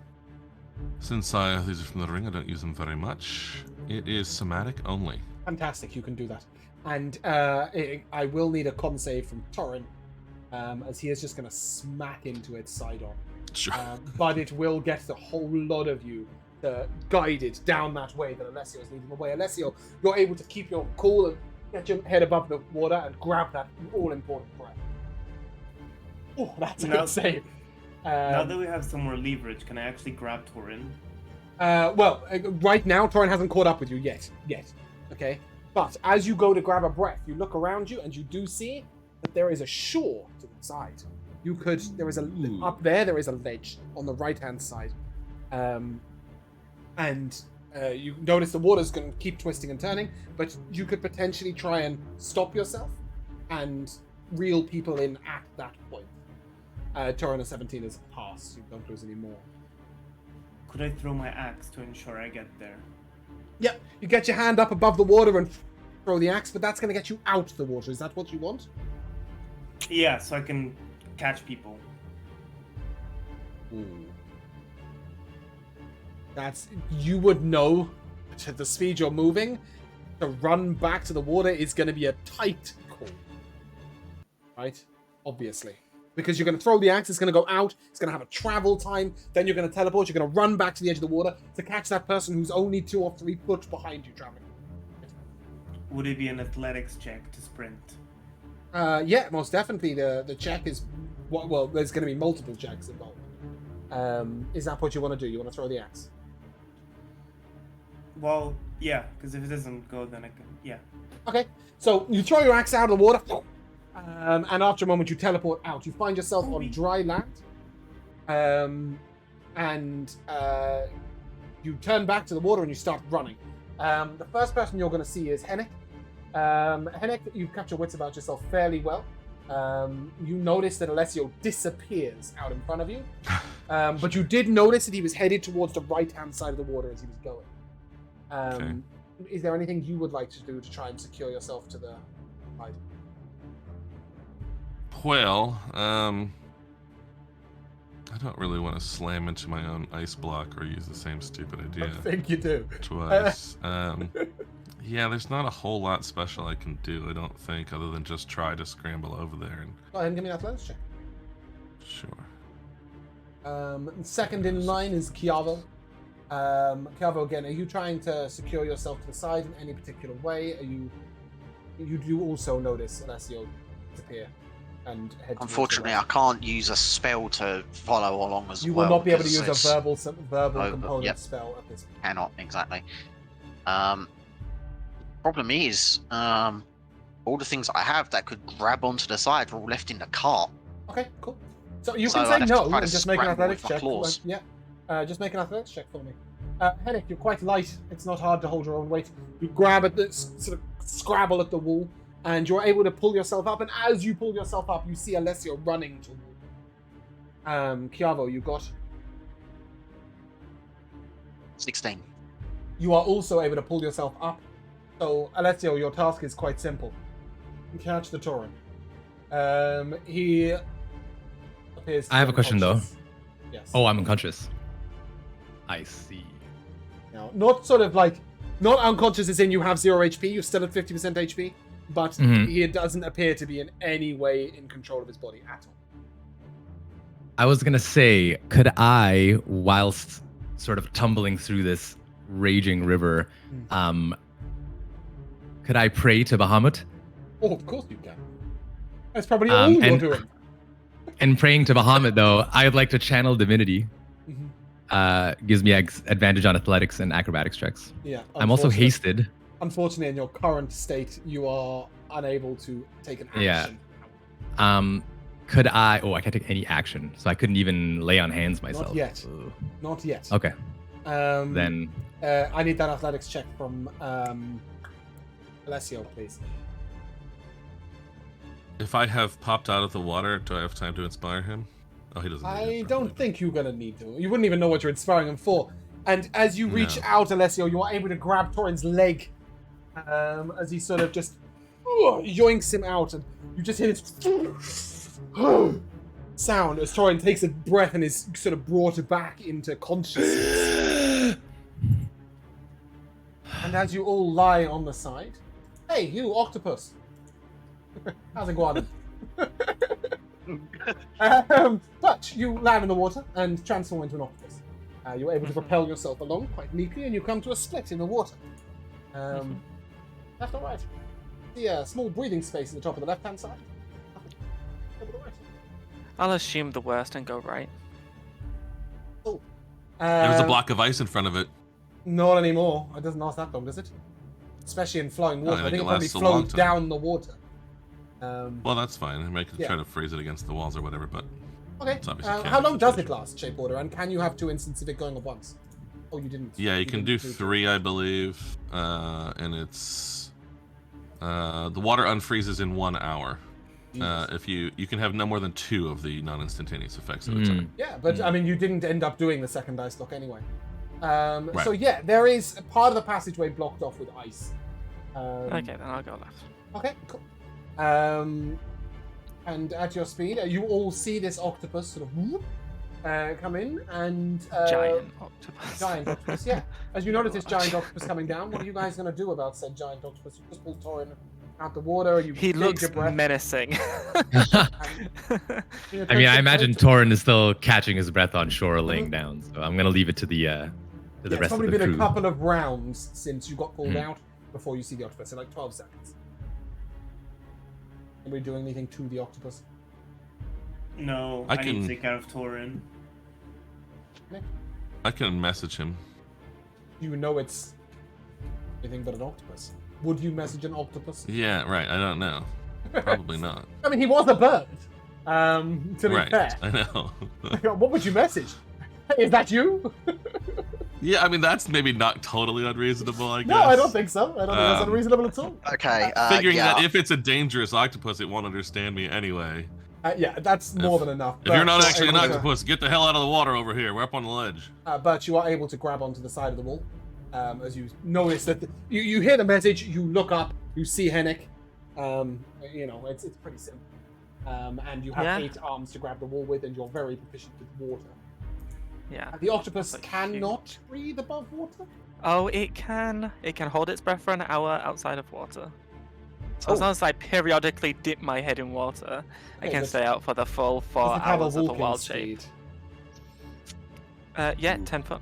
Since these are from the ring, I don't use them very much. It is somatic only. Fantastic, you can do that. And I will need a con save from Torin, as he is just going to smack into it side on. Sure. But it will get the whole lot of you guided down that way that Alessio is leading the way. Alessio, you're able to keep your cool and get your head above the water and grab that all-important breath. Oh, that's a good save. Now that we have some more leverage, can I actually grab Torin? Right now, Torin hasn't caught up with you yet. Okay? But as you go to grab a breath, you look around you and you do see that there is a shore to the side. Up there is a ledge on the right-hand side. You notice the water's going to keep twisting and turning, but you could potentially try and stop yourself and reel people in at that point. Torin of 17 is passed. You don't lose any more. Could I throw my axe to ensure I get there? Yep, you get your hand up above the water and throw the axe, but that's going to get you out the water. Is that what you want? Yeah, so I can catch people. Ooh. You would know, to the speed you're moving, to run back to the water is going to be a tight call. Right? Obviously. Because you're going to throw the axe, it's going to go out, it's going to have a travel time, then you're going to teleport, you're going to run back to the edge of the water to catch that person who's only 2 or 3 foot behind you traveling. Would it be an athletics check to sprint? Yeah, most definitely. The check is... Well, there's going to be multiple checks involved. Is that what you want to do? You want to throw the axe? Well, yeah, because if it doesn't go, then I can... Yeah. Okay, so you throw your axe out of the water, and after a moment you teleport out. You find yourself on dry land, and you turn back to the water and you start running. The first person you're going to see is Hennick. Hennick, you've kept your wits about yourself fairly well. You notice that Alessio disappears out in front of you, but you did notice that he was headed towards the right-hand side of the water as he was going. Okay. Is there anything you would like to do to try and secure yourself to the side? Well, I don't really want to slam into my own ice block or use the same stupid idea I think you do. twice. Yeah, there's not a whole lot special I can do, I don't think, other than just try to scramble over there and... Go ahead and give me an athletics check. Sure. Second in line is Chiavo. Chiavo, again, are you trying to secure yourself to the side in any particular way? You do also notice Alessio disappear and head towards Unfortunately, the I right. can't use a spell to follow along as You well. will not be able to because use a it's- verbal component yep. spell at this point. Cannot, exactly. problem is, all the things I have that could grab onto the side are all left in the cart. Okay, cool. So you So can I'd say have to no try to and just make an scramble athletics with my check. claws. Just make an athletics check for me. Henrik, you're quite light. It's not hard to hold your own weight. You grab at the sort of scrabble at the wall, and you're able to pull yourself up. And as you pull yourself up, you see Alessio running toward you. Chiavo, you got. 16. You are also able to pull yourself up. So, Alessio, your task is quite simple. You catch the Tauren. He appears. I have a question, though. Yes. Oh, I'm unconscious. I see. Now, not sort of like, not unconscious as in you have 0 HP, you're still at 50% HP, but he doesn't appear to be in any way in control of his body at all. I was gonna say, could I, whilst sort of tumbling through this raging river, could I pray to Bahamut? Oh, of course you can. That's probably all you're doing. And praying to Bahamut, though, I'd like to channel divinity. Gives me advantage on athletics and acrobatics checks. Yeah. I'm also hasted. Unfortunately, in your current state, you are unable to take an action. Yeah. Could I? Oh, I can't take any action, so I couldn't even lay on hands myself. Not yet. Ugh. Not yet. Okay. Then. I need that athletics check from Alessio, please. If I have popped out of the water, do I have time to inspire him? Oh, he doesn't. I don't think you're gonna need to. You wouldn't even know what you're inspiring him for. And as you reach out, Alessio, you are able to grab Tauren's leg as he sort of just yoinks him out, and you just hear this sound as Tauren takes a breath and is sort of brought back into consciousness. And as you all lie on the side, hey, you octopus, how's it going? But you land in the water and transform into an octopus. You're able to propel yourself along quite neatly, and you come to a split in the water. Left or right? See a small breathing space at the top of the left-hand side. Over the right. I'll assume the worst and go right. Cool. There's a block of ice in front of it. Not anymore. It doesn't last that long, does it? Especially in flowing water. I think it probably flows down the water. Well, that's fine. I might try to freeze it against the walls or whatever, but... Okay. How long does it last, Shape Order? And can you have 2 instances of it going at once? Oh, you didn't. Yeah, you can do 3, I believe. And it's... the water unfreezes in 1 hour. If you can have no more than 2 of the non-instantaneous effects at a time. Yeah, but I mean, you didn't end up doing the second ice lock anyway. Right. So yeah, there is a part of the passageway blocked off with ice. Okay, then I'll go left. Okay, cool. And at your speed, you all see this octopus sort of come in and Giant octopus. Giant octopus, yeah. As you notice this giant octopus coming down, what are you guys gonna do about said giant octopus? You just pull Tauren out the water. He looks menacing. I mean, I imagine Tauren is still catching his breath on shore, laying down. So I'm gonna leave it to the rest of the crew. It's probably been a couple of rounds since you got pulled out before you see the octopus. So like 12 seconds. Are we doing anything to the octopus? No, I need to take out of Tauren. I can message him. You know it's anything but an octopus. Would you message an octopus? Yeah, right. I don't know. Probably not. I mean, he was a bird. To be fair. I know. What would you message? Is that you? Yeah, I mean, that's maybe not totally unreasonable, I guess. No, I don't think so. I don't think that's unreasonable at all. Okay. Figuring that if it's a dangerous octopus, it won't understand me anyway. Yeah, that's more than enough. If you're not actually an octopus, get the hell out of the water over here. We're up on the ledge. But you are able to grab onto the side of the wall. As you notice that you hear the message, you look up, you see Henrik. You know, it's pretty simple. And you have 8 arms to grab the wall with, and you're very proficient with water. Yeah. The octopus cannot breathe above water? Oh, it can. It can hold its breath for an hour outside of water. So as long as I periodically dip my head in water, I can stay out for the full 4 hours of the wild shape. Yeah, 10 foot.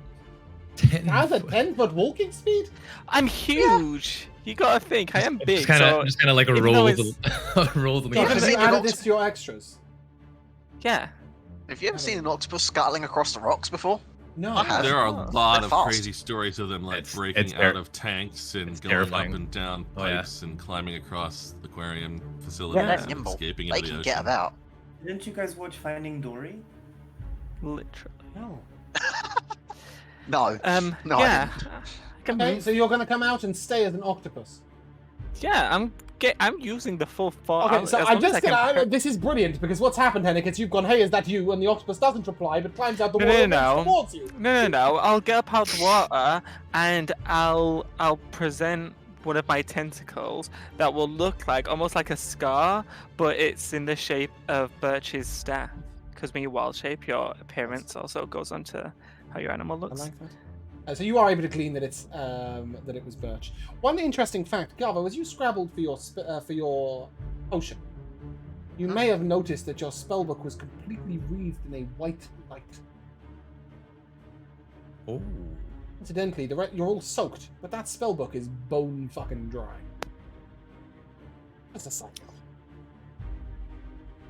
How's a 10-foot walking speed? I'm huge. You gotta think, I am big. Just kind of like a roll. Rolls on the Have you added this to your extras? Yeah. Have you ever seen an octopus scuttling across the rocks before? No, I have. There are a Oh. lot They're of fast. crazy stories of them like It's breaking ter- out of tanks and it's going terrifying. up and down Oh, yeah. pipes and climbing across the aquarium Yeah, facilities they're and nimble. escaping They into the can ocean. get about. Didn't you guys watch Finding Dory? Literally. no. No. No, I Yeah. didn't. I can Okay, move. so you're going to come out and stay as an octopus. Yeah, I'm using the full far. Okay, so I'm just gonna. This is brilliant because what's happened, Henrik, is you've gone, "Hey, is that you?" And the octopus doesn't reply, but climbs out the No, water and no, runs no. towards you. No. I'll get up out the water and I'll present one of my tentacles that will look like almost like a scar, but it's in the shape of Birch's staff. Because when you wild shape, your appearance also goes on to how your animal I looks. like that. So you are able to glean that it's that it was birch. One interesting fact, Gavo, as you scrabbled for your potion, you may have noticed that your spellbook was completely wreathed in a white light. Oh. Incidentally, you're all soaked, but that spellbook is bone fucking dry. That's a side note.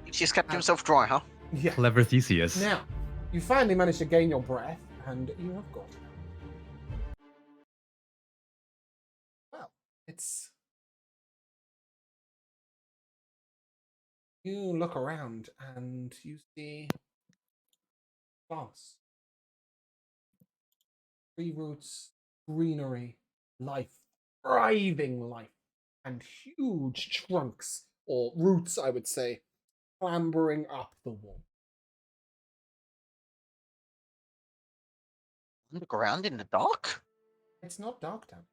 He just kept himself dry, huh? Yeah. Clever Theseus. Now, you finally managed to gain your breath, and you have got. Well, it's. You look around and you see plants, tree roots, greenery, life, thriving life, and huge trunks, or roots, I would say, clambering up the wall. Look around in the dark? It's not dark down.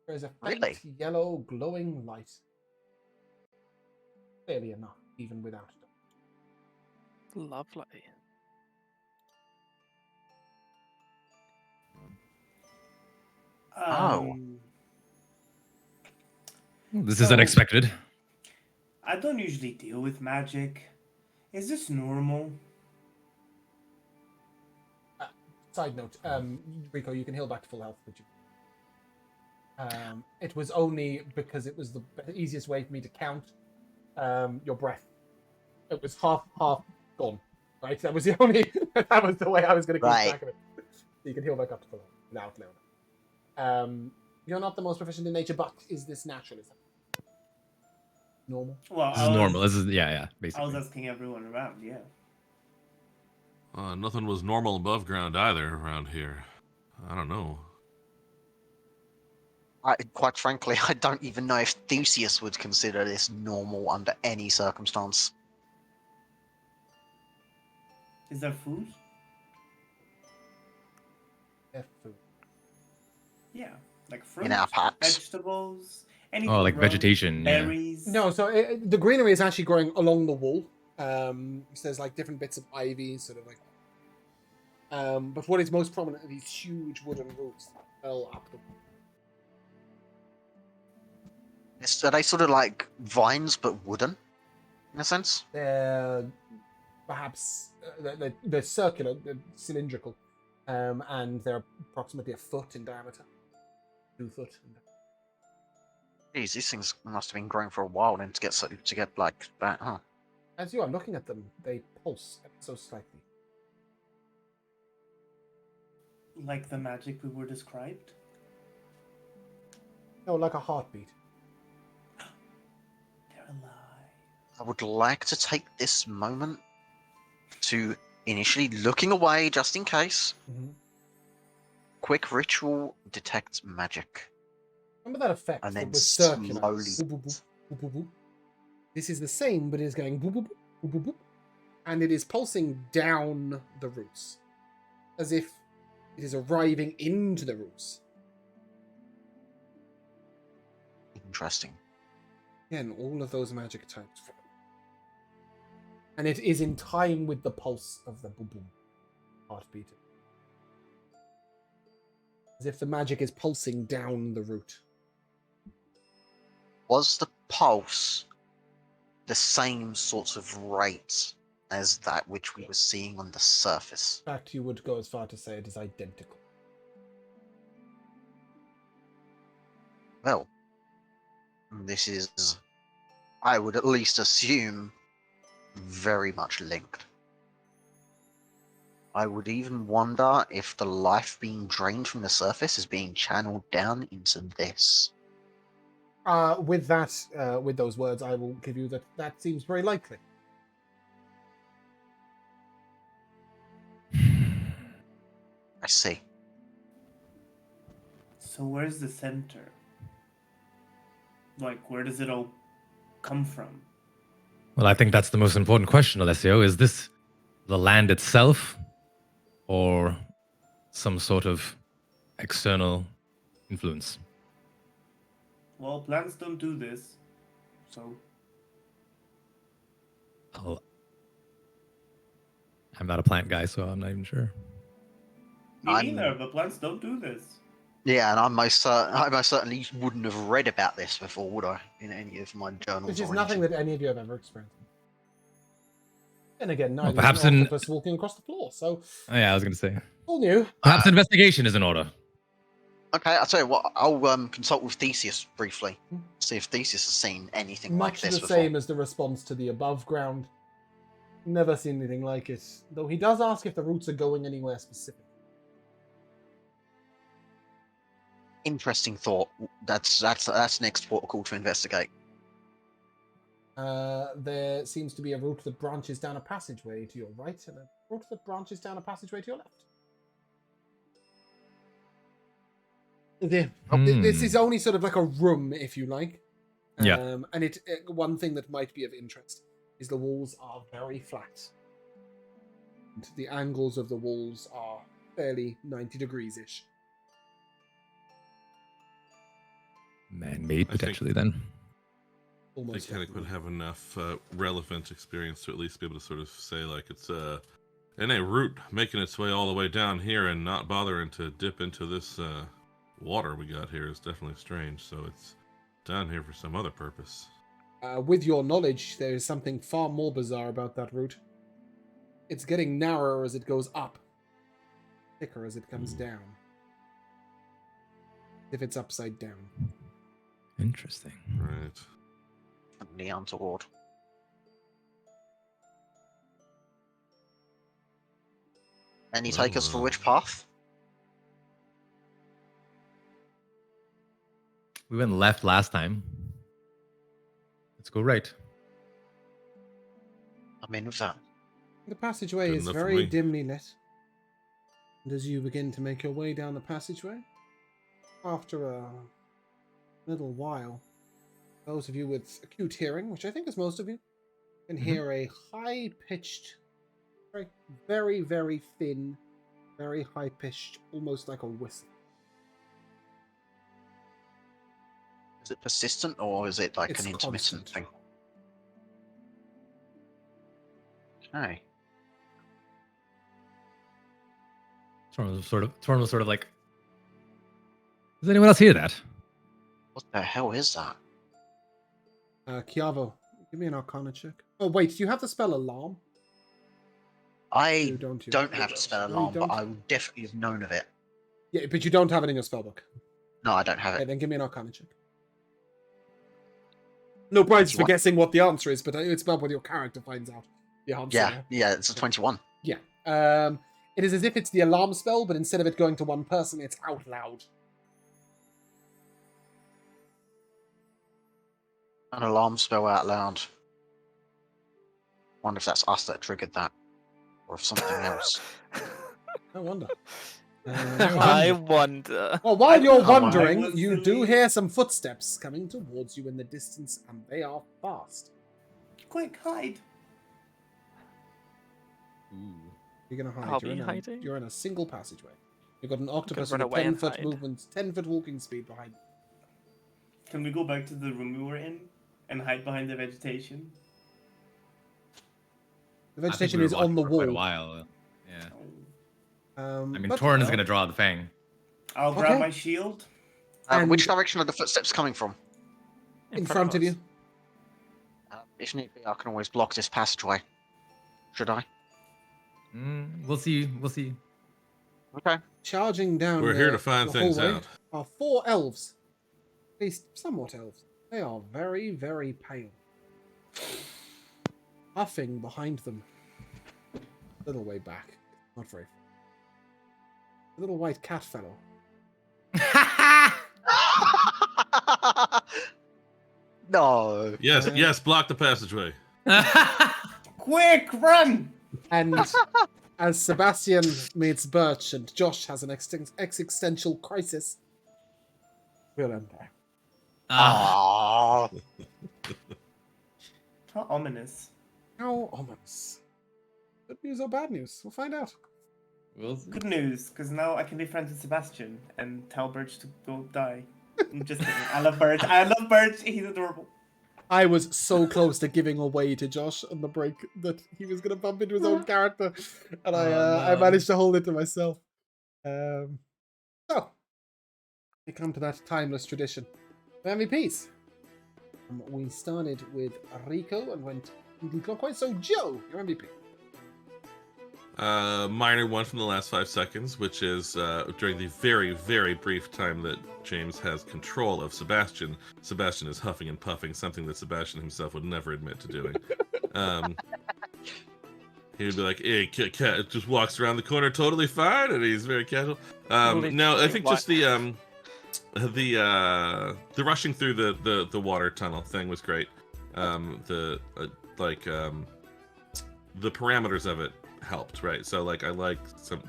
There is a faint Really? yellow glowing light. Clearly enough, even without it. Lovely. This is So- unexpected. I don't usually deal with magic. Is this normal? Side note, Rico, you can heal back to full health, but you. It was only because it was the easiest way for me to count your breath. It was half gone, right? That was the only. That was the way I was going to keep Right. track of it. So you can heal back up to full health now. You're not the most proficient in nature, but is this natural? Is that normal? Well, This is normal. This is yeah, I basically. was asking everyone around, yeah. Nothing was normal above ground either around here. I don't know. Quite frankly, I don't even know if Theseus would consider this normal under any circumstance. Is there food? Yeah, food. Yeah, like fruit, In our packs. vegetables, anything. Oh, like growing, vegetation, yeah. berries. No, so the greenery is actually growing along the wall. So there's like different bits of ivy, sort of like. But what is most prominent are these huge wooden roots that fell up the wall. Are they sort of like vines but wooden, in a sense? They're perhaps they're circular, they're cylindrical, and they're approximately a foot in diameter, 2 foot. Geez, these things must have been growing for a while then to get like that, huh? As you are looking at them, they pulse ever so slightly. Like the magic we were described. No, like a heartbeat. They're alive. I would like to take this moment to initially looking away just in case. Mm-hmm. Quick ritual detect magic. Remember that effect And that then was circular? slowly- Boop, boop, boop, boop, boop, boop. This is the same, but it is going boop, boop, boop, boop, boop, and it is pulsing down the roots, as if it is arriving into the roots. Interesting. Again, all of those magic types. And it is in time with the pulse of the boom boom heartbeat. As if the magic is pulsing down the root. Was the pulse the same sort of rate as that which we were seeing on the surface? In fact, you would go as far to say it is identical. Well, this is, I would at least assume, very much linked. I would even wonder if the life being drained from the surface is being channeled down into this. With that, with those words, I will give you that. That seems very likely. I see. So where's the center? Like, where does it all come from? Well, I think that's the most important question, Alessio. Is this the land itself or some sort of external influence? Well, plants don't do this, so I'll- I'm not a plant guy, so I'm not even sure. me I'm- neither. But plants don't do this. Yeah, and I most certainly wouldn't have read about this before, would I? In any of my journals. Which is or nothing anything. that any of you have ever experienced. And again, Well, neither perhaps is an in- octopus walking across the floor, so Oh, yeah, I was going to say. all new. Perhaps investigation is in order. Okay, I'll tell you what. I'll consult with Theseus briefly, Hmm. see if Theseus has seen anything like Much this the before. same as the response to the above ground. Never seen anything like it. Though he does ask if the roots are going anywhere specific. Interesting thought. That's next protocol to investigate. There seems to be a route that branches down a passageway to your right, and a route that branches down a passageway to your left. This is only sort of like a room, if you like. Yeah. And one thing that might be of interest is the walls are very flat. And the angles of the walls are fairly 90 degrees-ish. Man-made, I think- potentially, then. I Almost think Hennick would definitely. have enough relevant experience to at least be able to sort of say, like, it's in a route making its way all the way down here and not bothering to dip into this water we got here is definitely strange. So it's down here for some other purpose. With your knowledge, there is something far more bizarre about that route. It's getting narrower as it goes up, thicker as it comes down. If it's upside down. Interesting. Right. The untoward. Any Well, takers for which path? We went left last time. Let's go right. I'm in with that. The passageway Good is enough for very me. dimly lit. And as you begin to make your way down the passageway, after a little while, those of you with acute hearing, which I think is most of you, can hear a high-pitched, very, very thin, very high-pitched, almost like a whistle. Is it persistent or is it like It's an intermittent constant. thing? Okay. Torn was sort of like, does anyone else hear that? What the hell is that? Chiavo, give me an Arcana check. Oh, wait, do you have the spell Alarm? I You don't have to spell No, you alarm, but don't? I would definitely have known of it. Yeah, but you don't have it in your spellbook. No, I don't have Okay, it. then give me an Arcana check. No prize You for want- guessing what the answer is, but it's about what your character finds out. The answer. Yeah, there. yeah, it's a 21. Yeah. It is as if it's the alarm spell, but instead of it going to one person, it's out loud. An alarm spell out loud. Wonder if that's us that triggered that, or if something else. No wonder. I wonder. Well, while you're I wondering, was you silly. do hear some footsteps coming towards you in the distance, and they are fast. Quick, hide! You're gonna hide. I'll be You're hiding. You're in a single passageway. You've got an octopus run with a away and 10-foot hide. movement, 10-foot walking speed behind you. Can we go back to the room we were in and hide behind the vegetation? The vegetation is on the wall. Quite a while. Yeah. I mean, But- Torn is gonna draw the fang. I'll grab Okay. my shield. And- Which direction are the footsteps coming from? in front of you. If need be, I can always block this passageway. Should I? We'll see. We'll see. Okay. Charging down. We're here to find the things hallway out. Are 4 elves. At least somewhat elves. They are very, very pale. Huffing behind them. A little way back. Not very. The little white cat fellow. No. Yes, yes, block the passageway. Quick, run! And as Sebastian meets Birch and Josh has an existential crisis, we'll end there. Ah. How ominous. How ominous. Good news or bad news? We'll find out. We'll see. Good news, because now I can be friends with Sebastian and tell Birch to go die. I'm just kidding. I love Birch. I love Birch. He's adorable. I was so close to giving away to Josh on the break that he was going to bump into his own character, and I managed to hold it to myself. So, we come to that timeless tradition of MVPs. We started with Rico and went clockwise. So, Joe, your MVP. Minor one from the last 5 seconds, which is during the very, very brief time that James has control of Sebastian. Sebastian is huffing and puffing, something that Sebastian himself would never admit to doing. He would be like, "Hey, cat just walks around the corner totally fine," and he's very casual. No, I think just the rushing through the water tunnel thing was great. The parameters of it helped, right? So like I like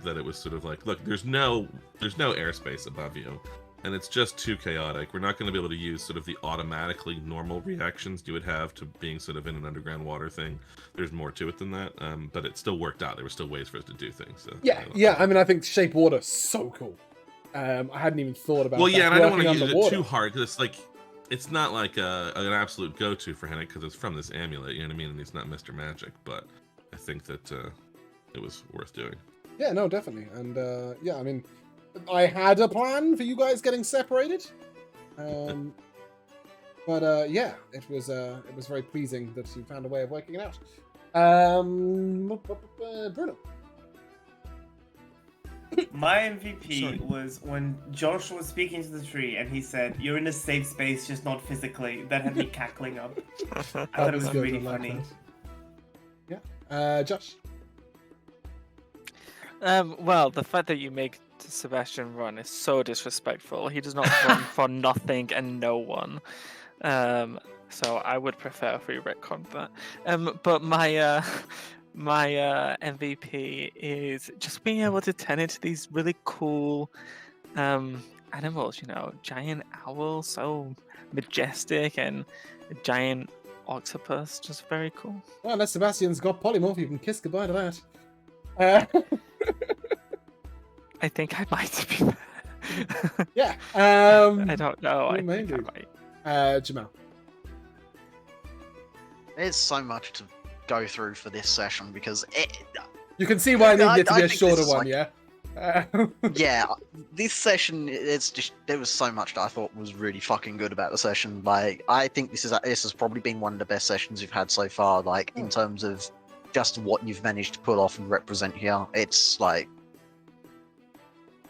that it was sort of like, look, there's no airspace above you, and it's just too chaotic. We're not going to be able to use sort of the automatically normal reactions you would have to being sort of in an underground water thing. There's more to it than that, but it still worked out. There were still ways for us to do things. So, Yeah. I mean, I think Shape Water so cool. I hadn't even thought about. Well, that, yeah, and I don't want to working use it underwater. too hard because it's like it's not like an absolute go-to for Henrik because it's from this amulet. You know what I mean? And he's not Mr. Magic, but I think that it was worth doing. Yeah, no, definitely. And yeah, I mean, I had a plan for you guys getting separated. But yeah, it was very pleasing that you found a way of working it out. Bruno. My MVP was when Josh was speaking to the tree and he said, "You're in a safe space, just not physically." That had me cackling up. I thought it was good, really I like funny. that. Yeah. Josh. Well, the fact that you make Sebastian run is so disrespectful. He does not run for nothing and no one. So I would prefer if we retconned that. But my MVP is just being able to turn into these really cool animals. You know, giant owl, so majestic, and a giant octopus, just very cool. Well, unless Sebastian's got polymorph, you can kiss goodbye to that. I think I might be. Yeah. I don't know. I may think I do. might. Jamal. There's so much to go through for this session because You can see why I needed it to be a think this shorter is one, like- yeah? yeah, this session, it's just there was so much that I thought was really fucking good about the session. Like, I think this has probably been one of the best sessions we've had so far. Like, in terms of just what you've managed to pull off and represent here, it's like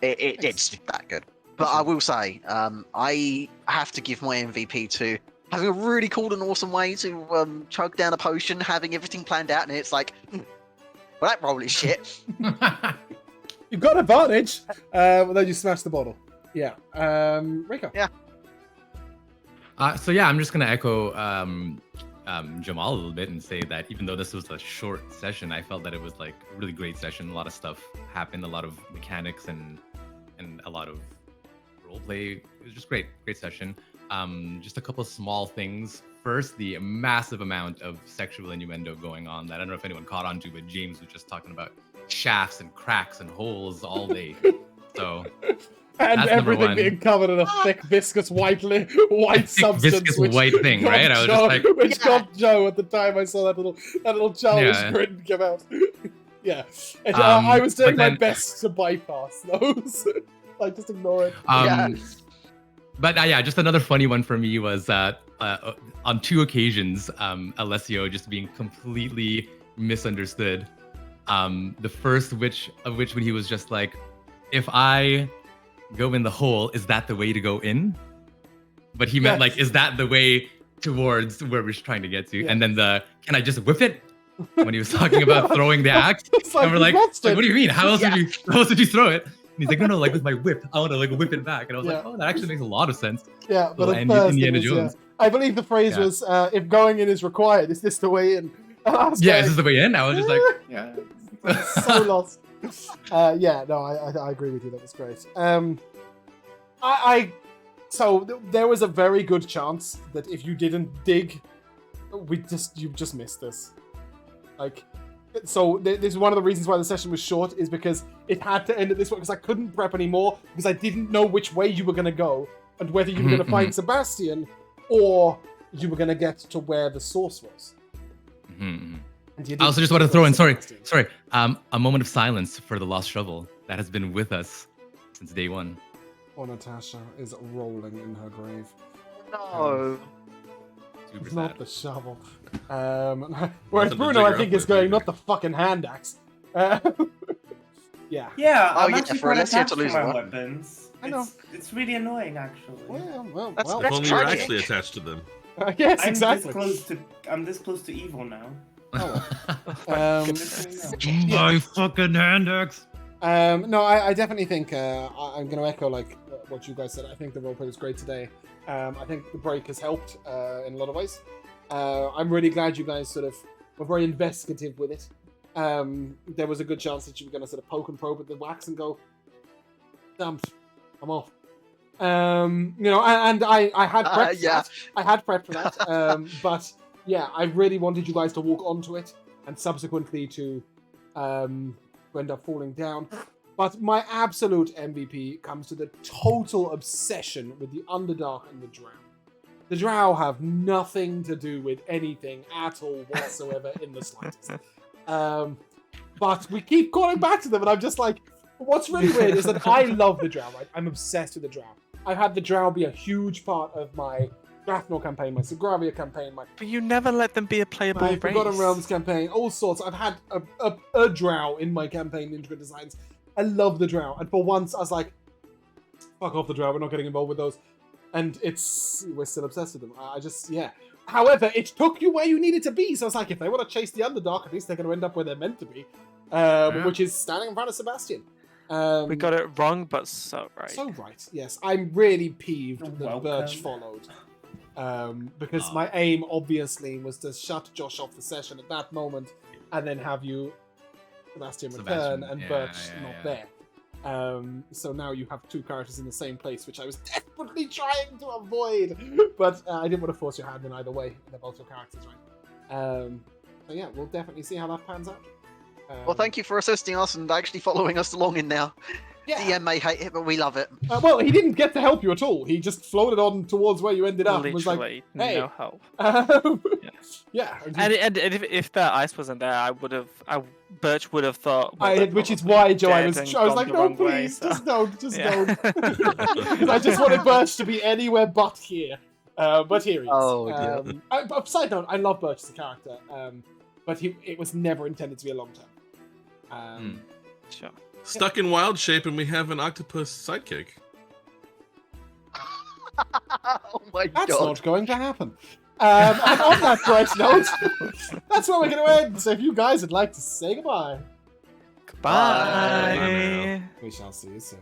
it's that good. But I will say, I have to give my MVP to having a really cool and awesome way to chug down a potion, having everything planned out, and it's like, well, that roll is shit. You've got advantage, but then you smash the bottle. Yeah. Rico. Yeah. So yeah, I'm just gonna echo Jamal a little bit and say that even though this was a short session, I felt that it was like a really great session. A lot of stuff happened, a lot of mechanics and a lot of roleplay. It was just great session. Just a couple of small things. First, the massive amount of sexual innuendo going on that I don't know if anyone caught on to, but James was just talking about shafts and cracks and holes all day. So And that's everything #1. being covered in a thick, viscous, white substance. Viscous white thing, got right? I was Joe, just like, which got Joe at the time I saw that little childish Yeah. grin come out. Yeah. And, Um, I was doing but my then- best to bypass those. Like, just ignore it. But yeah, just another funny one for me was on 2 occasions, Alessio just being completely misunderstood. The first of which when he was just like, if I go in the hole, is that the way to go in? But he meant Yes. like, is that the way towards where we're trying to get to? Yeah. And then can I just whip it? when he was talking about throwing the axe. It's And we're like, lost what it. do you mean? How else Yeah. would you throw it? And he's like, no, like with my whip. I want to like whip it back. And I was like, Yeah. oh, that actually makes a lot of sense. Yeah, but Little at Indi- first Indiana it was, Jones. I believe the phrase Yeah. was, "If going in is required, is this the way in?" And I was Yeah, going, is this the way in? I was just like, yeah. so lost. Yeah, no, I agree with you. That was great. There was a very good chance that if you didn't dig, you just missed this. Like, so this is one of the reasons why the session was short, is because it had to end at this one, because I couldn't prep anymore, because I didn't know which way you were going to go, and whether you were going to find Sebastian, or you were going to get to where the source was. And you I also didn't just want to throw in, sorry, Sebastian. a moment of silence for the lost shovel that has been with us since day one. Oh, Natasha is rolling in her grave. No. Super Not sad. the shovel. Whereas Nothing to Bruno, dig I her think, up is with, going, maybe. not the fucking hand axe. Yeah. Yeah, Oh, I'm yeah, actually for quite Alessia to attached to lose my one. weapons. I know. It's really annoying, actually. Well, That's- well. If that's only you're tragic. actually attached to them. Yes, I'm exactly. this close to evil now. Um, My fucking hand axe. no, I definitely think I'm going to echo like what you guys said. I think the roleplay was great today. I think the break has helped in a lot of ways. I'm really glad you guys sort of were very investigative with it. There was a good chance that you were going to sort of poke and probe at the wax and go, damn, I'm off. And I had prepped for Yeah. that. I had prepped for that. But yeah, I really wanted you guys to walk onto it and subsequently to end up falling down. But my absolute MVP comes to the total obsession with the Underdark and the Drow. The Drow have nothing to do with anything at all whatsoever in the slightest. But we keep calling back to them, and I'm just like, what's really weird is that I love the Drow, right? I'm obsessed with the Drow. I've had the Drow be a huge part of my Rathnor campaign, my Sigravia campaign, my But you never let them be a playable race. Forgotten Realms campaign, all sorts. I've had a Drow in my campaign, Ninja Designs. I love the Drow, and for once I was like, fuck off the Drow, we're not getting involved with those. And we're still obsessed with them. Yeah. However, it took you where you needed to be, so it's like, if they want to chase the Underdark, at least they're going to end up where they're meant to be, which is standing in front of Sebastian. We got it wrong, but so right. So right, yes. I'm really peeved You're that welcome. Birch followed. Because my aim, obviously, was to shut Josh off the session at that moment, and then have you, Sebastian return, and Birch not there. So now you have two characters in the same place, which I was desperately trying to avoid. But I didn't want to force your hand in either way. They're both your characters, right? So yeah, we'll definitely see how that pans out. Well, thank you for assisting us and actually following us along in now. Yeah. DM may hate it, but we love it. Well, he didn't get to help you at all. He just floated on towards where you ended up and was like, Literally, hey. no help. Yeah. And if the ice wasn't there, Birch would have thought. well, they're Which is probably why, Joe, I dead was and like, gone the no, wrong way, please, so- just don't, just Yeah. don't. 'Cause I just wanted Birch to be anywhere but here. But here he is. Oh, dear. But side note, I love Birch as a character, but it was never intended to be a long term. Sure. Stuck in wild shape, and we have an octopus sidekick. Oh my That's god. not going to happen. And on that bright note, that's where we're going to end. So if you guys would like to say goodbye, Goodbye. Bye now. we shall see you soon.